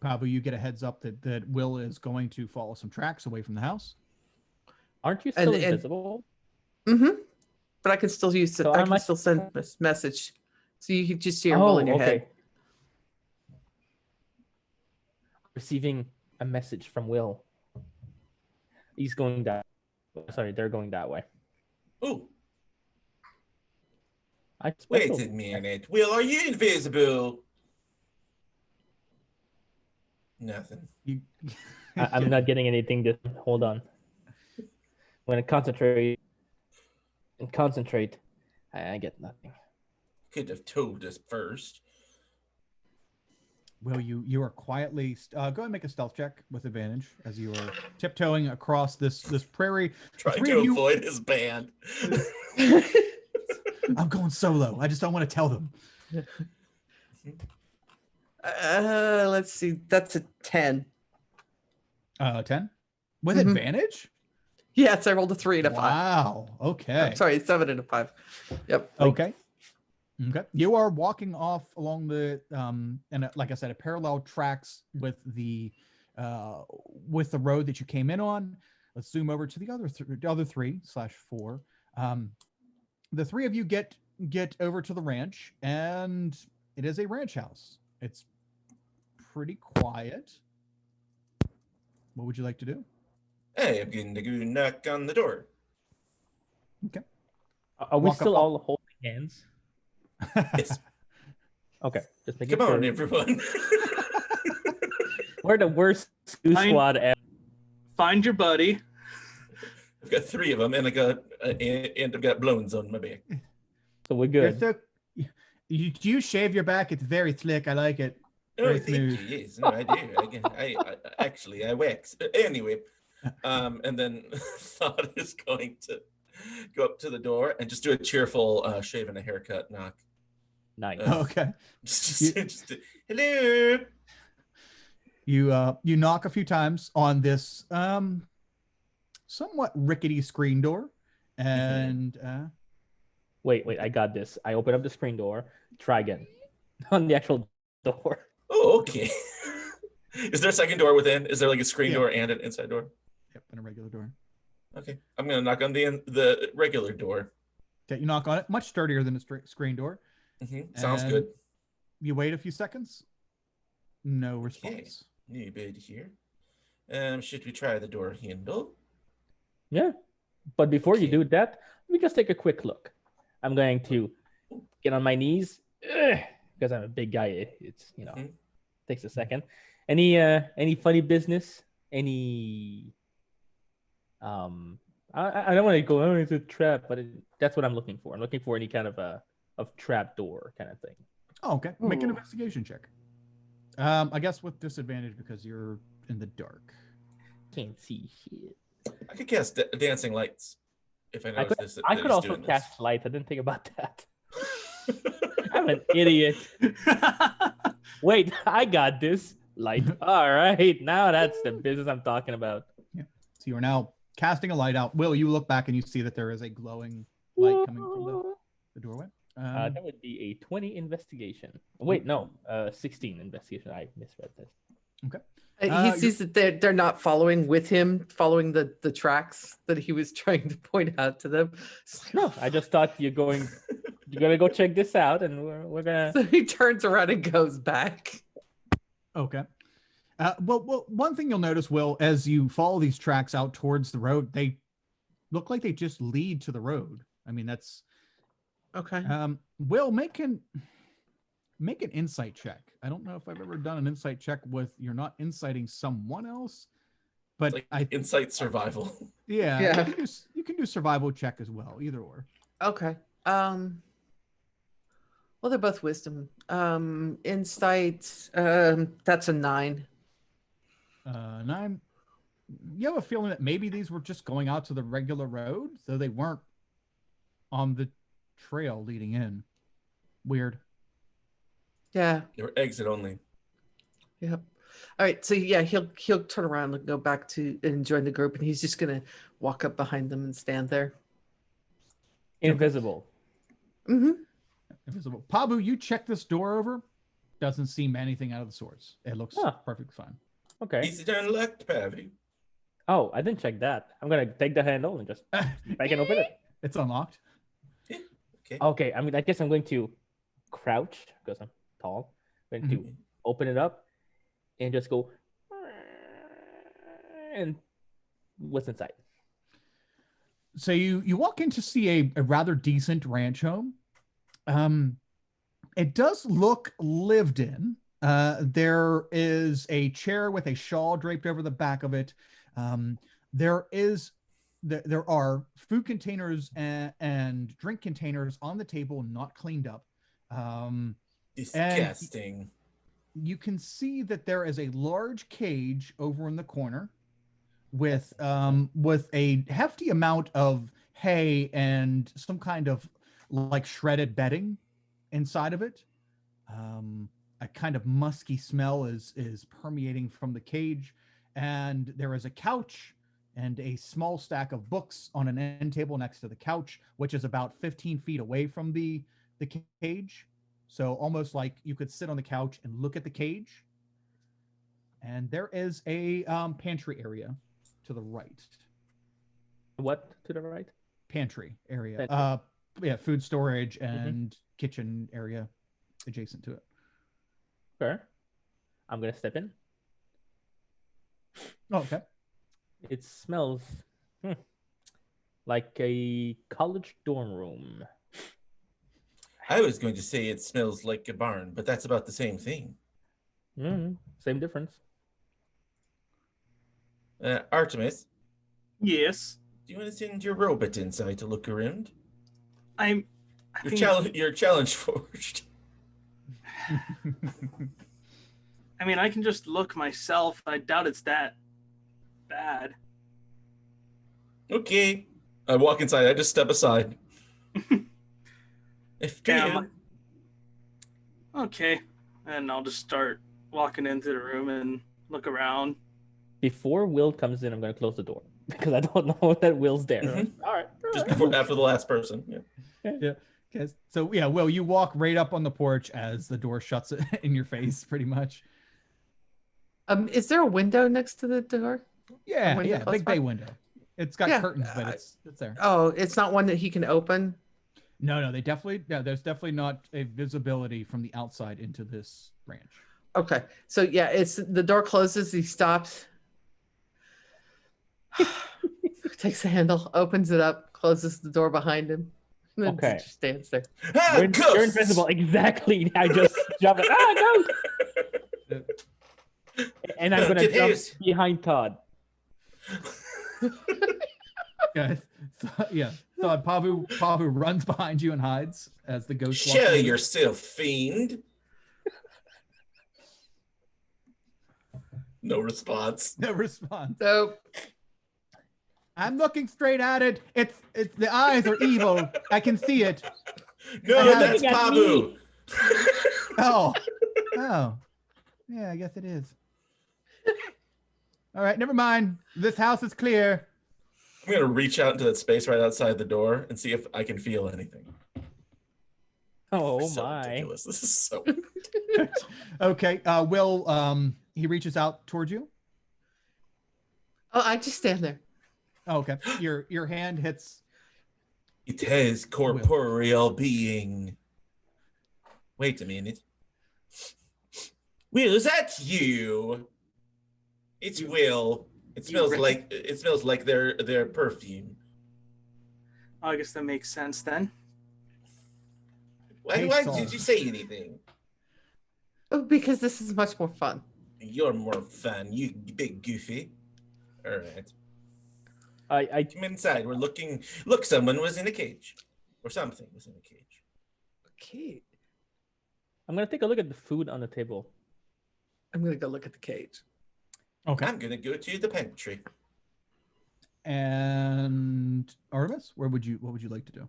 Pavu, you get a heads up that Will is going to follow some tracks away from the house. Aren't you still And- invisible? Mm-hmm. But I can still use it. So I am can I- still send this message. So you can just see a roll in your head. Receiving a message from Will. He's going that. Sorry, they're going that way. Ooh, I wait whistled. a minute. Will, are you invisible? Nothing. I'm not getting anything. Just hold on. When I concentrate, I get nothing. Could have told us first. Will, you are quietly go ahead and make a stealth check with advantage as you are tiptoeing across this prairie. Trying Three to of you- avoid his band. I'm going solo. I just don't want to tell them. Let's see. That's a 10. 10 with Mhm. advantage. Yes, I rolled a 3 and a 5. Wow. Okay. I'm sorry, 7 and a 5. Yep. Okay. Okay. You are walking off along the and like I said, it parallel tracks with the road that you came in on. Let's zoom over to the other 3/4. the three of you get over to the ranch, and it is a ranch house. It's pretty quiet. What would you like to do? Hey, I'm going to go knock on the door. Okay. Are we Walk up- still all holding hands? Yes. Okay, just making Come sure. on, everyone. We're the worst Scoo Fine. squad ever. Find your buddy. I've got 3 of them, and I've got blows on my back. So we're You're good. so, you shave your back. It's very slick. I like it. Oh, Very thank smooth. you. Yes, no, I do. I actually I wax. Anyway, and then Thought is going to go up to the door and just do a cheerful shave and a haircut knock. Nice. Okay. Just hello. You knock a few times on this somewhat rickety screen door, and Wait, I got this. I open up the screen door. Try again. On the actual door. Oh, okay. Is there a second door within? Is there like a screen Yeah. door and an inside door? yep, and a regular door. Okay, I'm gonna knock on the regular door. Okay, you knock on it, much sturdier than a screen door. Sounds And good. You wait a few seconds. No response. New bed here. Should we try the door handle? Yeah. But before you Okay. do that, let me just take a quick look. I'm going to get on my knees because I'm a big guy. It's Mhm. takes a second. Any funny business? Any I don't want to go, oh, it's a trap, but that's what I'm looking for. I'm looking for any kind of trap door kind of thing. Oh, okay. Make an Ooh. investigation check. I guess with disadvantage because you're in the dark. Can't see shit. I could cast dancing lights if I I notice could, this. I that could he's also doing cast light. I didn't think about that. I'm an idiot. Wait, I got this. Light. All right. Now that's the business I'm talking about. So you are now casting a light out. Will, you look back and you see that there is a glowing light coming from the doorway. That would be a 20 investigation. Wait, no, 16 investigation. I misread this. He sees that they're not following with him, following the tracks that he was trying to point out to them. No, I just thought you're gonna go check this out, and we're gonna. So he turns around and goes back. Okay. Well, one thing you'll notice, Will, as you follow these tracks out towards the road, they look like they just lead to the road. I mean, that's Okay. Will, make an insight check. I don't know if I've ever done an insight check with you're not inciting someone else, but like insight survival. yeah. Yeah. You can do survival check as well, either or. Okay. Well, they're both wisdom. Insight. That's a 9. 9. You have a feeling that maybe these were just going out to the regular road, so they weren't on the trail leading in. Weird. Yeah. They were exit only. Yep. All right. So yeah, he'll turn around and go back to and join the group, and he's just gonna walk up behind them and stand there. Invisible. Mm-hmm. Invisible. Pabu, you check this door over. Doesn't seem anything out of the sorts. It looks Huh. perfectly fine. Okay. Is it unlocked, Pavi? Oh, I didn't check that. I'm gonna take the handle and just I can open it. It's unlocked. Okay. Okay. I mean, I guess I'm going to crouch because I'm tall. I'm going to open it up and just go and what's inside. So you walk in to see a rather decent ranch home. It does look lived in. There is a chair with a shawl draped over the back of it. There are food containers and drink containers on the table, not cleaned up. Disgusting. You can see that there is a large cage over in the corner with a hefty amount of hay and some kind of like shredded bedding inside of it. A kind of musky smell is permeating from the cage, and there is a couch and a small stack of books on an end table next to the couch, which is about 15 feet away from the cage. So almost like you could sit on the couch and look at the cage. And there is a pantry area to the right. What to the right? Pantry area. Pantry. food storage and kitchen area adjacent to it. Sure. I'm gonna step in. Oh, okay. It smells like a college dorm room. I was going to say it smells like a barn, but that's about the same thing. Same difference. Artemis, Yes. do you want to send your robot inside to look around? I You're, think, you're challenge forged. I mean, I can just look myself. I doubt it's that bad. Okay. I walk inside. I just step aside. If Damn. Okay. And I'll just start walking into the room and look around. Before Will comes in, I'm gonna close the door because I don't know that Will's there. Mhm. All right. just before after the last person. Yeah. Yeah. Okay. So yeah, Will, you walk right up on the porch as the door shuts in your face, pretty much. Is there a window next to the door? Yeah, Window yeah, close big by? bay window. It's got Yeah, curtains, but it's there. Oh, it's not one that he can open. No, there's definitely not a visibility from the outside into this ranch. Okay, so yeah, it's the door closes. He stops, takes the handle, opens it up, closes the door behind him, and then Okay. just stands there. Ah, You're ghosts! invisible. Exactly. I just jump. Go! And I'm gonna It jump is. behind Todd. Yeah, so Pavu runs behind you and hides as the ghost walks Show in. yourself, fiend. No response. No response. So I'm looking straight at it. It's the eyes are evil. I can see it. No, I have- that's Looking at Pabu. Oh. Yeah, I guess it is. All right, never mind. This house is clear. I'm gonna reach out into that space right outside the door and see if I can feel anything. Oh so my. ridiculous. This is so. Okay, Will, he reaches out towards you. oh, I just stand there. Oh, okay. Your hand hits. It has corporeal being. Wait a minute. Will, is that you? It's Will. It smells like their perfume. I guess that makes sense then. Hey, Why Saul. did you say anything? Oh, because this is much more fun. You're more fun, you big goofy. All right. I Come inside. We're looking. Look, someone was in a cage. Or something was in a cage. Okay, I'm gonna take a look at the food on the table. I'm gonna go look at the cage. Okay. I'm going to go to the pantry. And Artemis, what would you like to do?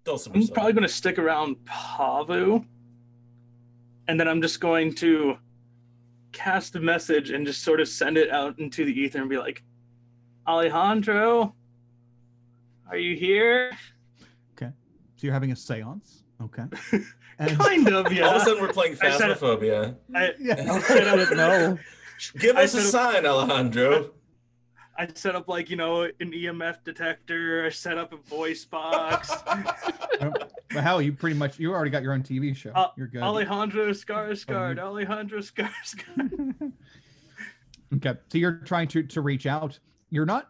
Dulcimer I'm song. probably going to stick around Pavu. And then I'm just going to cast a message and just sort of send it out into the ether and be like, Alejandro, are you here? Okay. So you're having a seance. Okay. And Kind of, All of a yeah. sudden, we're playing I said- Phasmophobia. yeah. I don't know. Give I us a said- sign, Alejandro. I set up like, an EMF detector. I set up a voice box. But hell, you already got your own TV show. You're good. Alejandro Skarsgård. Alejandro Skarsgård. Okay. So you're trying to reach out. You're not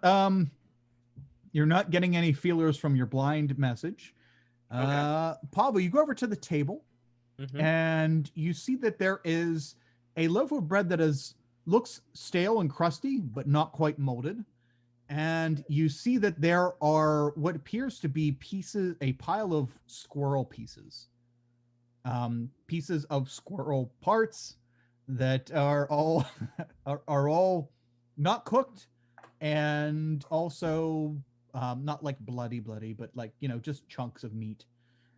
getting any feelers from your blind message. Pablo, you go over to the table and you see that there is a loaf of bread that looks stale and crusty, but not quite molded. And you see that there are what appears to be a pile of squirrel pieces. Pieces of squirrel parts that are all are all not cooked, and also not like bloody, but like, just chunks of meat.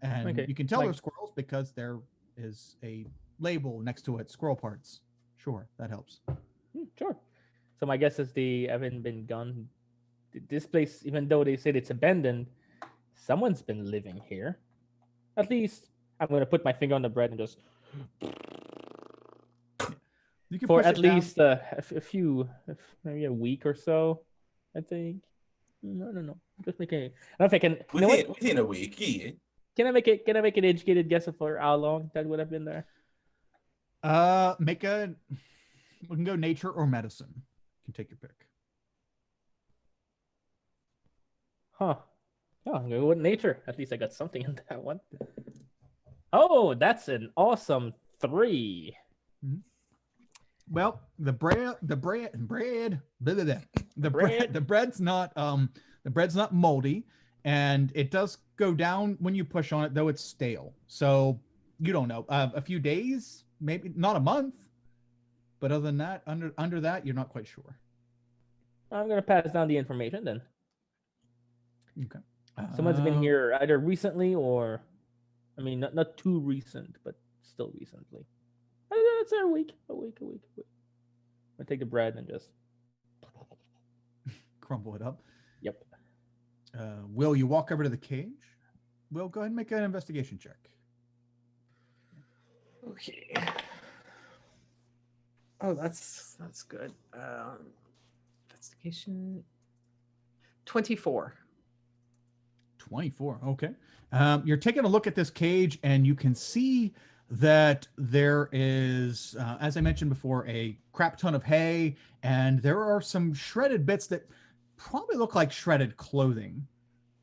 And Okay, you can tell like- they're squirrels because there is a label next to it, squirrel parts. Sure, that helps. Sure. So my guess is they haven't been gone. This place, even though they said it's abandoned, someone's been living here. At least I'm going to put my finger on the bread and just You can for push at it down. least maybe a week or so, I think. No. Just make a. I don't know if I can. You know what? Within a week, yeah. Can I make it? Can I make an educated guess for how long that would have been there? We can go nature or medicine. You can take your pick. Huh. Oh, I'm gonna go with nature. At least I got something in that one. Oh, that's an awesome 3. Well, the bread's not moldy, and it does go down when you push on it, though it's stale. So you don't know. A few days, maybe not a month, but other than that, under that, you're not quite sure. I'm gonna pass down the information then. Okay. Someone's been here either recently or, I mean, not too recent, but still recently. It's a week. I take the bread and just crumble it up. Yep. Will, you walk over to the cage? Will, go ahead and make an investigation check. Okay. Oh, that's good. Investigation 24. 24. Okay. You're taking a look at this cage, and you can see that there is, as I mentioned before, a crap ton of hay, and there are some shredded bits that probably look like shredded clothing.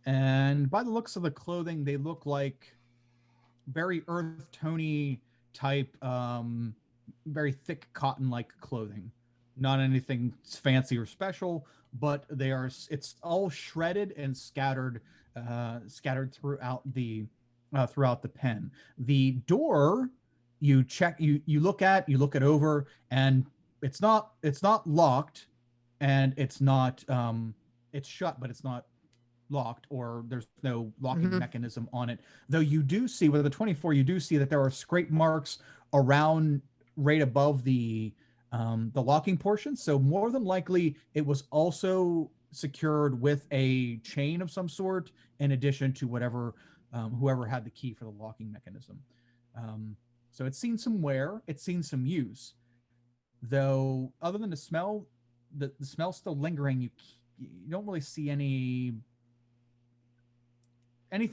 And by the looks of the clothing, they look like very earth tony type, very thick cotton-like clothing. Not anything fancy or special, but it's all shredded and scattered throughout the pen. The door, you look it over, and it's not locked, and it's shut, but it's not locked, or there's no locking mechanism on it. Though you do see with the 24, you do see that there are scrape marks around right above the locking portion. So more than likely, it was also secured with a chain of some sort, in addition to whoever had the key for the locking mechanism. So it's seen some wear, it's seen some use, though. Other than the smell, the smell's still lingering. You don't really see anything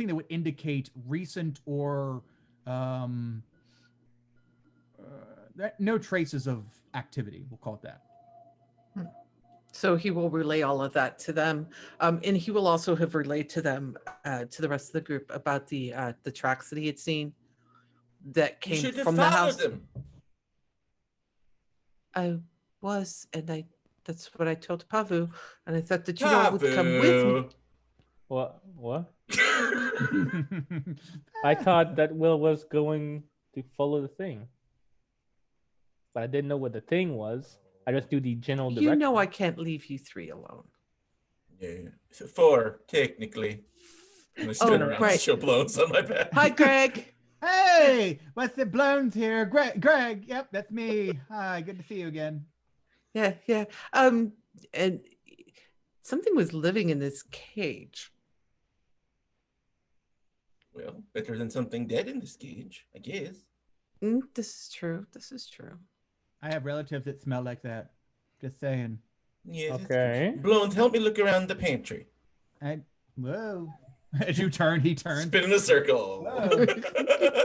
that would indicate recent or no traces of activity. We'll call it that. So he will relay all of that to them, and he will also have relayed to them, to the rest of the group, about the tracks that he had seen that came from the house. Them. I was, and that's what I told Pavu, and I thought that would come with me. What? I thought that Will was going to follow the thing, but I didn't know what the thing was. I just do the general direction. You know I can't leave you 3 alone. Yeah, 4 technically. I'm gonna spin around and show blows on my back. Hi, Greg. Hey, what's the blonde here? Greg. Yep, that's me. Hi, good to see you again. Yeah. And something was living in this cage. Well, better than something dead in this cage, I guess. This is true. I have relatives that smell like that. Just saying. Yeah. Okay. Blonde, help me look around the pantry. Whoa. As you turn, he turns. Spin in a circle.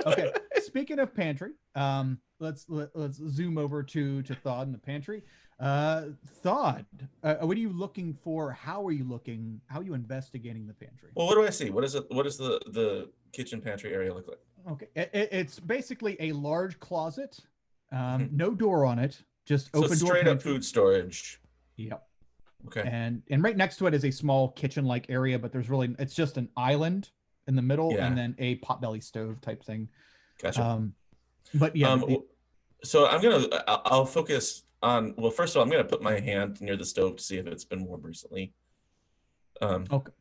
Okay. Speaking of pantry, let's zoom over to Thod in the pantry. Thod, what are you looking for? How are you looking? How are you investigating the pantry? Well, what do I see? What does the kitchen pantry area look like? Okay, it's basically a large closet, no door on it, just open door. Straight up food storage. Yep. Okay. And right next to it is a small kitchen-like area, but it's just an island in the middle, and then a potbelly stove type thing. Gotcha. But yeah. So I'll focus on. Well, first of all, I'm gonna put my hand near the stove to see if it's been warm recently. Okay.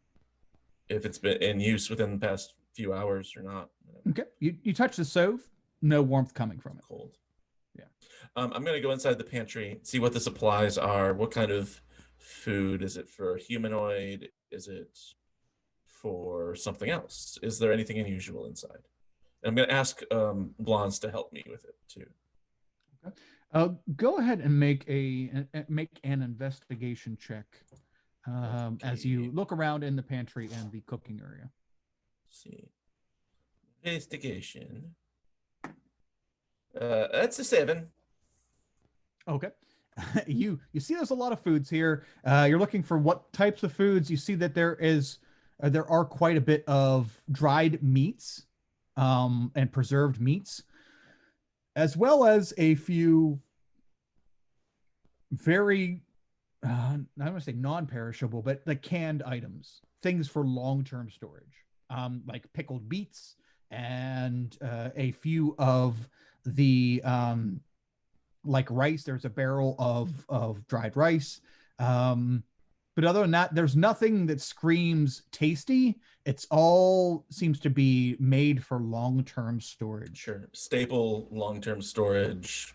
If it's been in use within the past few hours or not. Okay. You touch the stove, no warmth coming from it. Cold. Yeah. I'm gonna go inside the pantry, see what the supplies are. What kind of food is it for? Humanoid? Is it for something else? Is there anything unusual inside? And I'm gonna ask Blondes to help me with it too. Okay. Go ahead and make an investigation check. as you look around in the pantry and the cooking area. Let's see. Investigation. That's a 7. Okay. You see there's a lot of foods here. You're looking for what types of foods. You see that there are quite a bit of dried meats and preserved meats, as well as a few very I don't want to say non-perishable, but like canned items, things for long-term storage, like pickled beets and a few of the like rice. There's a barrel of dried rice. But other than that, there's nothing that screams tasty. It's all seems to be made for long-term storage. Sure. Staple long-term storage.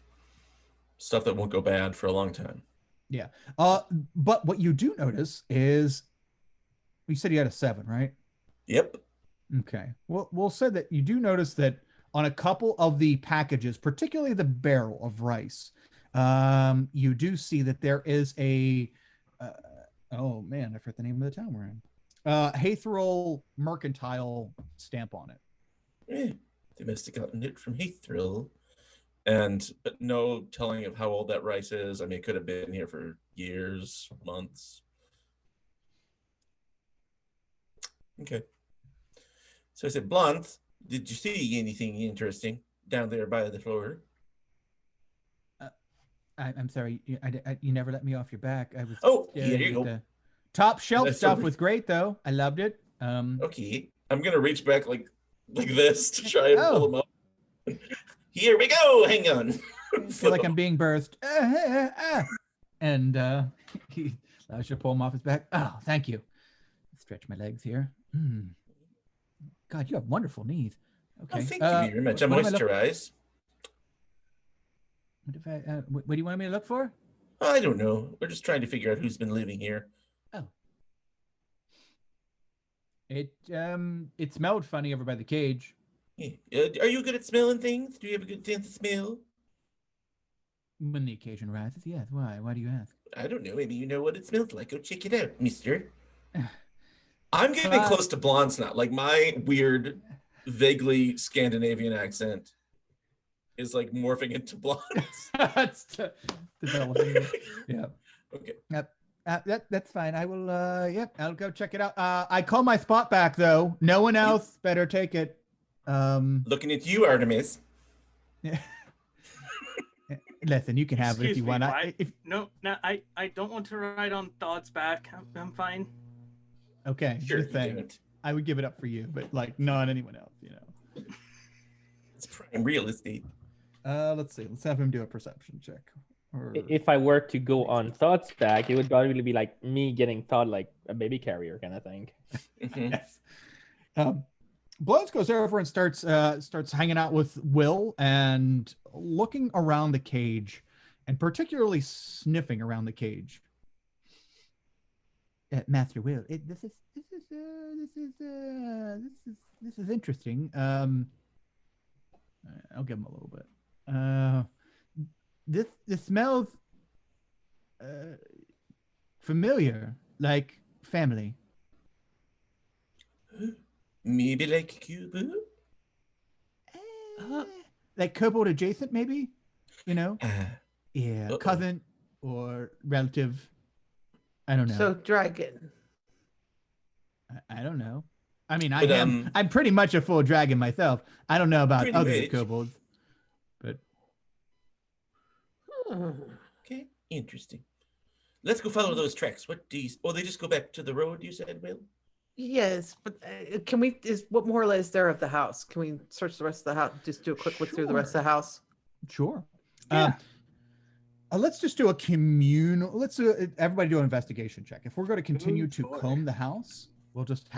Stuff that won't go bad for a long time. Yeah. But what you do notice is you said you had a 7, right? Yep. Okay. Well, we'll say that you do notice that on a couple of the packages, particularly the barrel of rice, you do see that there is a oh man, I forgot the name of the town we're in. Haythrall Mercantile stamp on it. They must have gotten it from Heathrill. But no telling of how old that rice is. I mean, it could have been here for years, months. Okay. So I said, Blunt, did you see anything interesting down there by the floor? I'm sorry, you never let me off your back. I was here you go. The top shelf That's stuff so- was great though. I loved it. Okay, I'm gonna reach back like this to try and pull him up. Here we go. Hang on. I feel like I'm being birthed. And he allows you to pull him off his back. Oh, thank you. Stretch my legs here. God, you have wonderful knees. Okay. Oh, thank you very much. I'm moisturized. What do you want me to look for? I don't know. We're just trying to figure out who's been living here. Oh. It smelled funny over by the cage. Yeah. Are you good at smelling things? Do you have a good sense of smell? When the occasion rises, yes. Why? Why do you ask? I don't know. Maybe you know what it smells like. Go check it out, mister. I'm getting close to blondes now. Like my weird, vaguely Scandinavian accent is like morphing into blondes. That's developing. Yeah. Okay. Yep. That's fine. I will. Yep. I'll go check it out. I call my spot back though. No one else better take it. Looking at you, Artemis. Yeah. Listen, you can have it if you want. No, I don't want to ride on Thought's back. I'm fine. Okay, Sure. I would give it up for you, but like not anyone else, you know. It's prime real estate. Let's see. Let's have him do a perception check. If I were to go on Thought's back, it would probably be like me getting Thought like a baby carrier kind of thing. Yes. Bloods goes over and starts hanging out with Will and looking around the cage, and particularly sniffing around the cage. Master Will, this is interesting. I'll give him a little bit. This smells familiar, like family. Maybe like Cuba? Like kobold adjacent, maybe? You know? Yeah, Uh-oh. cousin or relative. I don't know. So dragon. I don't know. I mean, But, I'm pretty much a full dragon myself. I don't know about Pretty other much. kobolds, but Okay, interesting. Let's go follow those tracks. What do you? Oh, they just go back to the road. You said, Will. Yes, but can we? What more is there of the house? Can we search the rest of the house? Just do a quick look through the rest of the house. sure. Yeah. Let's just do a communal. Let's everybody do an investigation check. If we're going to continue to Sure. comb the house, we'll just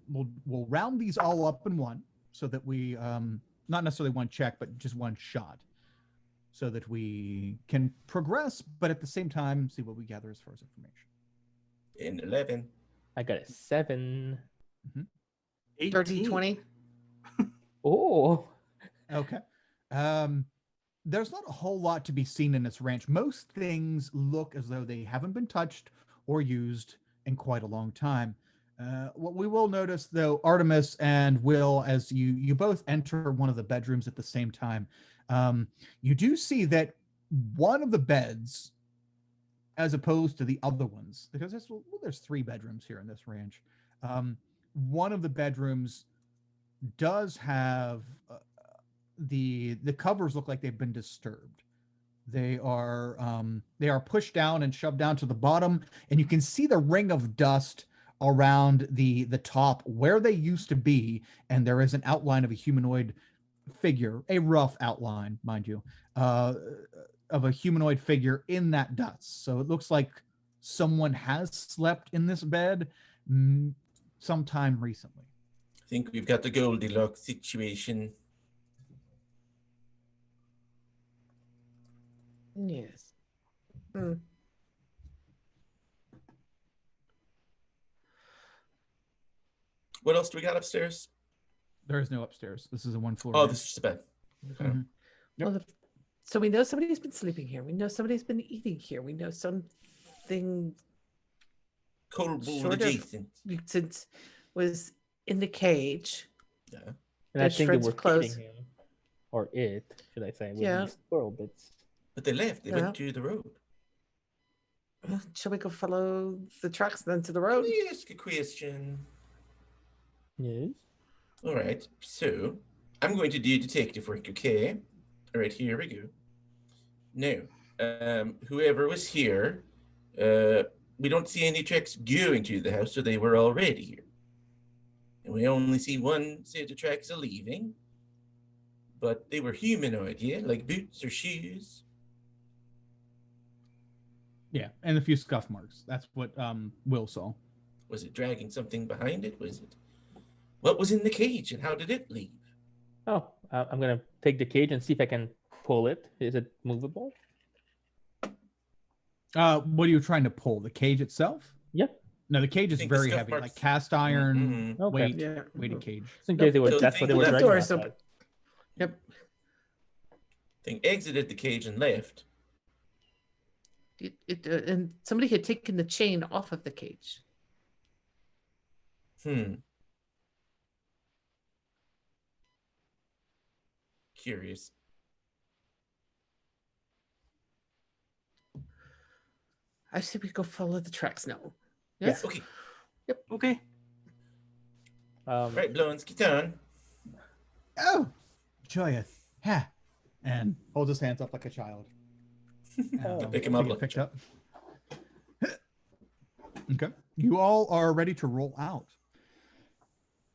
we'll round these all up in one, so that we not necessarily one check, but just one shot, so that we can progress, but at the same time see what we gather as far as information. In 11. I got a 7. 13, 20. Oh, Okay. There's not a whole lot to be seen in this ranch. Most things look as though they haven't been touched or used in quite a long time. What we will notice, though, Artemis and Will, as you both enter one of the bedrooms at the same time, you do see that one of the beds, as opposed to the other ones, because there's 3 bedrooms here in this ranch. One of the bedrooms does have the covers look like they've been disturbed. They are pushed down and shoved down to the bottom, and you can see the ring of dust around the top where they used to be, and there is an outline of a humanoid figure, a rough outline, mind you, of a humanoid figure in that dust. So it looks like someone has slept in this bed sometime recently. I think we've got the Goldilocks situation. Yes. Hmm. What else do we got upstairs? There is no upstairs. This is a 1-floor. Oh, this is just a bed. Okay. Mhm. Yep. Well, so we know somebody's been sleeping here. We know somebody's been eating here. We know something Cold Bowl Sort of. adjacent. was in the cage. Yeah. And I There's think they shreds were of clothes. feeding him, or it, should I say, with Yeah. these squirrel bits. But they left. They Yeah. went to the road. Shall we go follow the tracks then to the road? Let me ask a question. Yes. All right. So I'm going to do detective work, okay? All right, here we go. Now, whoever was here, we don't see any tracks going to the house, so they were already here. And we only see one set of tracks of leaving. But they were humanoid, yeah? Like boots or shoes. Yeah, and a few scuff marks. That's what Will saw. Was it dragging something behind it? Was it? What was in the cage and how did it leave? Oh, I'm gonna take the cage and see if I can pull it. Is it movable? What are you trying to pull? The cage itself? Yep. No, the cage I is think the very scuff heavy, marks- like cast iron Mhm. Okay. weight, Yeah. weighted cage. Just in case they were, So that's what they were the dragging door's outside. open. Yep. Thing exited the cage and left. And somebody had taken the chain off of the cage. Curious. I say we go follow the tracks now. Yeah. Yes. Okay. Okay. Right, Blowins, get on. Oh, joyous. Ha. And holds his hands up like a child. Pick him to up get like a picked up. Okay. You all are ready to roll out.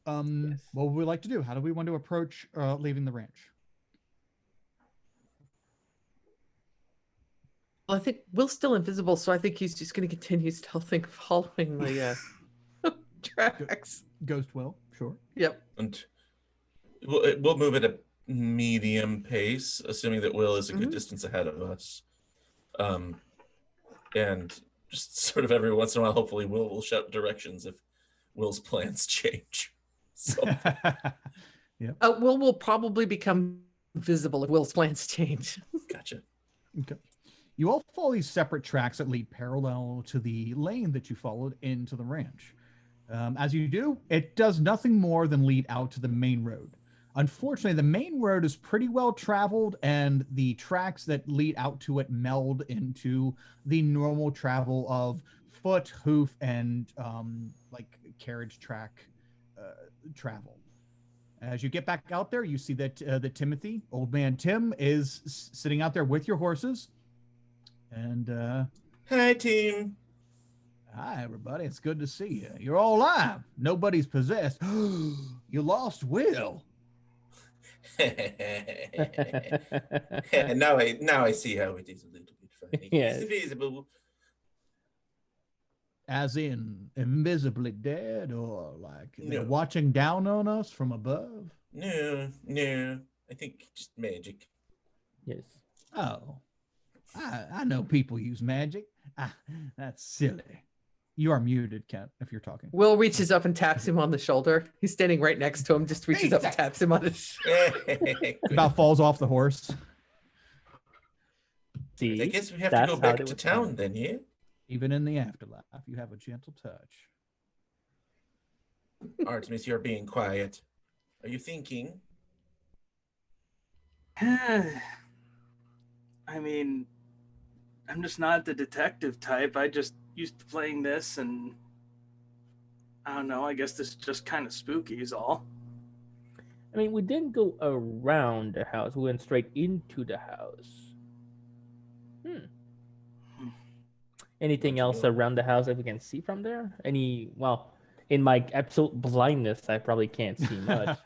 Yes. What would we like to do? How do we want to approach leaving the ranch? Well, I think Will's still invisible, so I think he's just going to continue stealthing, following the tracks. Ghost Will, sure. Yep. And we'll move at a medium pace, assuming that Will is a good Mhm. distance ahead of us. And just sort of every once in a while, hopefully Will will shout directions if Will's plans change. So Will will probably become visible if Will's plans change. gotcha. Okay. You all follow these separate tracks that lead parallel to the lane that you followed into the ranch. As you do, it does nothing more than lead out to the main road. Unfortunately, the main road is pretty well traveled, and the tracks that lead out to it meld into the normal travel of foot, hoof, and like carriage track travel. As you get back out there, you see that that Timothy, old man Tim, is sitting out there with your horses. And Hi, team. hi, everybody. It's good to see you. You're all alive. Nobody's possessed. You lost Will. now I see how it is a little bit funny. Yes. It's visible. As in invisibly dead, or like they're No. watching down on us from above? No. I think just magic. Yes. Oh, I know people use magic. That's silly. You are muted, Kent, if you're talking. Will reaches up and taps him on the shoulder. He's standing right next to him, just reaches up and taps him on his shoulder. About falls off the horse. See, I guess we have That's to go how back they to would town sound. then, yeah? Even in the afterlife, you have a gentle touch. Artemis, you're being quiet. Are you thinking? I mean, I'm just not the detective type. I just used to playing this, and I don't know. I guess this is just kind of spooky, is all. I mean, we didn't go around the house. We went straight into the house. Anything Where'd you else go? around the house that we can see from there? Well, in my absolute blindness, I probably can't see much.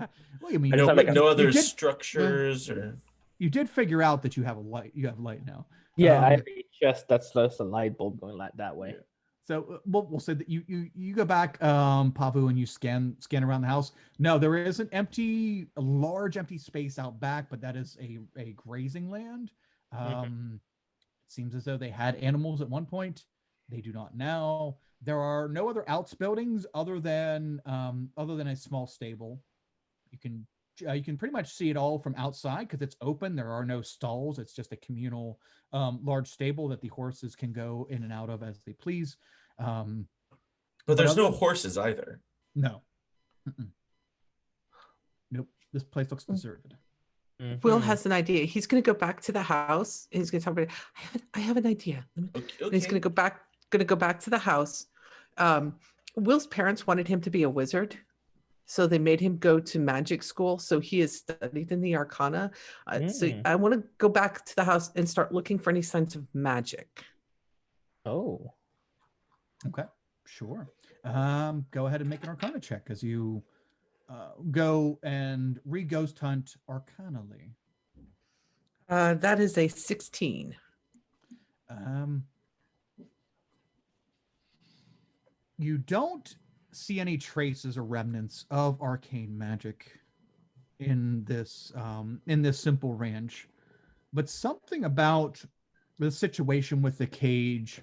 Well, I mean, I just No, have but like no a- other you did- structures or. you did figure out that you have a light. You have light now. Yeah, I Um, have a chest that's just a light bulb going that way. Yeah. So we'll say that you go back, Pavu, and you scan around the house. No, there is a large empty space out back, but that is a grazing land. It seems as though they had animals at one point. They do not now. There are no other outbuildings other than a small stable. You can pretty much see it all from outside because it's open. There are no stalls. It's just a communal large stable that the horses can go in and out of as they please. But there's other no than- horses either. No. Mm-mm. Nope. This place looks deserted. Will Mhm. has an idea. He's going to go back to the house. He's going to talk about. I have an idea. Okay. And he's going to go back. Going to go back to the house. Will's parents wanted him to be a wizard, so they made him go to magic school. So he is studied in the Arcana. So Mm. I want to go back to the house and start looking for any signs of magic. Oh. Okay. Sure. Go ahead and make an Arcana check as you go and re-ghost hunt arcanally. That is a 16. You don't see any traces or remnants of arcane magic in this simple ranch, but something about the situation with the cage,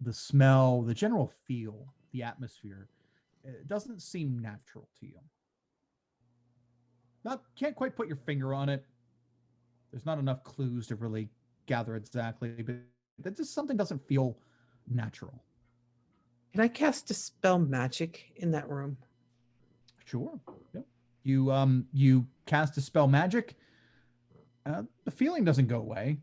the smell, the general feel, the atmosphere, it doesn't seem natural to you. Can't quite put your finger on it. There's not enough clues to really gather exactly, but that just something doesn't feel natural. Can I cast Dispel Magic in that room? Sure. Yep. You cast a spell magic. The feeling doesn't go away,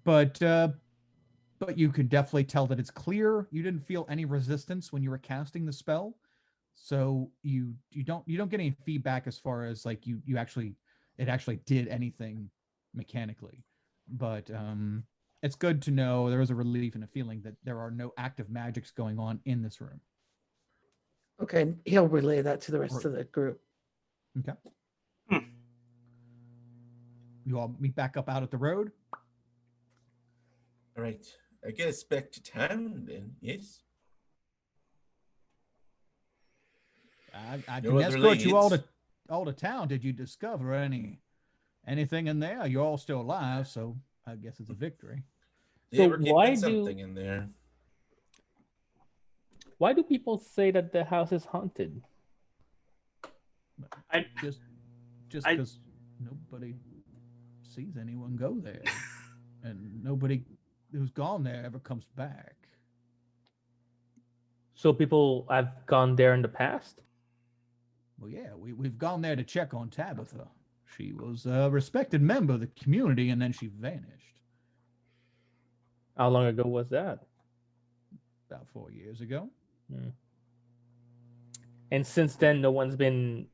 but you could definitely tell that it's clear. You didn't feel any resistance when you were casting the spell, so you don't get any feedback as far as like it actually did anything mechanically. But it's good to know there is a relief and a feeling that there are no active magics going on in this room. Okay, he'll relay that to the rest of the group. Okay. Hmm. You all meet back up out at the road. All right. I guess back to town then. Yes. I No can other escort you all leads? to town. Did you discover anything in there? You're all still alive, so I guess it's a victory. Yeah, So we're keeping why something in there. Why do people say that the house is haunted? Just I- because nobody sees anyone go there, and nobody who's gone there ever comes back. So people have gone there in the past? Well, yeah, we've gone there to check on Tabitha. She was a respected member of the community, and then she vanished How long ago was that? about 4 years ago. And since then, no one's been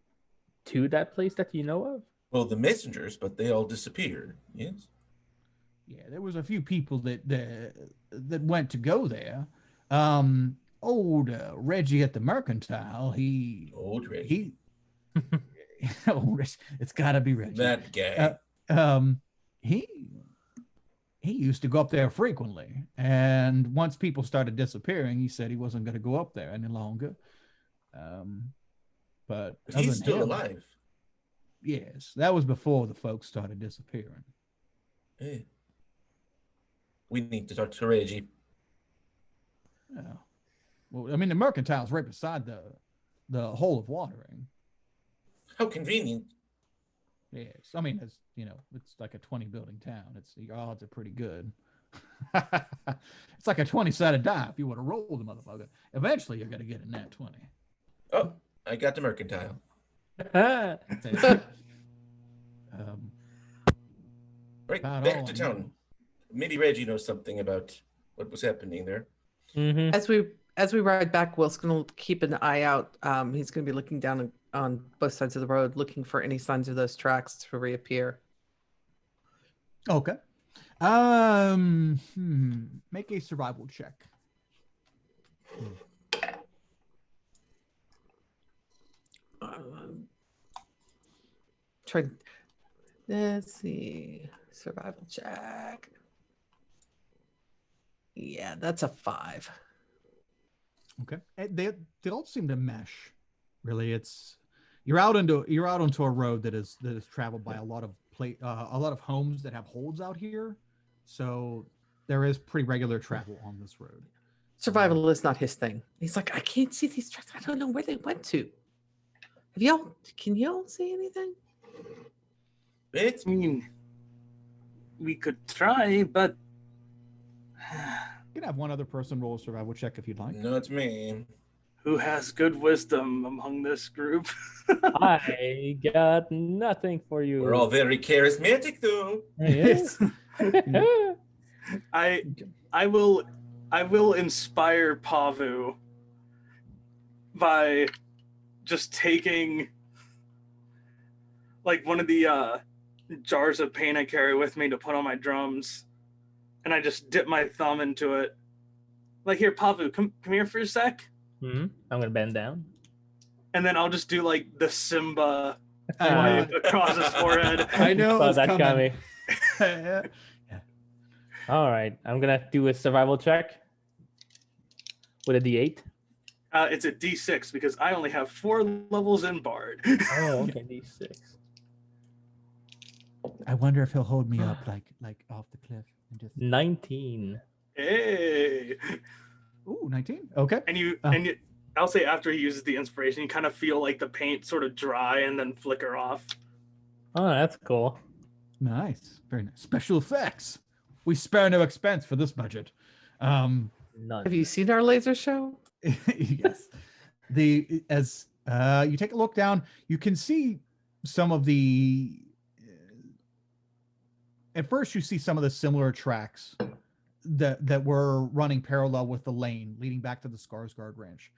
to that place that you know of? Well, the messengers, but they all disappeared. Yes. Yeah, there was a few people that went to go there. Old Reggie at the Mercantile. Old Reggie. It's got to be Reggie. That guy. He used to go up there frequently, and once people started disappearing, he said he wasn't going to go up there any longer. But But other he's than still him, alive. Yes, that was before the folks started disappearing. Hey. We need to talk to Reggie. Yeah. Well, I mean, the Mercantile's right beside the Hole of Watering. How convenient. Yes, I mean, it's like a 20 building town. Your odds are pretty good. It's like a 20-sided die if you would have rolled the motherfucker. Eventually, you're gonna get a nat 20. Oh, I got the mercantile. Um, Right, About back all to I know. town. Maybe Reggie knows something about what was happening there. Mm-hmm. As we ride back, Will's gonna keep an eye out. He's gonna be looking down on both sides of the road, looking for any signs of those tracks to reappear. Okay. Make a survival check. Try. Let's see. Survival check. Yeah, that's a 5. Okay. They all seem to mesh. Really, it's you're out onto a road that is traveled by a lot of homes that have holds out here. So there is pretty regular travel on this road. Survival is not his thing. He's like, I can't see these tracks. I don't know where they went to. Can y'all see anything? It's I mean, we could try, but You can have one other person roll a survival check if you'd like. not me. who has good wisdom among this group? I got nothing for you. We're all very charismatic, though. Yes. I will inspire Pavu by just taking like one of the jars of paint I carry with me to put on my drums, and I just dip my thumb into it. Like, here, Pavu, come here for a sec. I'm gonna bend down. And then I'll just do like the Simba I know wipe across his forehead. I know Saw it's that coming. coming. All right, I'm gonna do a survival check with a D8. It's a D6 because I only have 4 levels in Bard. Oh, okay, D6. I wonder if he'll hold me up like off the cliff and just 19. Hey. Ooh, 19. Okay. And I'll say after he uses the inspiration, you kind of feel like the paint sort of dry and then flicker off. Oh, that's cool. Nice. Very nice. Special effects. We spare no expense for this budget. None. Have you seen our laser show? Yes. As you take a look down, you can see some of the at first you see some of the similar tracks that were running parallel with the lane leading back to the Skarsgård Ranch.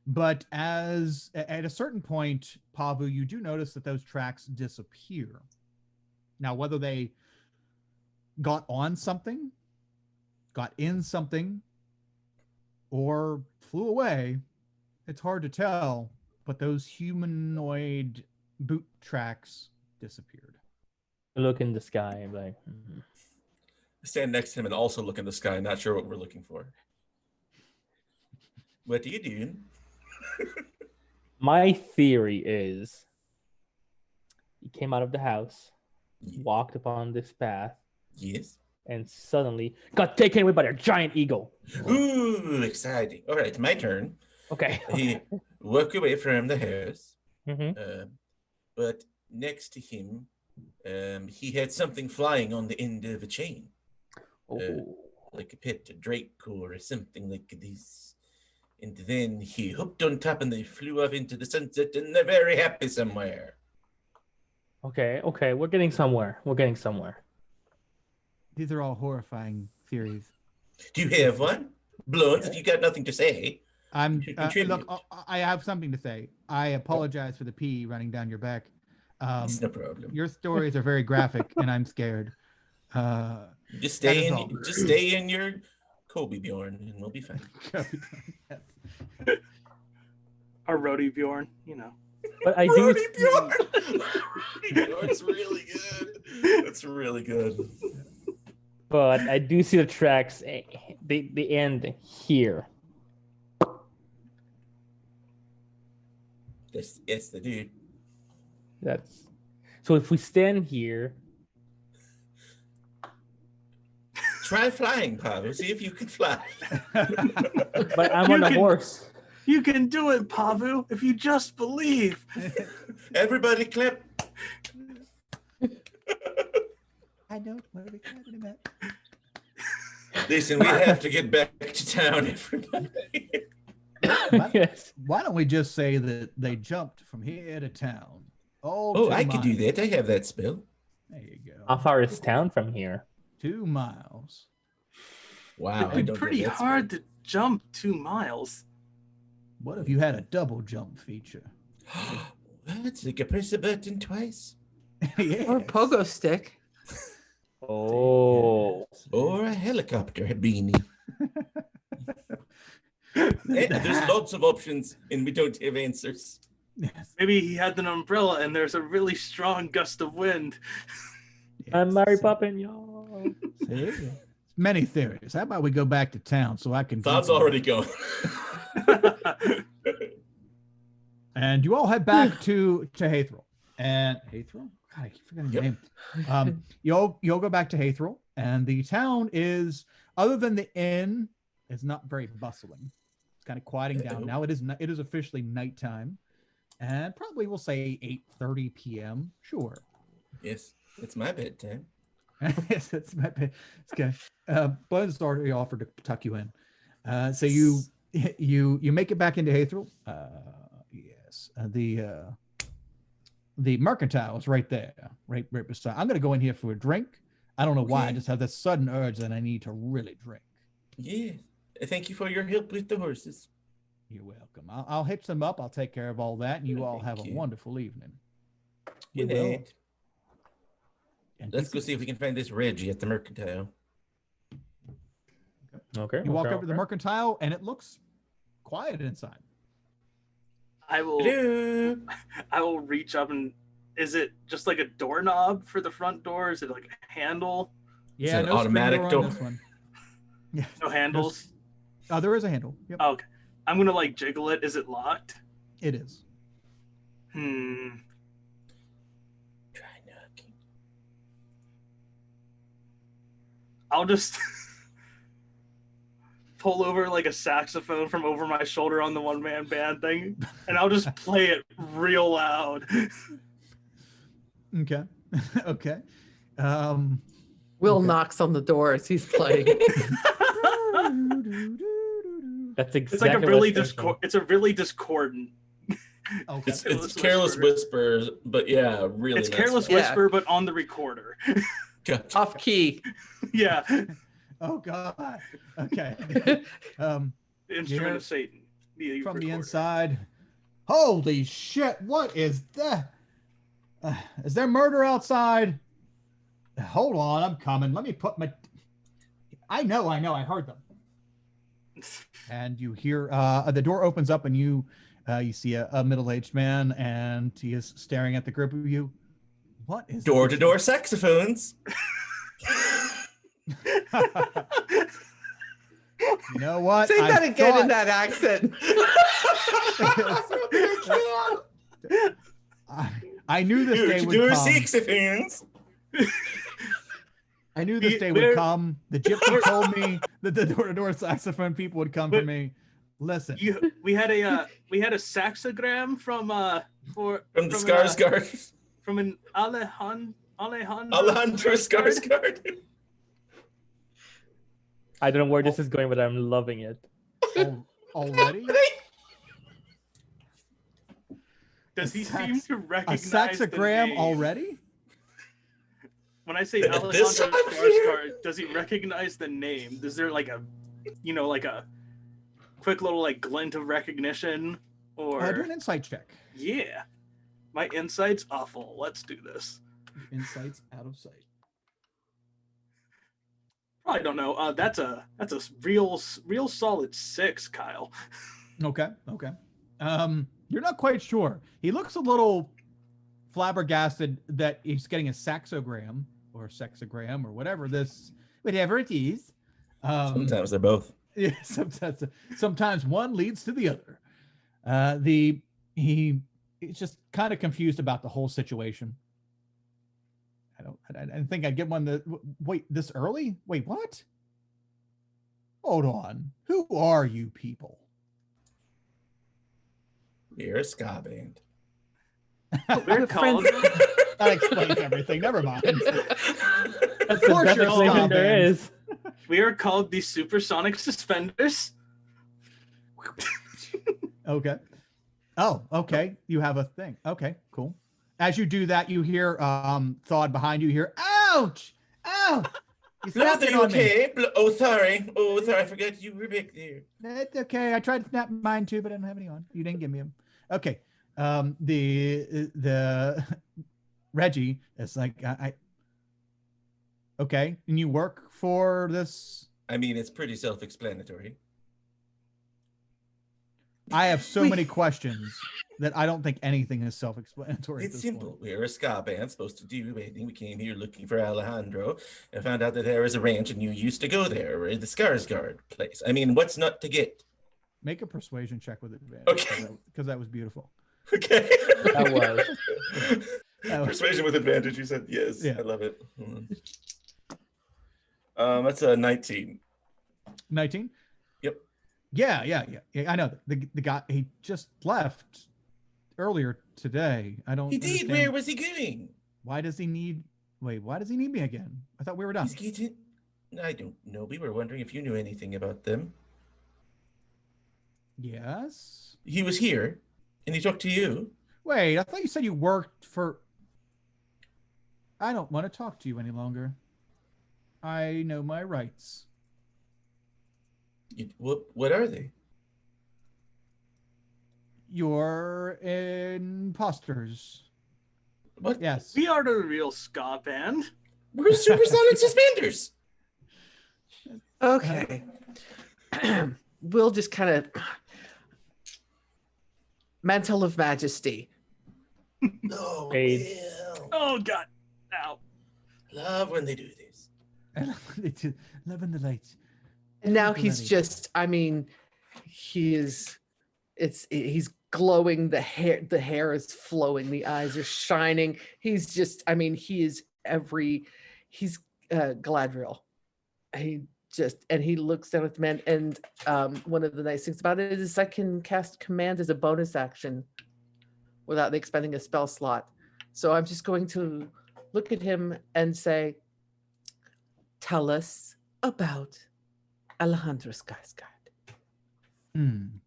But at a certain point, Pavu, you do notice that those tracks disappear. Now, whether they got on something, got in something, or flew away, it's hard to tell, but those humanoid boot tracks disappeared. Look in the sky. I'm like, I stand next to him and also look in the sky, not sure what we're looking for. What are you doing? My theory is he came out of the house, Ye- walked upon this path, Yes. and suddenly got taken away by a giant eagle. Ooh, exciting. All right, my turn. Okay. He walked away from the house, Mm-hmm. but next to him, he had something flying on the end of a chain, Oh. like a pet, a drake or something like this. And then he hooked on top and they flew off into the sunset and they're very happy somewhere. Okay. We're getting somewhere. These are all horrifying theories. Do you have one? Bloods, if you got nothing to say. I'm should contribute. look. I have something to say. I apologize for the pee running down your back. It's no problem. Your stories are very graphic, and I'm scared. Just that stay is in all. just stay in your Kobe Bjorn and we'll be fine. Or Rody Bjorn, you know. But I do. Rudy Bjorn! Rudy Bjorn's really good. That's really good. But I do see the tracks. They end here. Yes, the dude. That's so. If we stand here, Try flying, Pablo. See if you can fly. but I'm on You a can- horse. You can do it, Pavu, if you just believe. Everybody clap. I know what are we talking about. Listen, we have to get back to town, everybody. Yes. Why don't we just say that they jumped from here to town? Oh, I could do that. I have that spell. There you go. How far is town from here? 2 miles. Wow, I It'd don't be pretty have that hard to jump 2 miles. What if you had a double jump feature? spell. What? You can press a button twice? Yes. Or pogo stick. Oh. Yes. Or a helicopter beanie. There's lots of options, and we don't have answers. Yes. Maybe he had an umbrella and there's a really strong gust of wind. I'm Mary See? Poppins, y'all. See? Many theories. How about we go back to town so I can... Thoughts drink already going. And you all head back to Hathril. And Hathril? God, I keep forgetting your Yep. name. You'll go back to Hathril, and the town is, other than the inn, it's not very bustling. It's kind of quieting down. Uh-oh. Now it is officially nighttime, and probably we'll say 8:30 p.m. Sure. Yes, it's my bedtime. Yes, it's good. Buzz already offered to tuck you in. So you make it back into Hathril. Yes. The mercantile is right there, right beside. I'm gonna go in here for a drink. I don't know why. I Okay. just have this sudden urge that I need to really drink. Yeah. Thank you for your help with the horses. You're welcome. I'll hitch them up. I'll take care of all that, and you all have Thank a you. wonderful evening. Good We will. night. And Let's go see if we can find this Reggie at the mercantile. Okay. You walk okay, over to the okay. mercantile, and it looks quiet inside. I will Hello. reach up and is it just like a doorknob for the front door? Is it like a handle? Yeah, an no screen automatic on door. this one. Yeah. No handles? Oh, there is a handle. Yep, Okay. I'm gonna like jiggle it. Is it locked? it is. Hmm. Try knocking. I'll just pull over like a saxophone from over my shoulder on the one-man band thing, and I'll just play it real loud. Okay. Okay. Will Okay. knocks on the door as he's playing. That's It's exactly like a what really I was thinking. it's a really discordant. Okay. It's careless whispers, but yeah, really. It's nice careless one. Yeah. whisper, but on the recorder. Gotcha. Off key. Yeah, Oh God. Okay. the instrument Yeah. of Satan. The From the recorder. inside. Holy shit! What is that? Is there murder outside? Hold on, I'm coming. Let me put my. I know. I heard them. And you hear the door opens up, and you see a middle-aged man, and he is staring at the group of you. What is Door-to-door saxophones. You know what? Say that again in thought- that accent. I knew this day would Door-to-door come. saxophones. I knew this day would come. The gypsy told me that the door-to-door saxophone people would come for me. Listen, we had a saxogram from From the from, Skarsgård. from an Alejandro Alejandro Skarsgård. I don't know where this is going, but I'm loving it. already Does he A seem sax- to a recognize the saxogram name? already? When I say At Alejandro this time of year? Skarsgård, does he recognize the name? Is there like a, like a quick little like glint of recognition? Or Do an insight check. yeah, my insight's awful. Let's do this. Insights out of sight. I don't know. That's a real solid 6, Kyle. Okay. You're not quite sure. He looks a little flabbergasted that he's getting a saxogram or sexagram or whatever it is. Sometimes they're both. Yeah, sometimes one leads to the other. He's just kind of confused about the whole situation. I didn't think I'd get one wait, this early? Wait, what? Hold on. Who are you people? We're a ska band. We're called. That explains everything. Never mind. That's Of the course best you're a ska explanation there band. is. We are called the Supersonic Suspenders. Okay. Oh, okay. You have a thing. Okay, cool. As you do that, you hear Thawed behind you. You hear, ouch! Ow! You snapped it on me. Oh, sorry. Oh, sorry. I forgot you were back there. It's okay. I tried to snap mine too, but I didn't have any on. You didn't give me them. Okay. The Reggie is like, I okay. And you work for this? I mean, it's pretty self-explanatory. I have so many questions that I don't think anything is self-explanatory. It's simple. We're a ska band supposed to do anything. We came here looking for Alejandro and found out that there is a ranch and you used to go there, the Skarsgård place. I mean, what's not to get? Make a persuasion check with advantage. Okay. Because that was beautiful. Okay. That was. Persuasion with advantage, you said? Yes. Yeah. I love it. That's a 19. 19? Yep. Yeah. I know. The guy, he just left earlier today. I don't He did. understand. Where was he going? Why does he need me again? I thought we were done. He's getting... I don't know. We were wondering if you knew anything about them. Yes. He was here and he talked to you. Wait, I thought you said you worked for... I don't want to talk to you any longer. I know my rights. What are they? You're imposters. What? Yes. We are the real ska band. We're Supersonic Suspenders. Okay. We'll just kind of mantle of majesty. No, Hey. Will. Oh God! Ow! Love when they do this. Loving the lights. And now Look he's at just, I mean, he's glowing, the hair is flowing, the eyes are shining. He's just, I mean, he's Galadriel. He looks down at the man, and one of the nice things about it is I can cast command as a bonus action without expending a spell slot. So I'm just going to look at him and say, tell us about Alejandro Skarsgård.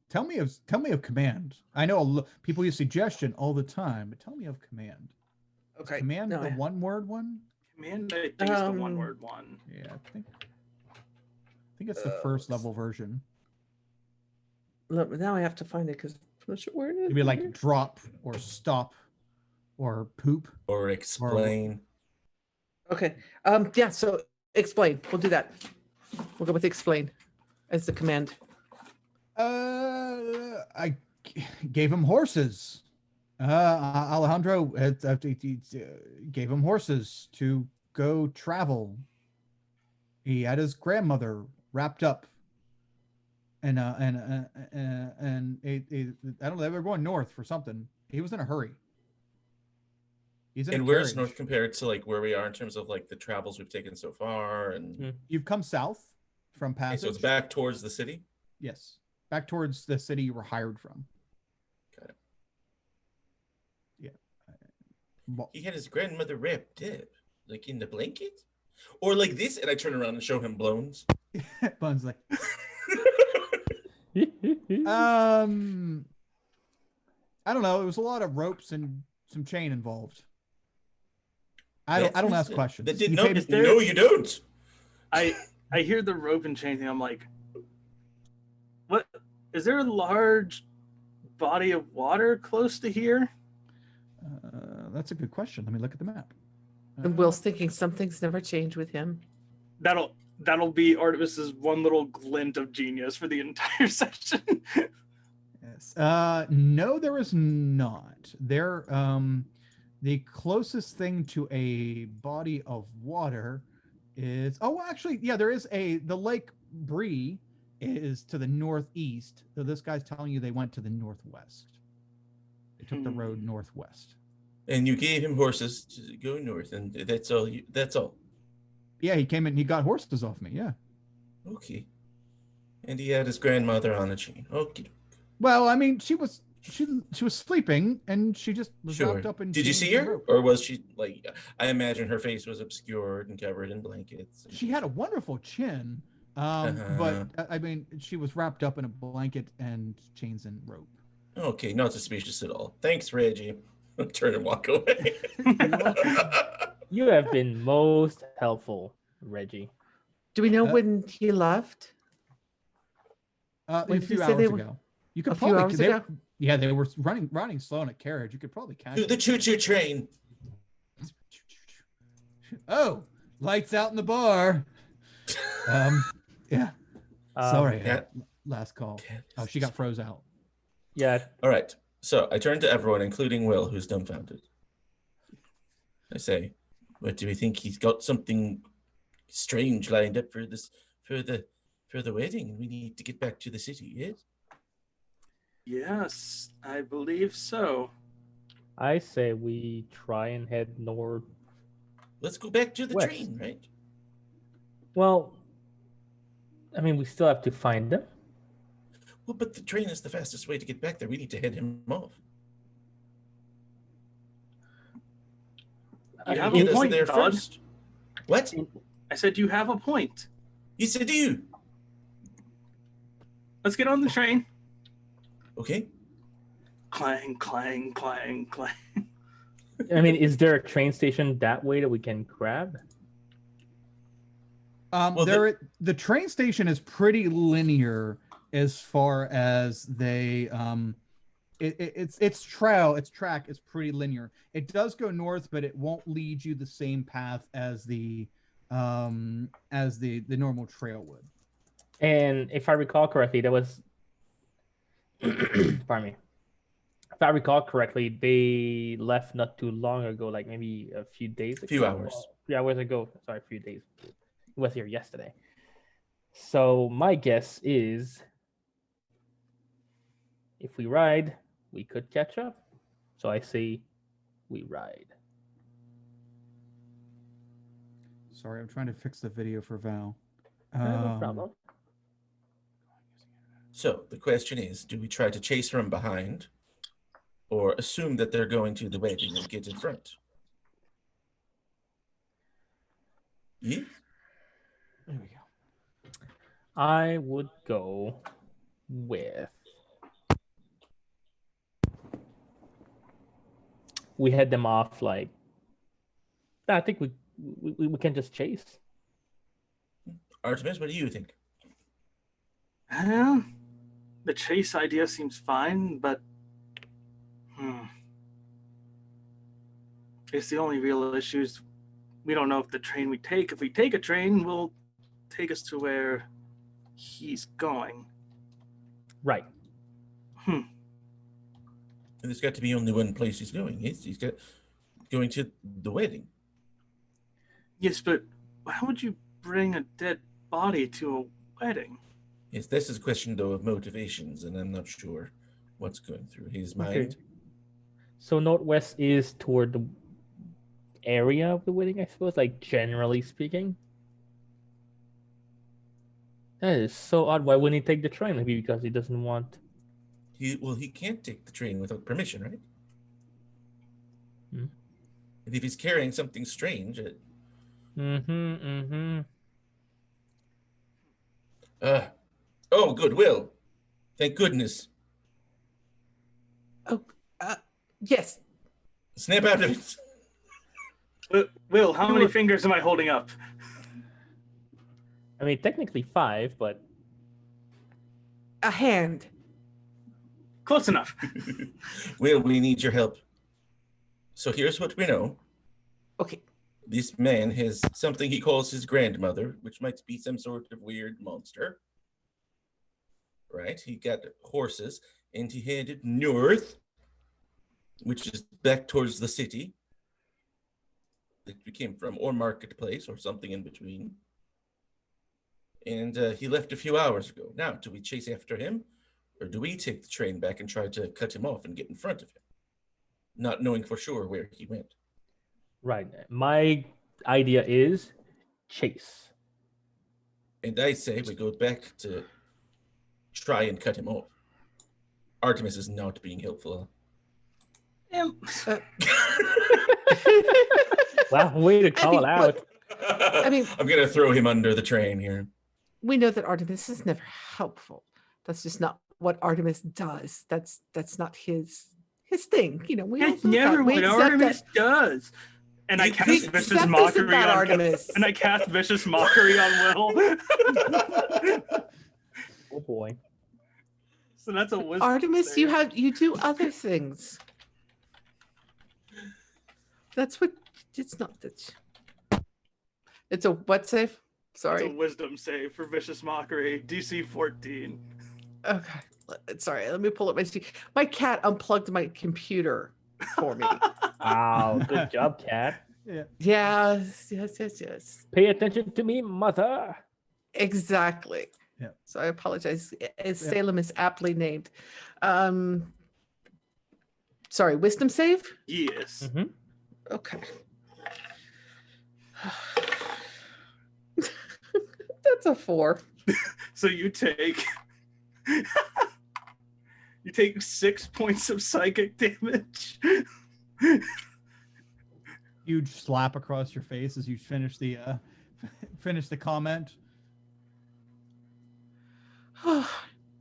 Tell me of command. I know people use suggestion all the time, but tell me of command. Okay. Command no, the one-word one? Command, I think it's the one-word one. Yeah, I think it's the first level version. Now I have to find it because I'm not sure where it is. It'd be like drop or stop or poop. Or explain. Okay. Yeah, so explain. We'll do that. We'll go with explain as the command. I gave him horses. Alejandro gave him horses to go travel. He had his grandmother wrapped up, and I don't know, they were going north for something. He was in a hurry. He's in And a where's carriage. north compared to like where we are in terms of like the travels we've taken so far? And You've come south from okay, Passage. so it's back towards the city. Yes, back towards the city you were hired from. Got it. Yeah. He had his grandmother wrapped up, like in the blanket, or like this. And I turn around and show him Blones. Bun's like, Mm-hmm. I don't know. It was a lot of ropes and some chain involved. I don't ask questions. That did You no, paid- no, you don't. I hear the rope and chain thing. I'm like, what? Is there a large body of water close to here? That's a good question. Let me look at the map. And Will's thinking something's never changed with him. That'll be Artemis's one little glint of genius for the entire session. Yes. No, there is not. There, the closest thing to a body of water is, actually, yeah, there is the Lake Bree is to the northeast. So this guy's telling you they went to the northwest. They took the road northwest. And you gave him horses to go north, and that's all. That's all. Yeah, he came in. He got horses off me. Yeah. Okay. And he had his grandmother on a chain. Okay. Well, I mean, she was sleeping, and she just was Sure. wrapped up in. Did you chains see and her, rope. or was she like? I imagine her face was obscured and covered in blankets. She had a wonderful chin, But I mean, she was wrapped up in a blanket and chains and rope. Okay, not suspicious at all. Thanks, Reggie. I'll turn and walk away. You have been most helpful, Reggie. Do we know when he left? A When did few you say hours they were- ago. You could A few hours ago? Yeah, they were running slow in a carriage. You could probably catch To the it. choo-choo train. Oh, lights out in the bar. Yeah. Sorry. Cat. Last call. Cat. Oh, she got froze out. Yeah, All right. So I turn to everyone, including Will, who's dumbfounded. I say, "What do we think? He's got something strange lined up for the wedding. We need to get back to the city." Yes. Yes, I believe so. I say we try and head north. Let's go back to the West. train, right? Well, I mean, we still have to find them. Well, but the train is the fastest way to get back there. We need to head him off. You have Get a us point, there Todd. first. What? I said you have a point. Yes, I do. Let's get on the train. Okay. Clang, clang, clang, clang. I mean, is there a train station that way that we can grab? Well, The train station is pretty linear as far as its track is pretty linear. It does go north, but it won't lead you the same path as the normal trail would. And if I recall correctly, there was, pardon me. If I recall correctly, they left not too long ago, like maybe a few days ago. Few hours. 3 hours ago. Sorry, a few days. He was here yesterday. So my guess is if we ride, we could catch up. So I say we ride. Sorry, I'm trying to fix the video for Val. No problem. So the question is, do we try to chase from behind or assume that they're going to the wedding and get in front? Yeah? There we go. I would go with we head them off like I think we can just chase. Artemis, what do you think? The chase idea seems fine, but it's the only real issues. We don't know if the train we take, if we take a train, will take us to where he's going. Right. And there's got to be only one place he's going. Yes, he's going to the wedding. Yes, but how would you bring a dead body to a wedding? Yes, this is a question, though, of motivations, and I'm not sure what's going through his mind. Okay. So northwest is toward the area of the wedding, I suppose, like generally speaking. That is so odd. Why wouldn't he take the train? Maybe because he doesn't want. He can't take the train without permission, right? Hmm. And if he's carrying something strange, oh, goodwill. Thank goodness. Oh, yes. Snap out of it. Will, how many fingers am I holding up? I mean, technically 5, but A hand. Close enough. Will, we need your help. So here's what we know. Okay. This man has something he calls his grandmother, which might be some sort of weird monster. Right? He got horses, and he headed north, which is back towards the city that we came from, or marketplace, or something in between. And he left a few hours ago. Now, do we chase after him, or do we take the train back and try to cut him off and get in front of him, not knowing for sure where he went? right. My idea is chase. And I say we go back to try and cut him off. Artemis is not being helpful. Wow, way to call mean, out. I mean- I'm gonna throw him under the train here. we know that Artemis is never helpful. That's just not what Artemis does. That's not his thing. You know, we all It's know never that. We what accept Artemis that. does. And I We cast We vicious accept this mockery about on Artemis. and I cast vicious mockery on Will. Oh boy. So that's a wisdom Artemis, save. you do other things. That's what it's not that. It's a what save? It's Sorry. a wisdom save for vicious mockery, DC 14. Okay. Sorry. Let me pull up my sheet. My cat unplugged my computer for me. Wow, good job, cat. Yeah. Yes. Pay attention to me, mother. Exactly. Yeah. So I apologize. Yeah. Salem is aptly named. Sorry, wisdom save? Yes. Mhm. Okay. That's a 4. So you take 6 points of psychic damage. Huge slap across your face as you finish the comment.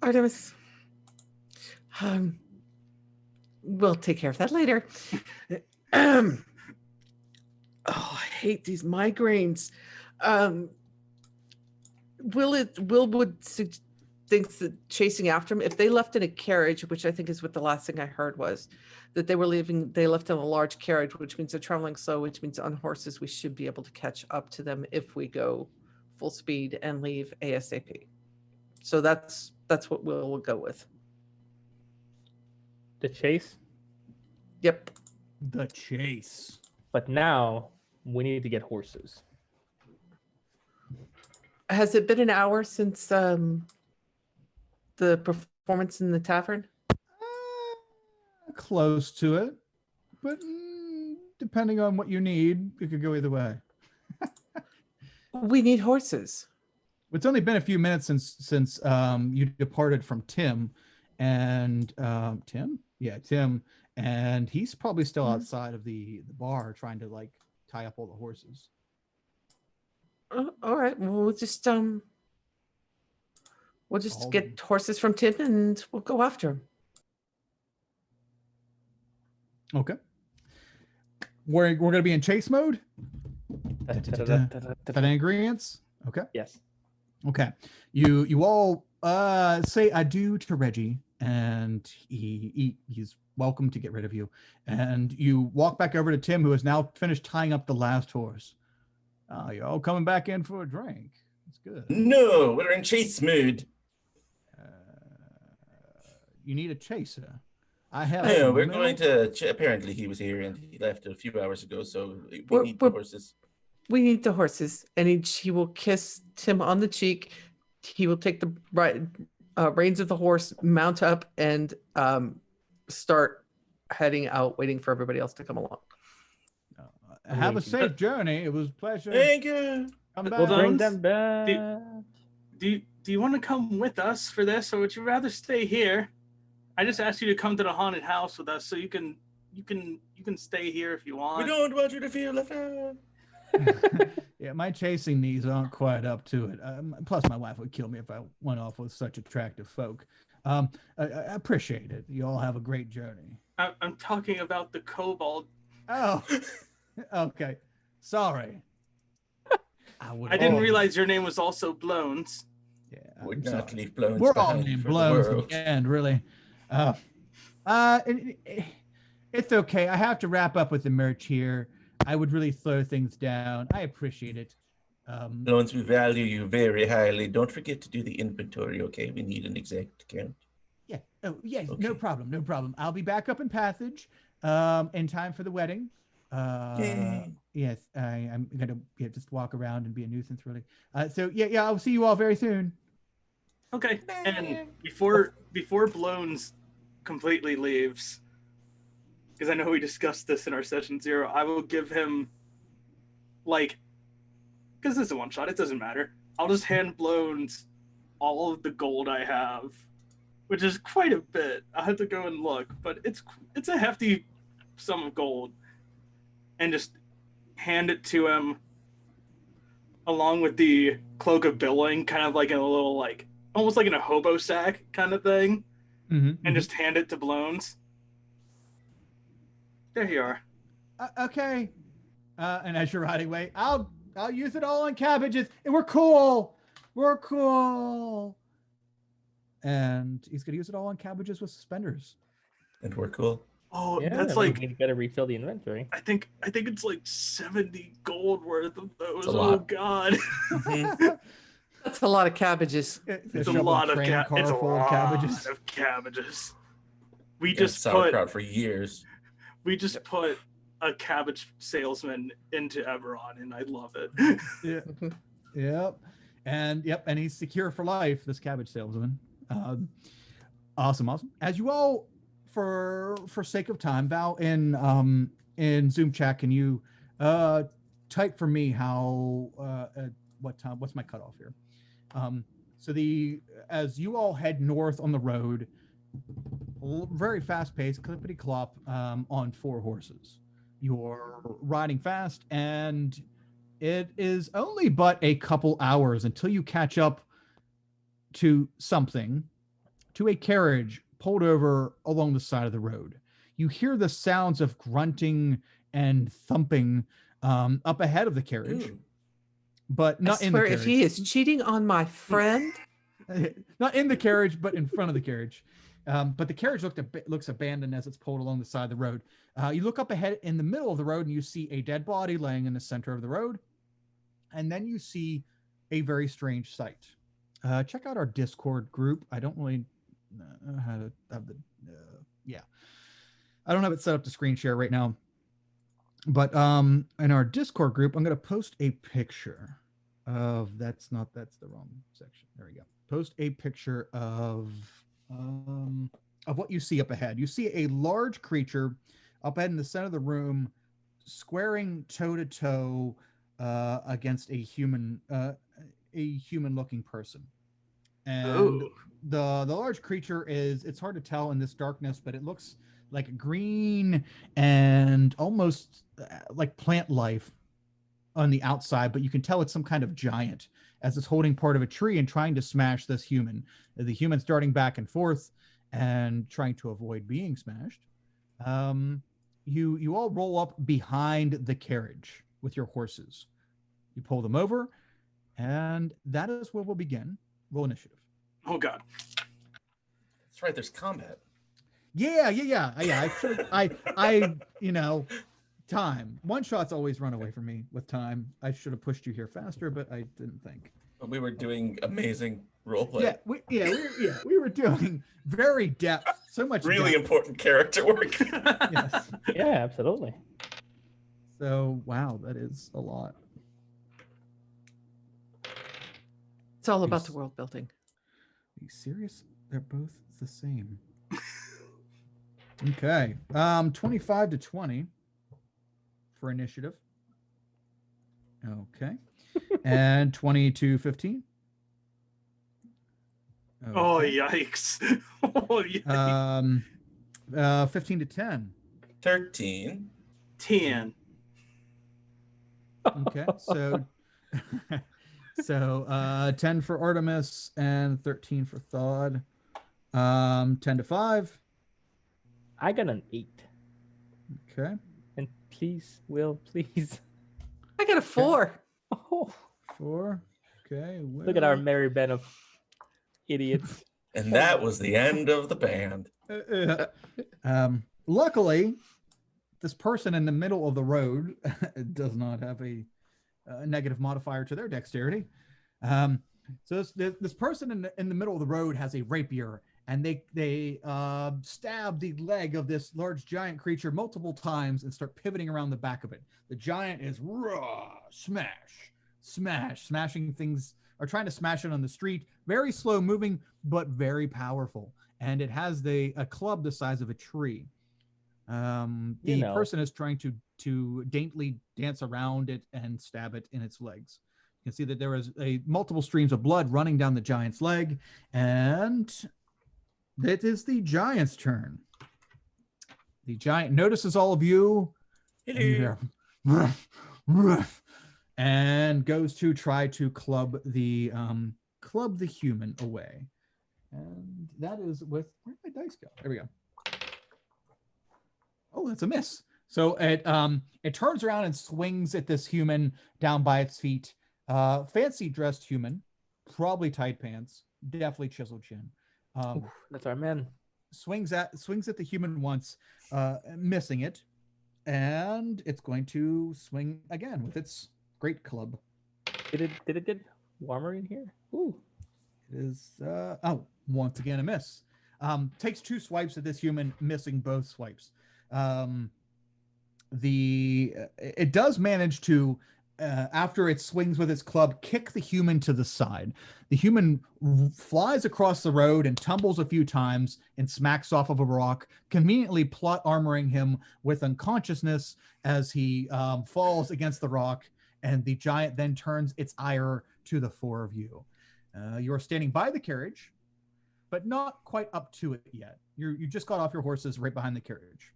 Artemis. We'll take care of that later. Oh, I hate these migraines. Will thinks that chasing after him, if they left in a carriage, which I think is what the last thing I heard was, that they left in a large carriage, which means they're traveling slow, which means on horses, we should be able to catch up to them if we go full speed and leave ASAP. So that's what we'll go with. The chase. Yep. The chase. But now we need to get horses. Has it been an hour since the performance in the tavern? Close to it, but depending on what you need, it could go either way. We need horses. It's only been a few minutes since you departed from Tim, and Tim, and he's probably still outside of the bar trying to like tie up all the horses. All right. Well, we'll just get horses from Tim and we'll go after him. Okay. We're gonna be in chase mode. That ingredients. Okay. Yes. Okay. You all say adieu to Reggie, and he's welcome to get rid of you. And you walk back over to Tim, who has now finished tying up the last horse. You're all coming back in for a drink. It's good. No, we're in chase mood. You need a chaser. I have. No, we're going to. Apparently, he was here and he left a few hours ago, so we need the horses. We need the horses, and he will kiss Tim on the cheek. He will take the reins of the horse, mount up, and start heading out, waiting for everybody else to come along. Have a safe journey. It was a pleasure. Thank you. Come back. Well, Bring them back. Do you want to come with us for this, or would you rather stay here? I just asked you to come to the haunted house with us, so you can stay here if you want. We don't want you to feel left out. Yeah, my chasing knees aren't quite up to it. Plus, my wife would kill me if I went off with such attractive folk. I appreciate it. You all have a great journey. I'm talking about the kobold. Oh, okay. Sorry. I didn't realize your name was also Blones. Yeah, Would I'm not sorry. leave Blones We're all behind named for the Blones in world. the end, really. It's okay. I have to wrap up with the merch here. I would really slow things down. I appreciate it. Blones, we value you very highly. Don't forget to do the inventory, okay? We need an exact count. Yeah. Oh, yes. Okay. No problem. No problem. I'll be back up in Passage in time for the wedding. Yay. Yes, I'm gonna just walk around and be a nuisance, really. So yeah, I'll see you all very soon. Okay. And before Blones completely leaves, because I know we discussed this in our session 0, I will give him because this is a one shot, it doesn't matter. I'll just hand Blones all of the gold I have, which is quite a bit. I have to go and look, but it's a hefty sum of gold, and just hand it to him along with the cloak of billowing, kind of like in a little like almost like in a hobo sack kind of thing, and just hand it to Blones. There you are. Okay. And as you're riding away, I'll use it all on cabbages. And we're cool. We're cool. And he's gonna use it all on cabbages with suspenders. And we're cool. Oh, Yeah, that's we like gotta refill the inventory. I think it's like 70 gold worth of those. a Oh lot. God. That's a lot of cabbages. It's a lot of cabbages. cabbages. We And just sauerkraut for years. put a cabbage salesman into Eberron, and I love it. Yep. And he's secure for life, this cabbage salesman. Awesome. As you all, for sake of time, Val, in Zoom chat, can you type for me how what time? What's my cutoff here? So as you all head north on the road, very fast paced, clippity clop, on 4 horses. You're riding fast, and it is only but a couple hours until you catch up to a carriage pulled over along the side of the road. You hear the sounds of grunting and thumping up ahead of the carriage. Ooh. But not I in the swear, carriage. if he is cheating on my friend, Not in the carriage, but in front of the carriage. But the carriage looks abandoned as it's pulled along the side of the road. You look up ahead in the middle of the road, and you see a dead body laying in the center of the road. And then you see a very strange sight. Check out our Discord group. I don't really know how to have the... I don't have it set up to screen share right now. But in our Discord group, I'm going to post a picture of... That's the wrong section. There we go. Post a picture of what you see up ahead. You see a large creature up ahead in the center of the room, squaring toe to toe against a human-looking person. And the large creature it's hard to tell in this darkness, but it looks like green and almost like plant life on the outside, but you can tell it's some kind of giant as it's holding part of a tree and trying to smash this human. The human's darting back and forth and trying to avoid being smashed. You all roll up behind the carriage with your horses. You pull them over, and that is where we'll begin. Roll initiative. Oh God. That's right. There's combat. Yeah. I time. One shots always run away from me with time. I should have pushed you here faster, but I didn't think. But we were doing amazing roleplay. Yeah, we were doing very depth, so much Really depth. important character work. Yes. Yeah, absolutely. So wow, that is a lot. it's all about the world building. Are you serious? They're both the same. Okay. 25 to 20 for initiative. Okay. And 20 to 15. Okay. Oh yikes. Oh yikes. 15 to 10. 13. 10. Okay. So 10 for Artemis and 13 for Thod. 10 to 5. I got an 8. Okay. And please, Will, please. I got a 4. Oh, 4. Okay. look at our merry band of idiots. And that was the end of the band. Luckily, this person in the middle of the road does not have a negative modifier to their dexterity. So this person in the middle of the road has a rapier, and they stab the leg of this large giant creature multiple times and start pivoting around the back of it. The giant is smashing things, or trying to smash it on the street. Very slow moving, but very powerful. And it has a club the size of a tree. The person is trying to daintily dance around it and stab it in its legs. You can see that there is multiple streams of blood running down the giant's leg, and it is the giant's turn. The giant notices all of you. Hello. and goes to try to club the human away. And that is with, where'd my dice go? There we go. Oh, that's a miss. So it turns around and swings at this human down by its feet. Fancy dressed human, probably tight pants, definitely chiseled chin. Oof, that's our man. Swings at the human once, missing it, and it's going to swing again with its great club. Did it get warmer in here? Ooh. It is once again a miss. Takes 2 swipes at this human, missing both swipes. It does manage to, after it swings with its club, kick the human to the side. The human flies across the road and tumbles a few times and smacks off of a rock, conveniently plot armoring him with unconsciousness as he falls against the rock. And the giant then turns its ire to the 4 of you. You are standing by the carriage, but not quite up to it yet. You just got off your horses right behind the carriage.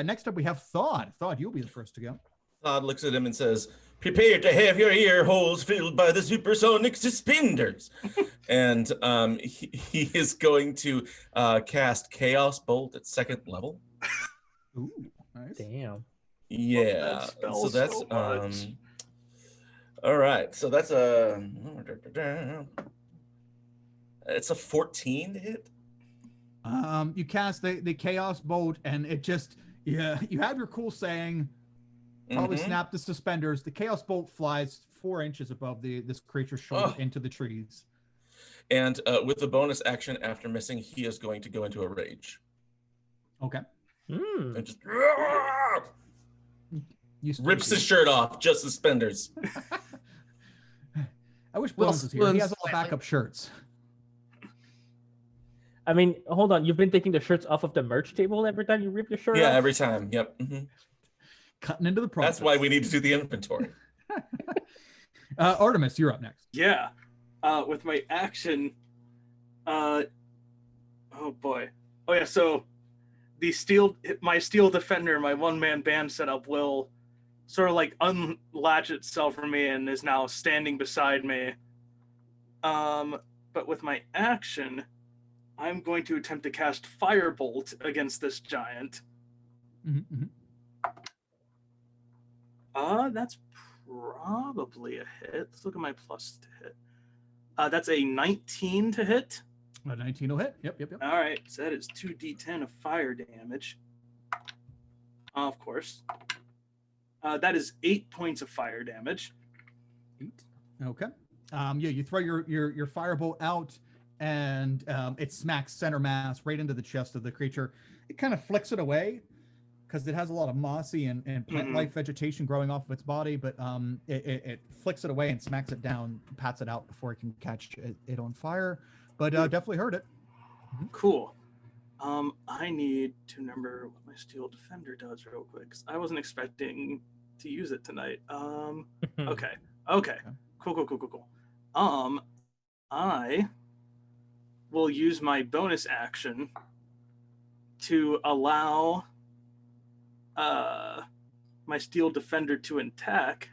Next up, we have Thawd. Thawd, you'll be the first to go. Thawd looks at him and says, "Prepare to have your ear holes filled by the supersonic suspenders." And he is going to cast Chaos Bolt at 2nd level. Ooh, nice. Damn. Yeah. So that's all right. So that's it's a 14 to hit. You cast the Chaos Bolt, and it just, yeah, you have your cool saying, probably snap the suspenders. The Chaos Bolt flies 4 inches above this creature's shoulder into the trees. And with the bonus action after missing, he is going to go into a rage. Okay. And just You rips his shirt off, just suspenders. I wish Bones was here. He has all backup shirts. I mean, hold on. You've been taking the shirts off of the merch table every time you rip your shirt off? Yeah, every time. Yep. Cutting into the process. That's why we need to do the inventory. Artemis, you're up next. Yeah. With my action, oh boy. Oh yeah, so my steel defender, my one-man band setup will sort of like unlatch itself from me and is now standing beside me. But with my action, I'm going to attempt to cast Firebolt against this giant. That's probably a hit. Let's look at my plus to hit. That's a 19 to hit. A 19 will hit. Yep. All right, so that is 2d10 of fire damage. Of course. That is 8 points of fire damage. 8. Okay. You throw your firebolt out, and it smacks center mass right into the chest of the creature. It kind of flicks it away because it has a lot of mossy and plant life vegetation growing off of its body, but it flicks it away and smacks it down, pats it out before it can catch it on fire. But definitely hurt it. Cool. I need to remember what my steel defender does real quick, 'cause I wasn't expecting to use it tonight. Okay. Cool. I will use my bonus action to allow my steel defender to attack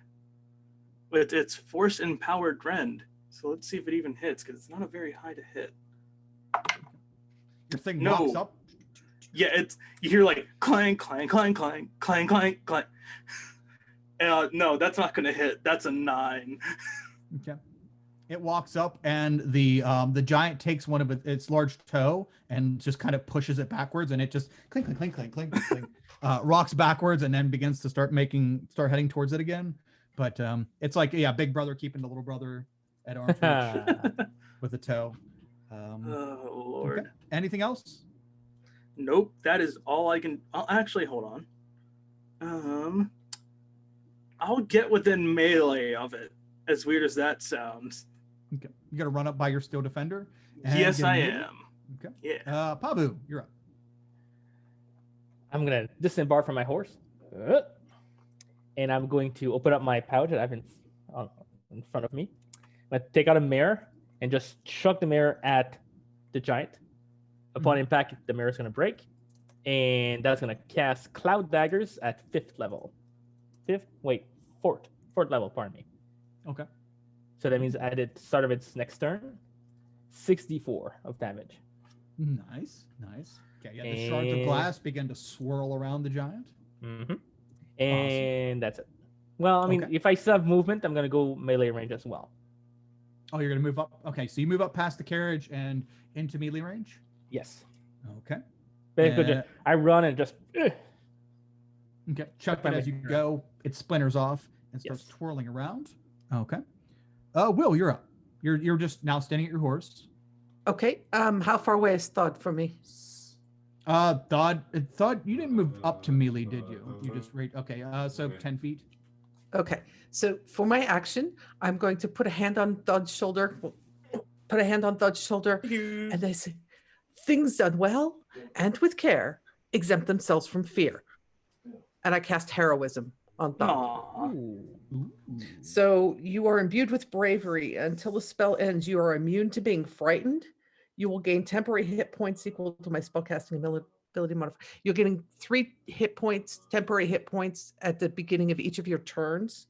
with its force empowered rend. So let's see if it even hits, because it's not a very high to hit. Your thing rocks up. Yeah, you hear like clang, clang, clang, clang, clang, clang, clang. No, that's not going to hit. That's a 9. Okay. It walks up, and the giant takes one of its large toe and just kind of pushes it backwards, and it just clink, clink, clink, clink, clink, clink, rocks backwards, and then begins to start heading towards it again. But it's like, yeah, big brother keeping the little brother at arm's reach with a toe. Oh Lord. Okay. Anything else? Nope. That is all I can. Actually, hold on. I'll get within melee of it. As weird as that sounds. Okay. You got to run up by your steel defender. Yes, I am. Okay. Yeah. Pabu, you're up. I'm gonna disembark from my horse, and I'm going to open up my pouch that I've in front of me. I'm gonna take out a mirror and just chuck the mirror at the giant. Upon impact, the mirror is gonna break, and that's gonna cast Cloud Daggers at 5th level. 4th. 4th level, pardon me. Okay. So that means at the start of its next turn, 64 of damage. Nice. Okay, yeah, the shards of glass begin to swirl around the giant. Mm-hmm. And that's it. Well, I mean, Okay. if I still have movement, I'm going to go melee range as well. Oh, you're going to move up? Okay, so you move up past the carriage and into melee range? Yes. Okay. Basically, I run and just... Okay, chuck it as you go. It splinters off and starts Yes. twirling around. Okay. Will, you're up. You're just now standing at your horse. Okay. How far away is Thud from me? Thought you didn't move up to melee, did you? You just okay. So 10 feet. Okay. So for my action, I'm going to put a hand on Thud's shoulder. And I say, things done well and with care exempt themselves from fear. And I cast heroism on Thud. Aw. Ooh. So you are imbued with bravery. Until the spell ends, you are immune to being frightened. You will gain temporary hit points equal to my spellcasting ability modifier. You're getting 3 hit points, temporary hit points at the beginning of each of your turns.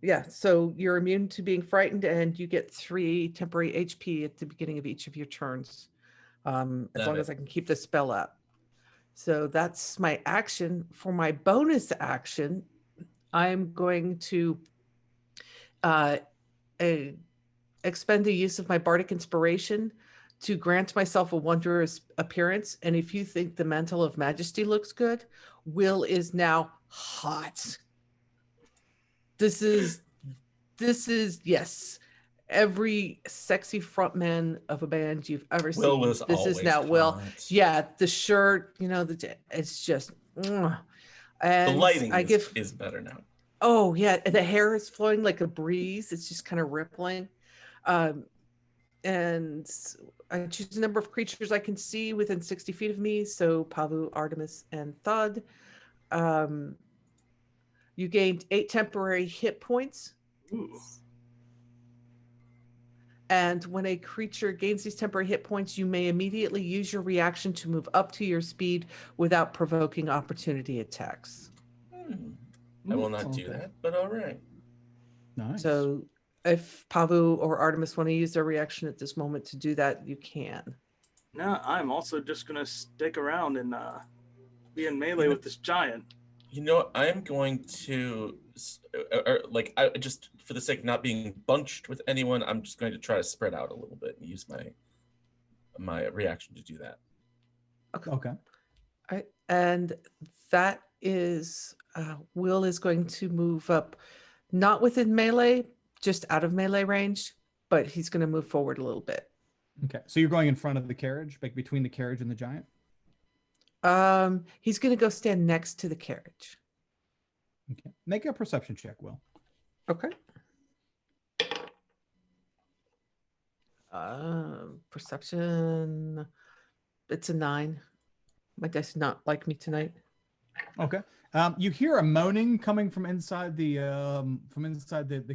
Yeah, so you're immune to being frightened, and you get 3 temporary HP at the beginning of each of your turns, as long as I can keep the spell up. So that's my action. For my bonus action, I'm going to expend the use of my bardic inspiration to grant myself a wondrous appearance. And if you think the mantle of majesty looks good, Will is now hot. This is yes. Every sexy frontman of a band you've ever Will seen. was This is always now Will. hot. Yeah, the shirt, it's just. The And lighting I give. is better now. Oh yeah, the hair is flowing like a breeze. It's just kind of rippling. And I choose a number of creatures I can see within 60 feet of me. So Pavu, Artemis, and Thud. You gained 8 temporary hit points. Ooh. And when a creature gains these temporary hit points, you may immediately use your reaction to move up to your speed without provoking opportunity attacks. I will not do that, but all right. Nice. So if Pavu or Artemis want to use their reaction at this moment to do that, you can. Now I'm also just gonna stick around and be in melee with this giant. I'm going to, I just, for the sake of not being bunched with anyone, I'm just going to try to spread out a little bit and use my reaction to do that. Okay. All right. And that is, Will is going to move up, not within melee, just out of melee range, but he's going to move forward a little bit. Okay. So you're going in front of the carriage, like between the carriage and the giant? He's going to go stand next to the carriage. Okay. Make a perception check, Will. Okay. Perception. It's a 9. My dice did not like me tonight. Okay. You hear a moaning coming from inside the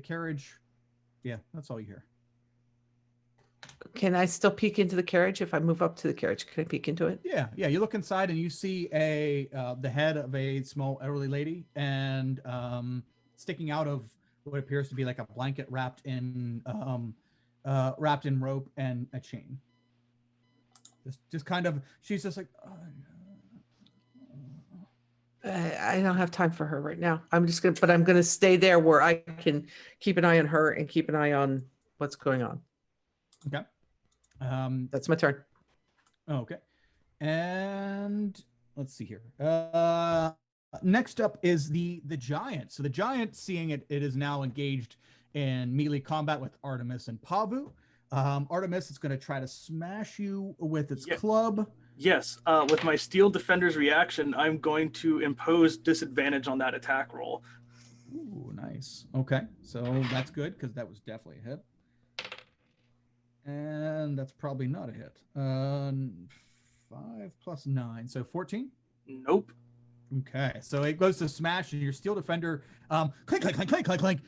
carriage. Yeah, that's all you hear. Can I still peek into the carriage if I move up to the carriage? Can I peek into it? Yeah. You look inside and you see the head of a small elderly lady, and sticking out of what appears to be like a blanket wrapped in rope and a chain. Just kind of, she's just like. I don't have time for her right now. I'm gonna stay there where I can keep an eye on her and keep an eye on what's going on. Okay. That's my turn. Okay. And let's see here. Next up is the giant. So the giant, seeing it is now engaged in melee combat with Artemis and Pavu. Artemis is going to try to smash you with its club. Yes, with my Steel Defender's reaction, I'm going to impose disadvantage on that attack roll. Ooh, nice. Okay, so that's good because that was definitely a hit. And that's probably not a hit. 5 plus 9, so 14? Nope. Okay, so it goes to smash, and your Steel Defender, clink, clink, clink, clink, clink, clink,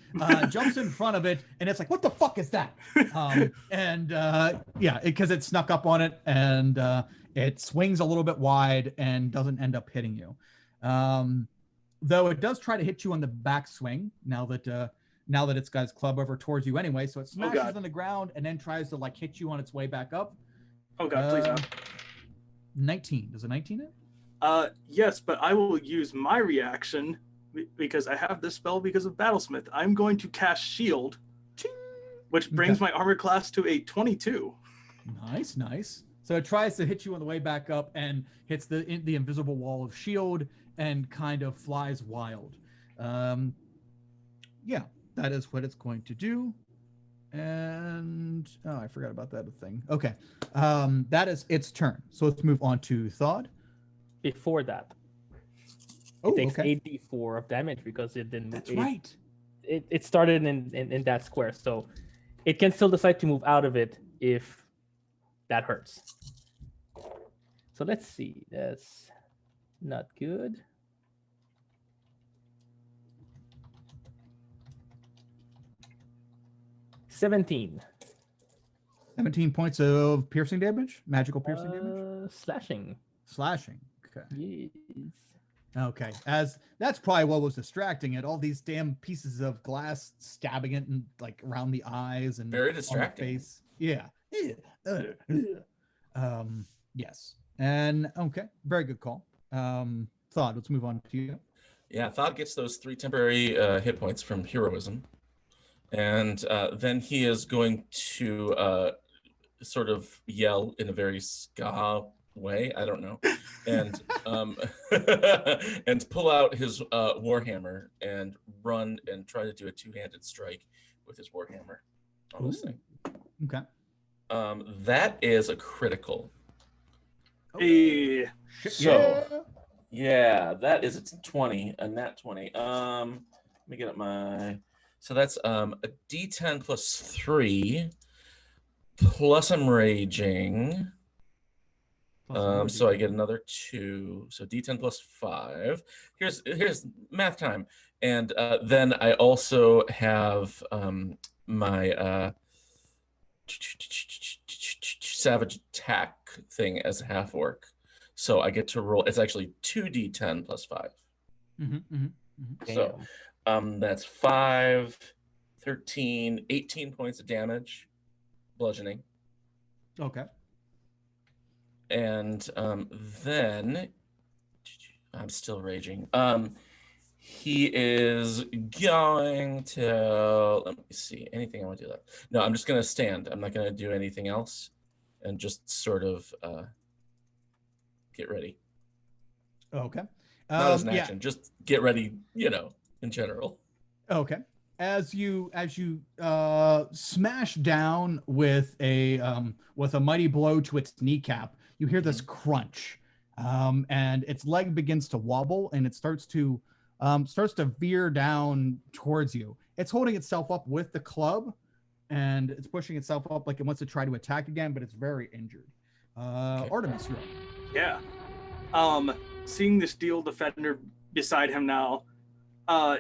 jumps in front of it, and it's like, what the fuck is that? Because it snuck up on it, and it swings a little bit wide and doesn't end up hitting you. though it does try to hit you on the back swing now that it's got its club over towards you anyway. So it smashes on the ground and then tries to like hit you on its way back up. Oh God, please no. 19. Does a 19 hit? Yes, but I will use my reaction because I have this spell because of Battlesmith. I'm going to cast Shield, which brings my armor class to a 22. Nice, nice. So it tries to hit you on the way back up and hits the invisible wall of shield and kind of flies wild. Yeah, that is what it's going to do. And I forgot about that thing. Okay, that is its turn. So let's move on to Thawd. Before that, it takes 8d4 of damage because it didn't. That's right. It started in that square, so it can still decide to move out of it if that hurts. So let's see. That's not good. $17 points of piercing damage, magical piercing damage, slashing. Okay. Yes. Okay, as that's probably what was distracting it. All these damn pieces of glass stabbing it and like around the eyes and very distracting. On the face. Yeah. Yes. And okay, very good call. Thawd, let's move on to you. Yeah, Thawd gets those 3 temporary hit points from heroism, and then he is going to sort of yell in a very ska way, I don't know, and and pull out his warhammer and run and try to do a 2-handed strike with his warhammer on this thing. Okay. That is a critical. Hey. So yeah, that is a 20, a nat 20. Let me get up my. So that's a D10 plus 3, plus I'm raging. So I get another 2. So D10 plus 5. Here's math time, and then I also have my savage attack thing as a half orc. So I get to roll. It's actually 2d10 plus 5. So that's 5, 13, 18 points of damage, bludgeoning. Okay. And then I'm still raging. He is going to, let me see, anything I want to do that. No, I'm just going to stand. I'm not going to do anything else and just sort of get ready. Okay. Not as an action, just get ready, in general. Okay. As you smash down with a mighty blow to its kneecap, you hear this crunch, and its leg begins to wobble, and it starts to veer down towards you. It's holding itself up with the club, and it's pushing itself up like it wants to try to attack again, but it's very injured. Okay. Artemis, you're up. Yeah. Seeing the steel defender beside him now,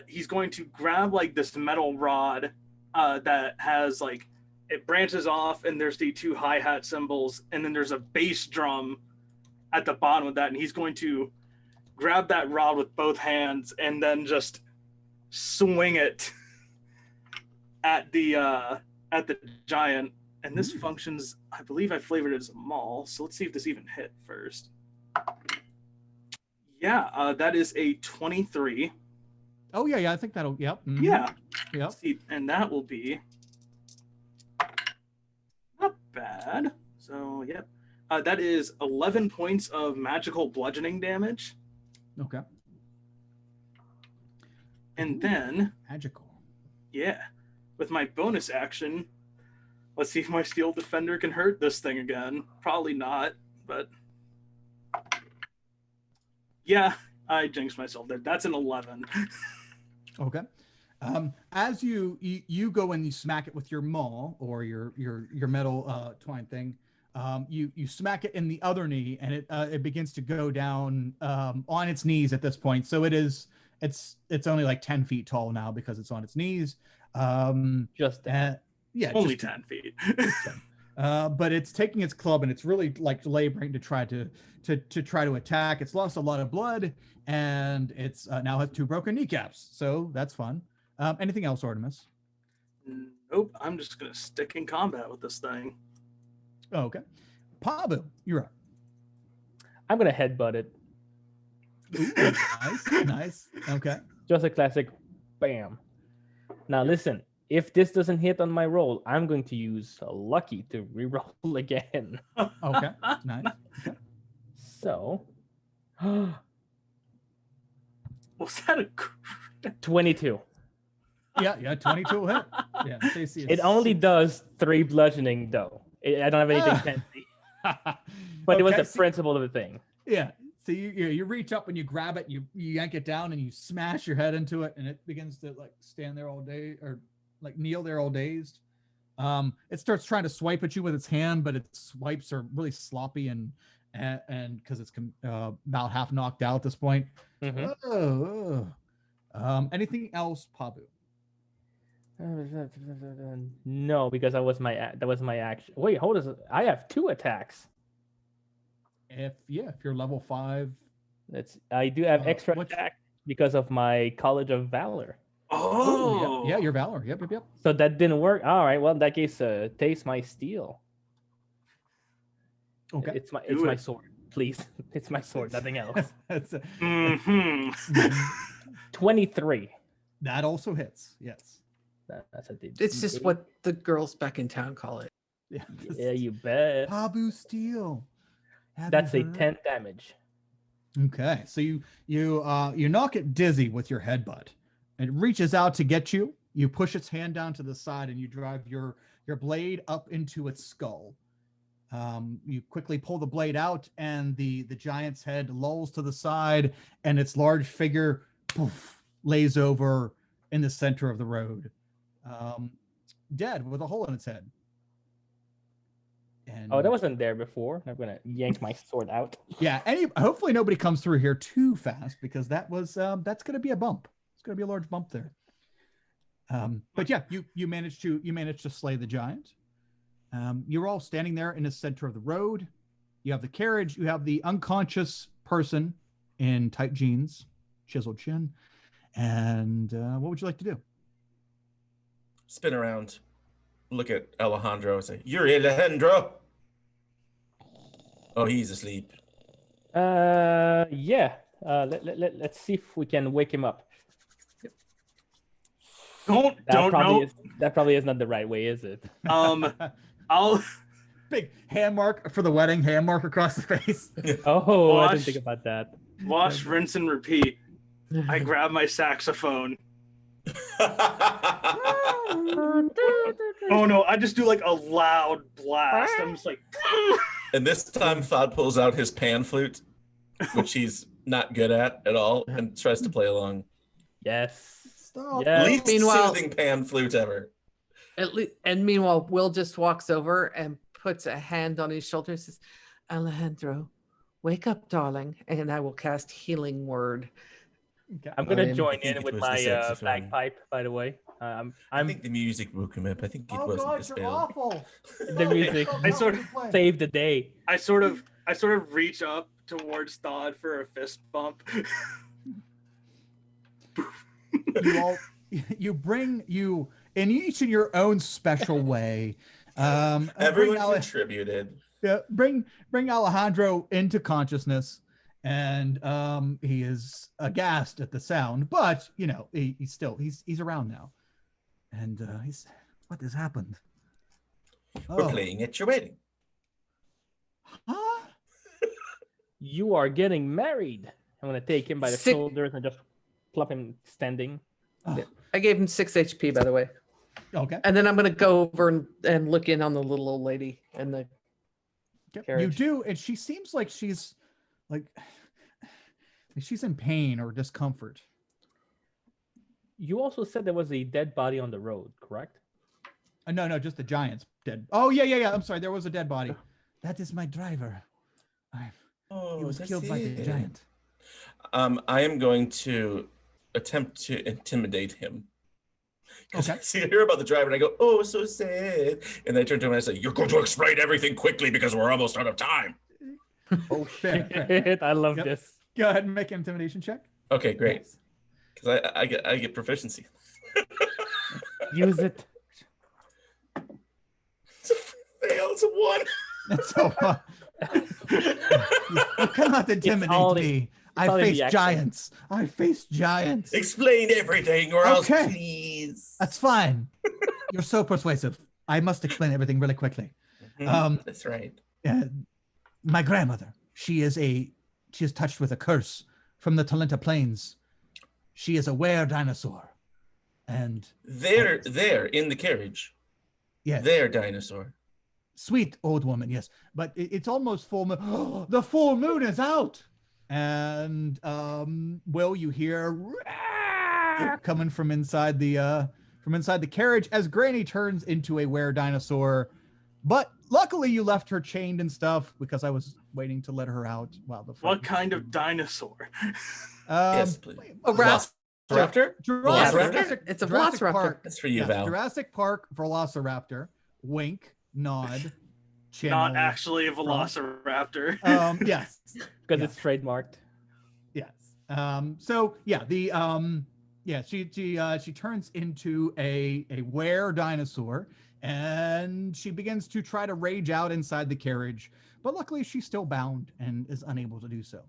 he's going to grab like this metal rod that has like, it branches off and there's the 2 hi-hat cymbals and then there's a bass drum at the bottom of that, and he's going to grab that rod with both hands and then just swing it at the giant. And this functions, I believe I flavored it as a maul, so let's see if this even hit first. Yeah, that is a 23. Oh yeah, I think that'll. Yep. Mm-hmm. Yeah. Yep. See, and that will be not bad. So yep, that is 11 points of magical bludgeoning damage. Okay. And then magical. Yeah, with my bonus action, let's see if my steel defender can hurt this thing again. Probably not, but yeah, I jinxed myself there. That's an 11. Okay. As you go and you smack it with your maul or your metal twine thing, you smack it in the other knee, and it begins to go down on its knees at this point. So it's only like 10 feet tall now because it's on its knees. Just only 10 feet. but it's taking its club and it's really like laboring to try to try to attack. It's lost a lot of blood, and it's now has 2 broken kneecaps. So that's fun. Anything else, Artemis? Nope. I'm just gonna stick in combat with this thing. Oh, okay. Pabu, you're up. I'm gonna headbutt it. Ooh, nice. Okay. Just a classic bam. Now listen, if this doesn't hit on my roll, I'm going to use a lucky to reroll again. Okay. Nice. Okay. So Was that a? 22. Yeah. 22 will hit. Yeah. Stacy is It only does 3 bludgeoning though. I don't have anything fancy. But it was Okay, the principle of the thing. Yeah. So you reach up and you grab it, you yank it down and you smash your head into it, and it begins to like stand there all day or like kneel there all dazed. It starts trying to swipe at you with its hand, but its swipes are really sloppy and because it's about half knocked out at this point. Mhm. Anything else, Pabu? No, because that was my action. Wait, hold on. I have 2 attacks. If you're level 5. I do have extra what- attack because of my College of Valor. Oh, yeah, your valor. Yep. So that didn't work. All right. Well, in that case, taste my steel. Okay. It's my Do it. sword, please. It's my sword, nothing else. That's Mm-hmm. 23. that also hits. Yes. That's a It's just what the girls back in town call it. Yeah. Yeah, you bet. Pabu steel. Have That's you a heard? 10 damage. Okay, so you knock it dizzy with your headbutt. It reaches out to get you. You push its hand down to the side, and you drive your blade up into its skull. You quickly pull the blade out, and the giant's head lolls to the side, and its large figure poof, lays over in the center of the road, dead with a hole in its head. And Oh, that wasn't there before. I'm gonna yank my sword out. yeah, hopefully nobody comes through here too fast, because that was that's going to be a bump. It's going to be a large bump there. But yeah, you managed to slay the giant. You're all standing there in the center of the road. You have the carriage. You have the unconscious person in tight jeans, chiseled chin. And what would you like to do? Spin around, look at Alejandro and say, "You're Alejandro." Oh, he's asleep. Yeah. Let's see if we can wake him up. Don't know. That probably is not the right way, is it? I'll Big hand mark for the wedding, hand mark across the face. Oh, I didn't Wash. think about that. wash, rinse, and repeat. I grab my saxophone. Oh no! I just do like a loud blast. I'm just like. And this time, Thod pulls out his pan flute, which he's not good at all, and tries to play along. Yes. Stop. Yes. Least Meanwhile- soothing pan flute ever. And meanwhile, Will just walks over and puts a hand on his shoulder and says, "Alejandro, wake up, darling, and I will cast Healing Word." Okay. I'm gonna I join think in it with was the my saxophone. bagpipe, by the way. I I'm think the music woke him up. I think it Oh wasn't God, this you're bad. awful. the music I sort of saved the day. I sort of reach up towards Thod for a fist bump. You all you in each in your own special way. Everyone contributed. bring Alejandro into consciousness, and he is aghast at the sound, but you know he's around now, and he's what has happened? We're playing at your wedding. Huh? You are getting married. I'm gonna take him by the Sick. shoulders and just plop him standing. Oh, I gave him 6 HP, by the way. okay. And then I'm going to go over and look in on the little old lady and the You carriage. do, and she seems like she's in pain or discomfort. You also said there was a dead body on the road, correct? No, just the giant's dead. Oh yeah. I'm sorry, there was a dead body. That is my driver. Oh, He was that's killed by the it. giant. I am going to attempt to intimidate him. Because Okay. I hear about the driver and I go, oh, so sad. And I turn to him and I say, you're going to explain everything quickly because we're almost out of time. Oh Fair, shit! fair. I love Yep. this. Go ahead and make an intimidation check. Okay, great. Yes. Because I get proficiency. Use it. It's a fail. It's a 1. That's so fun. You cannot intimidate all- me. it's I all in the face accent. giants. I face giants. Explain everything or Okay. else, please. That's fine. You're so persuasive. I must explain everything really quickly. That's right. My grandmother, she is touched with a curse from the Talenta Plains. She is a were-dinosaur. And They're there in the carriage. yes, They're dinosaur. sweet old woman, yes. But it's almost full moon. The full moon is out. And Will, you hear coming from inside the carriage as Granny turns into a were-dinosaur. But luckily you left her chained and stuff because I was waiting to let her out while the What kind of dinosaur? Yes, please. A rat. Velociraptor? Jurassic, It's a Jurassic velociraptor. Park. That's for you, Yeah, Val. Jurassic Park Velociraptor. Wink, nod, channel. Not actually a velociraptor. Yes. Because Yeah. it's trademarked. Yes. So yeah, she turns into a were dinosaur and she begins to try to rage out inside the carriage, but luckily she's still bound and is unable to do so.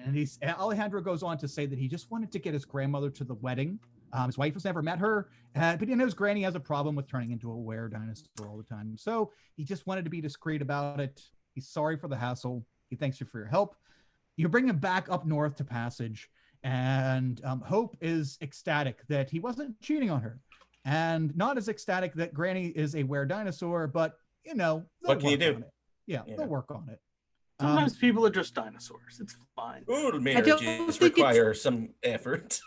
And Alejandro goes on to say that he just wanted to get his grandmother to the wedding. His wife has never met her, but he knows Granny has a problem with turning into a were dinosaur all the time. So he just wanted to be discreet about it. He's sorry for the hassle. He thanks you for your help. You bring him back up north to Passage, and Hope is ecstatic that he wasn't cheating on her, and not as ecstatic that Granny is a were dinosaur, but they'll What can you work do? on it. Yeah, Yeah. they'll work on it. Sometimes people are just dinosaurs. It's fine. All don't marriages think it's- require some effort.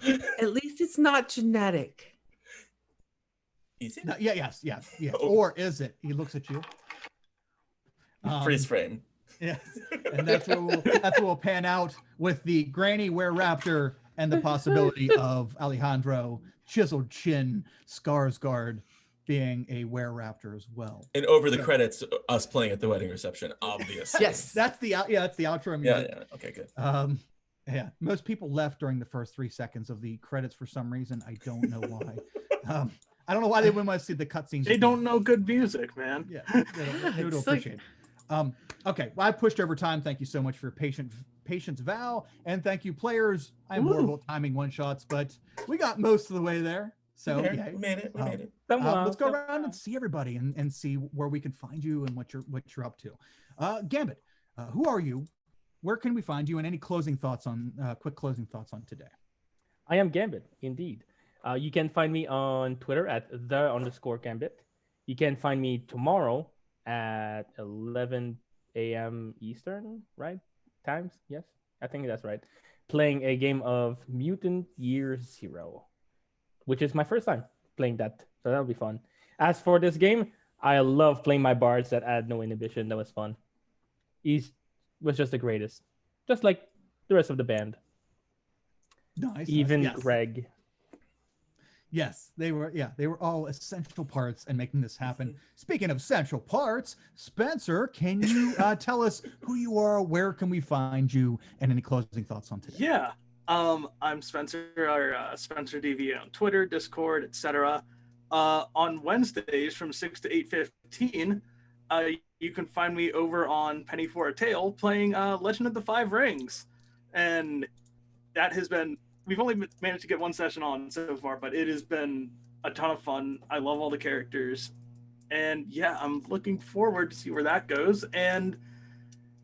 At least it's not genetic. Is it? No, yes. Oh. Or is it? He looks at you. Freeze frame. Yes, and that's what will pan out with the Granny Were-Raptor and the possibility of Alejandro Chiseled Chin Skarsgård being a Were-Raptor as well. And over the credits, us playing at the wedding reception, obviously. Yes. That's the outro Yeah, music. yeah. Okay, good. Yeah, most people left during the first 3 seconds of the credits for some reason. I don't know why. I don't know why they wouldn't want to see the cutscenes. They don't know good music, man. Yeah, they would It's appreciate it. Okay, well, I pushed over time. Thank you so much for your patience, Val, and thank you, players. I'm horrible at timing one shots, but we got most of the way there. So Okay, yeah, we made it. We made it. let's go around and see everybody and see where we can find you and what you're up to. Gambit, who are you? Where can we find you? And any closing thoughts on quick closing thoughts on today? I am Gambit, indeed. You can find me on Twitter at _Gambit. You can find me tomorrow at 11 a.m. Eastern, right? Times? Yes, I think that's right. Playing a game of Mutant Year Zero, which is my first time playing that. So that'll be fun. As for this game, I love playing my bards that add no inhibition. That was fun. He was just the greatest. Just like the rest of the band. Nice. Even yes. Greg. Yes, they were. Yeah, they were all essential parts in making this happen. Speaking of essential parts, Spencer, can you tell us who you are? Where can we find you? And any closing thoughts on today? Yeah. I'm Spencer, or Spencer DV on Twitter, Discord, etc. On Wednesdays from 6 to 8:15, you can find me over on Penny for a Tale playing Legend of the Five Rings, and that has been. We've only managed to get one session on so far, but it has been a ton of fun. I love all the characters, and yeah, I'm looking forward to see where that goes. And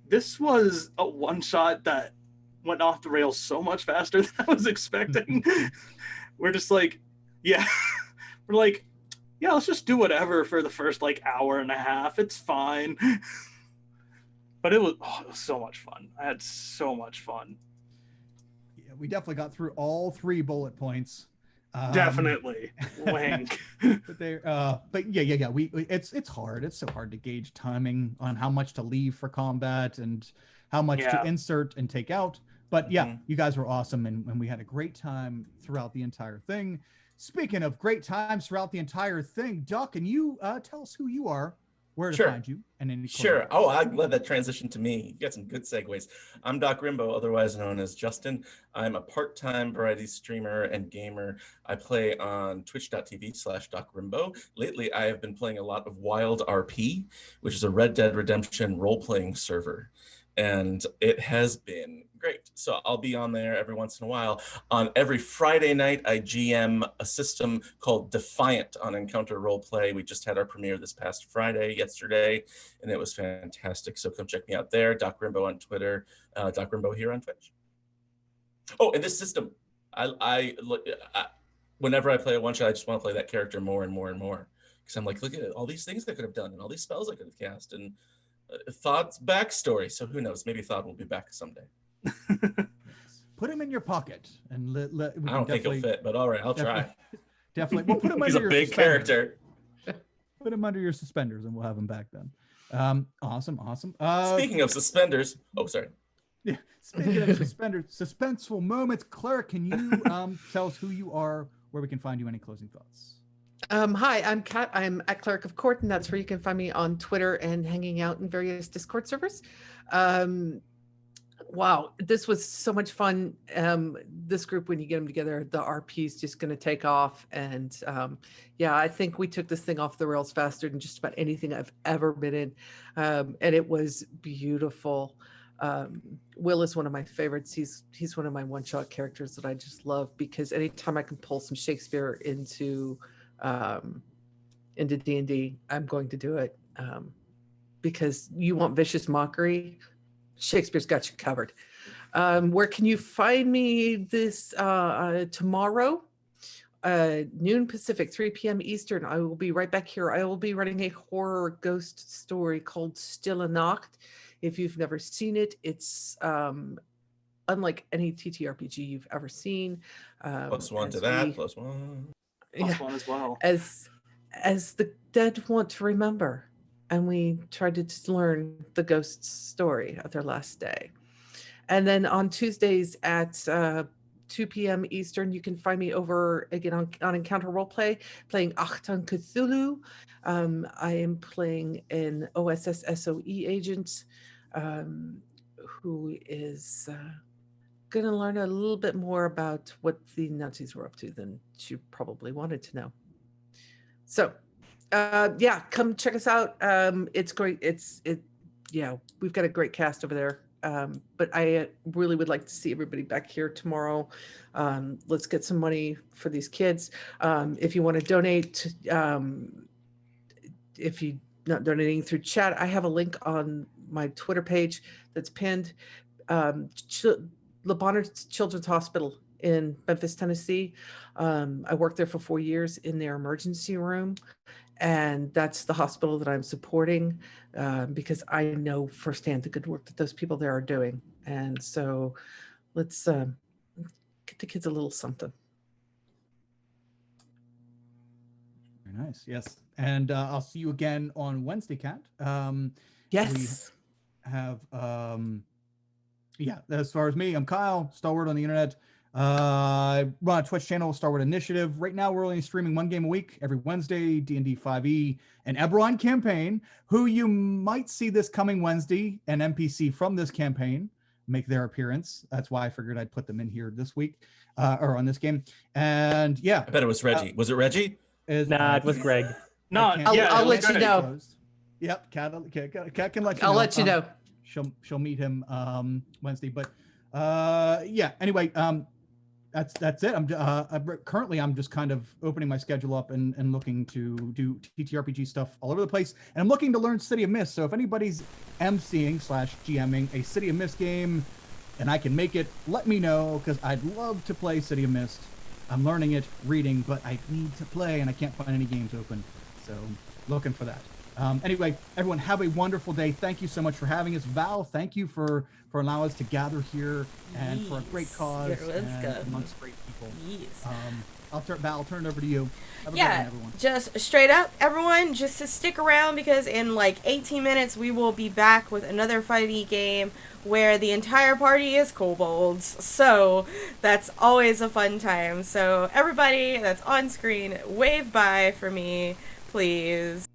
this was a one-shot that went off the rails so much faster than I was expecting. We're just like, yeah, we're like, yeah, let's just do whatever for the first hour and a half. It's fine. But it was so much fun. I had so much fun. Yeah, we definitely got through all 3 bullet points. Definitely. Wank. But yeah. It's hard. It's so hard to gauge timing on how much to leave for combat and how much to insert and take out. But yeah, you guys were awesome, and we had a great time throughout the entire thing. speaking of great times throughout the entire thing, Duck, can you tell us who you are, where to Sure. find you, and any Sure. Oh, I'm glad that transitioned to me. You got some good segues. I'm Doc Rimbo, otherwise known as Justin. I'm a part-time variety streamer and gamer. I play on twitch.tv/Doc Rimbo. Lately, I have been playing a lot of Wild RP, which is a Red Dead Redemption role-playing server. And it has been great. So I'll be on there every once in a while. On every Friday night, I GM a system called Defiant on Encounter Roleplay. We just had our premiere this past Friday, yesterday, and it was fantastic. So come check me out there. Doc Rimbo on Twitter, Doc Rimbo here on Twitch. Oh, and this system, whenever I play a one shot, I just want to play that character more and more and more. Because I'm like, look at all these things I could have done and all these spells I could have cast and Thought's backstory. So who knows? Maybe Thought will be back someday. Put him in your pocket and we I can don't think he'll fit, but all right, I'll try. Definitely. We'll put him He's under a your big suspenders. character. Put him under your suspenders and we'll have him back then. Awesome. Speaking of suspenders, oh, sorry. Yeah. Speaking of suspenders, suspenseful moments, Cleric, can you tell us who you are, where we can find you, any closing thoughts? Hi, I'm Kat. I'm at Cleric of Court, and that's where you can find me on Twitter and hanging out in various Discord servers. Wow, this was so much fun. This group, when you get them together, the RP is just going to take off. And yeah, I think we took this thing off the rails faster than just about anything I've ever been in. And it was beautiful. Will is one of my favorites. He's one of my one-shot characters that I just love, because anytime I can pull some Shakespeare into D&D, I'm going to do it, because you want vicious mockery, Shakespeare's got you covered. Where can you find me this tomorrow, noon Pacific, 3 p.m. Eastern? I will be right back here. I will be running a horror ghost story called Stille Nacht. If you've never seen it, it's unlike any TTRPG you've ever seen. +1 to that, +1. One as well. As the dead want to remember, and we tried to just learn the ghost's story of their last day. And then on Tuesdays at 2 p.m. Eastern, you can find me over again on Encounter Roleplay, playing Achtung Cthulhu. I am playing an OSS SOE agent who is going to learn a little bit more about what the Nazis were up to than she probably wanted to know. So, yeah, come check us out. It's great. Yeah, we've got a great cast over there. But I really would like to see everybody back here tomorrow. Let's get some money for these kids. If you want to donate, if you're not donating through chat, I have a link on my Twitter page that's pinned. Le Bonheur Children's Hospital in Memphis, Tennessee. I worked there for 4 years in their emergency room, and that's the hospital that I'm supporting, because I know firsthand the good work that those people there are doing. And so let's get the kids a little something. Very nice. Yes. And I'll see you again on Wednesday, Kat. Yes. We have, yeah, as far as me, I'm Kyle, Staulwart on the internet. I run a Twitch channel, Staulwart Initiative. Right now, we're only streaming 1 game a week, every Wednesday, D&D 5e, an Eberron campaign, who you might see this coming Wednesday, an NPC from this campaign make their appearance. That's why I figured I'd put them in here this week, or on this game. And yeah. I bet it was Reggie. Was it Reggie? Nah, it was Greg. No, I'll yeah, let you know. Closed. Yep, Kat can let you know. I'll let you know. She'll meet him Wednesday, but yeah. Anyway, that's it. I'm currently I'm just kind of opening my schedule up and looking to do TTRPG stuff all over the place, and I'm looking to learn City of Mist. So if anybody's MCing/GMing a City of Mist game, and I can make it, let me know, because I'd love to play City of Mist. I'm learning it, reading, but I need to play, and I can't find any games open. So looking for that. Anyway, everyone, have a wonderful day. Thank you so much for having us. Val, thank you for allowing us to gather here and for a great Yes, cause you're and welcome. amongst great people. Yes. I'll turn it over to you. Have a good Yeah, one, everyone. just straight up, everyone, just to stick around because in like 18 minutes we will be back with another fighty game where the entire party is kobolds. So that's always a fun time. So everybody that's on screen, wave bye for me, please.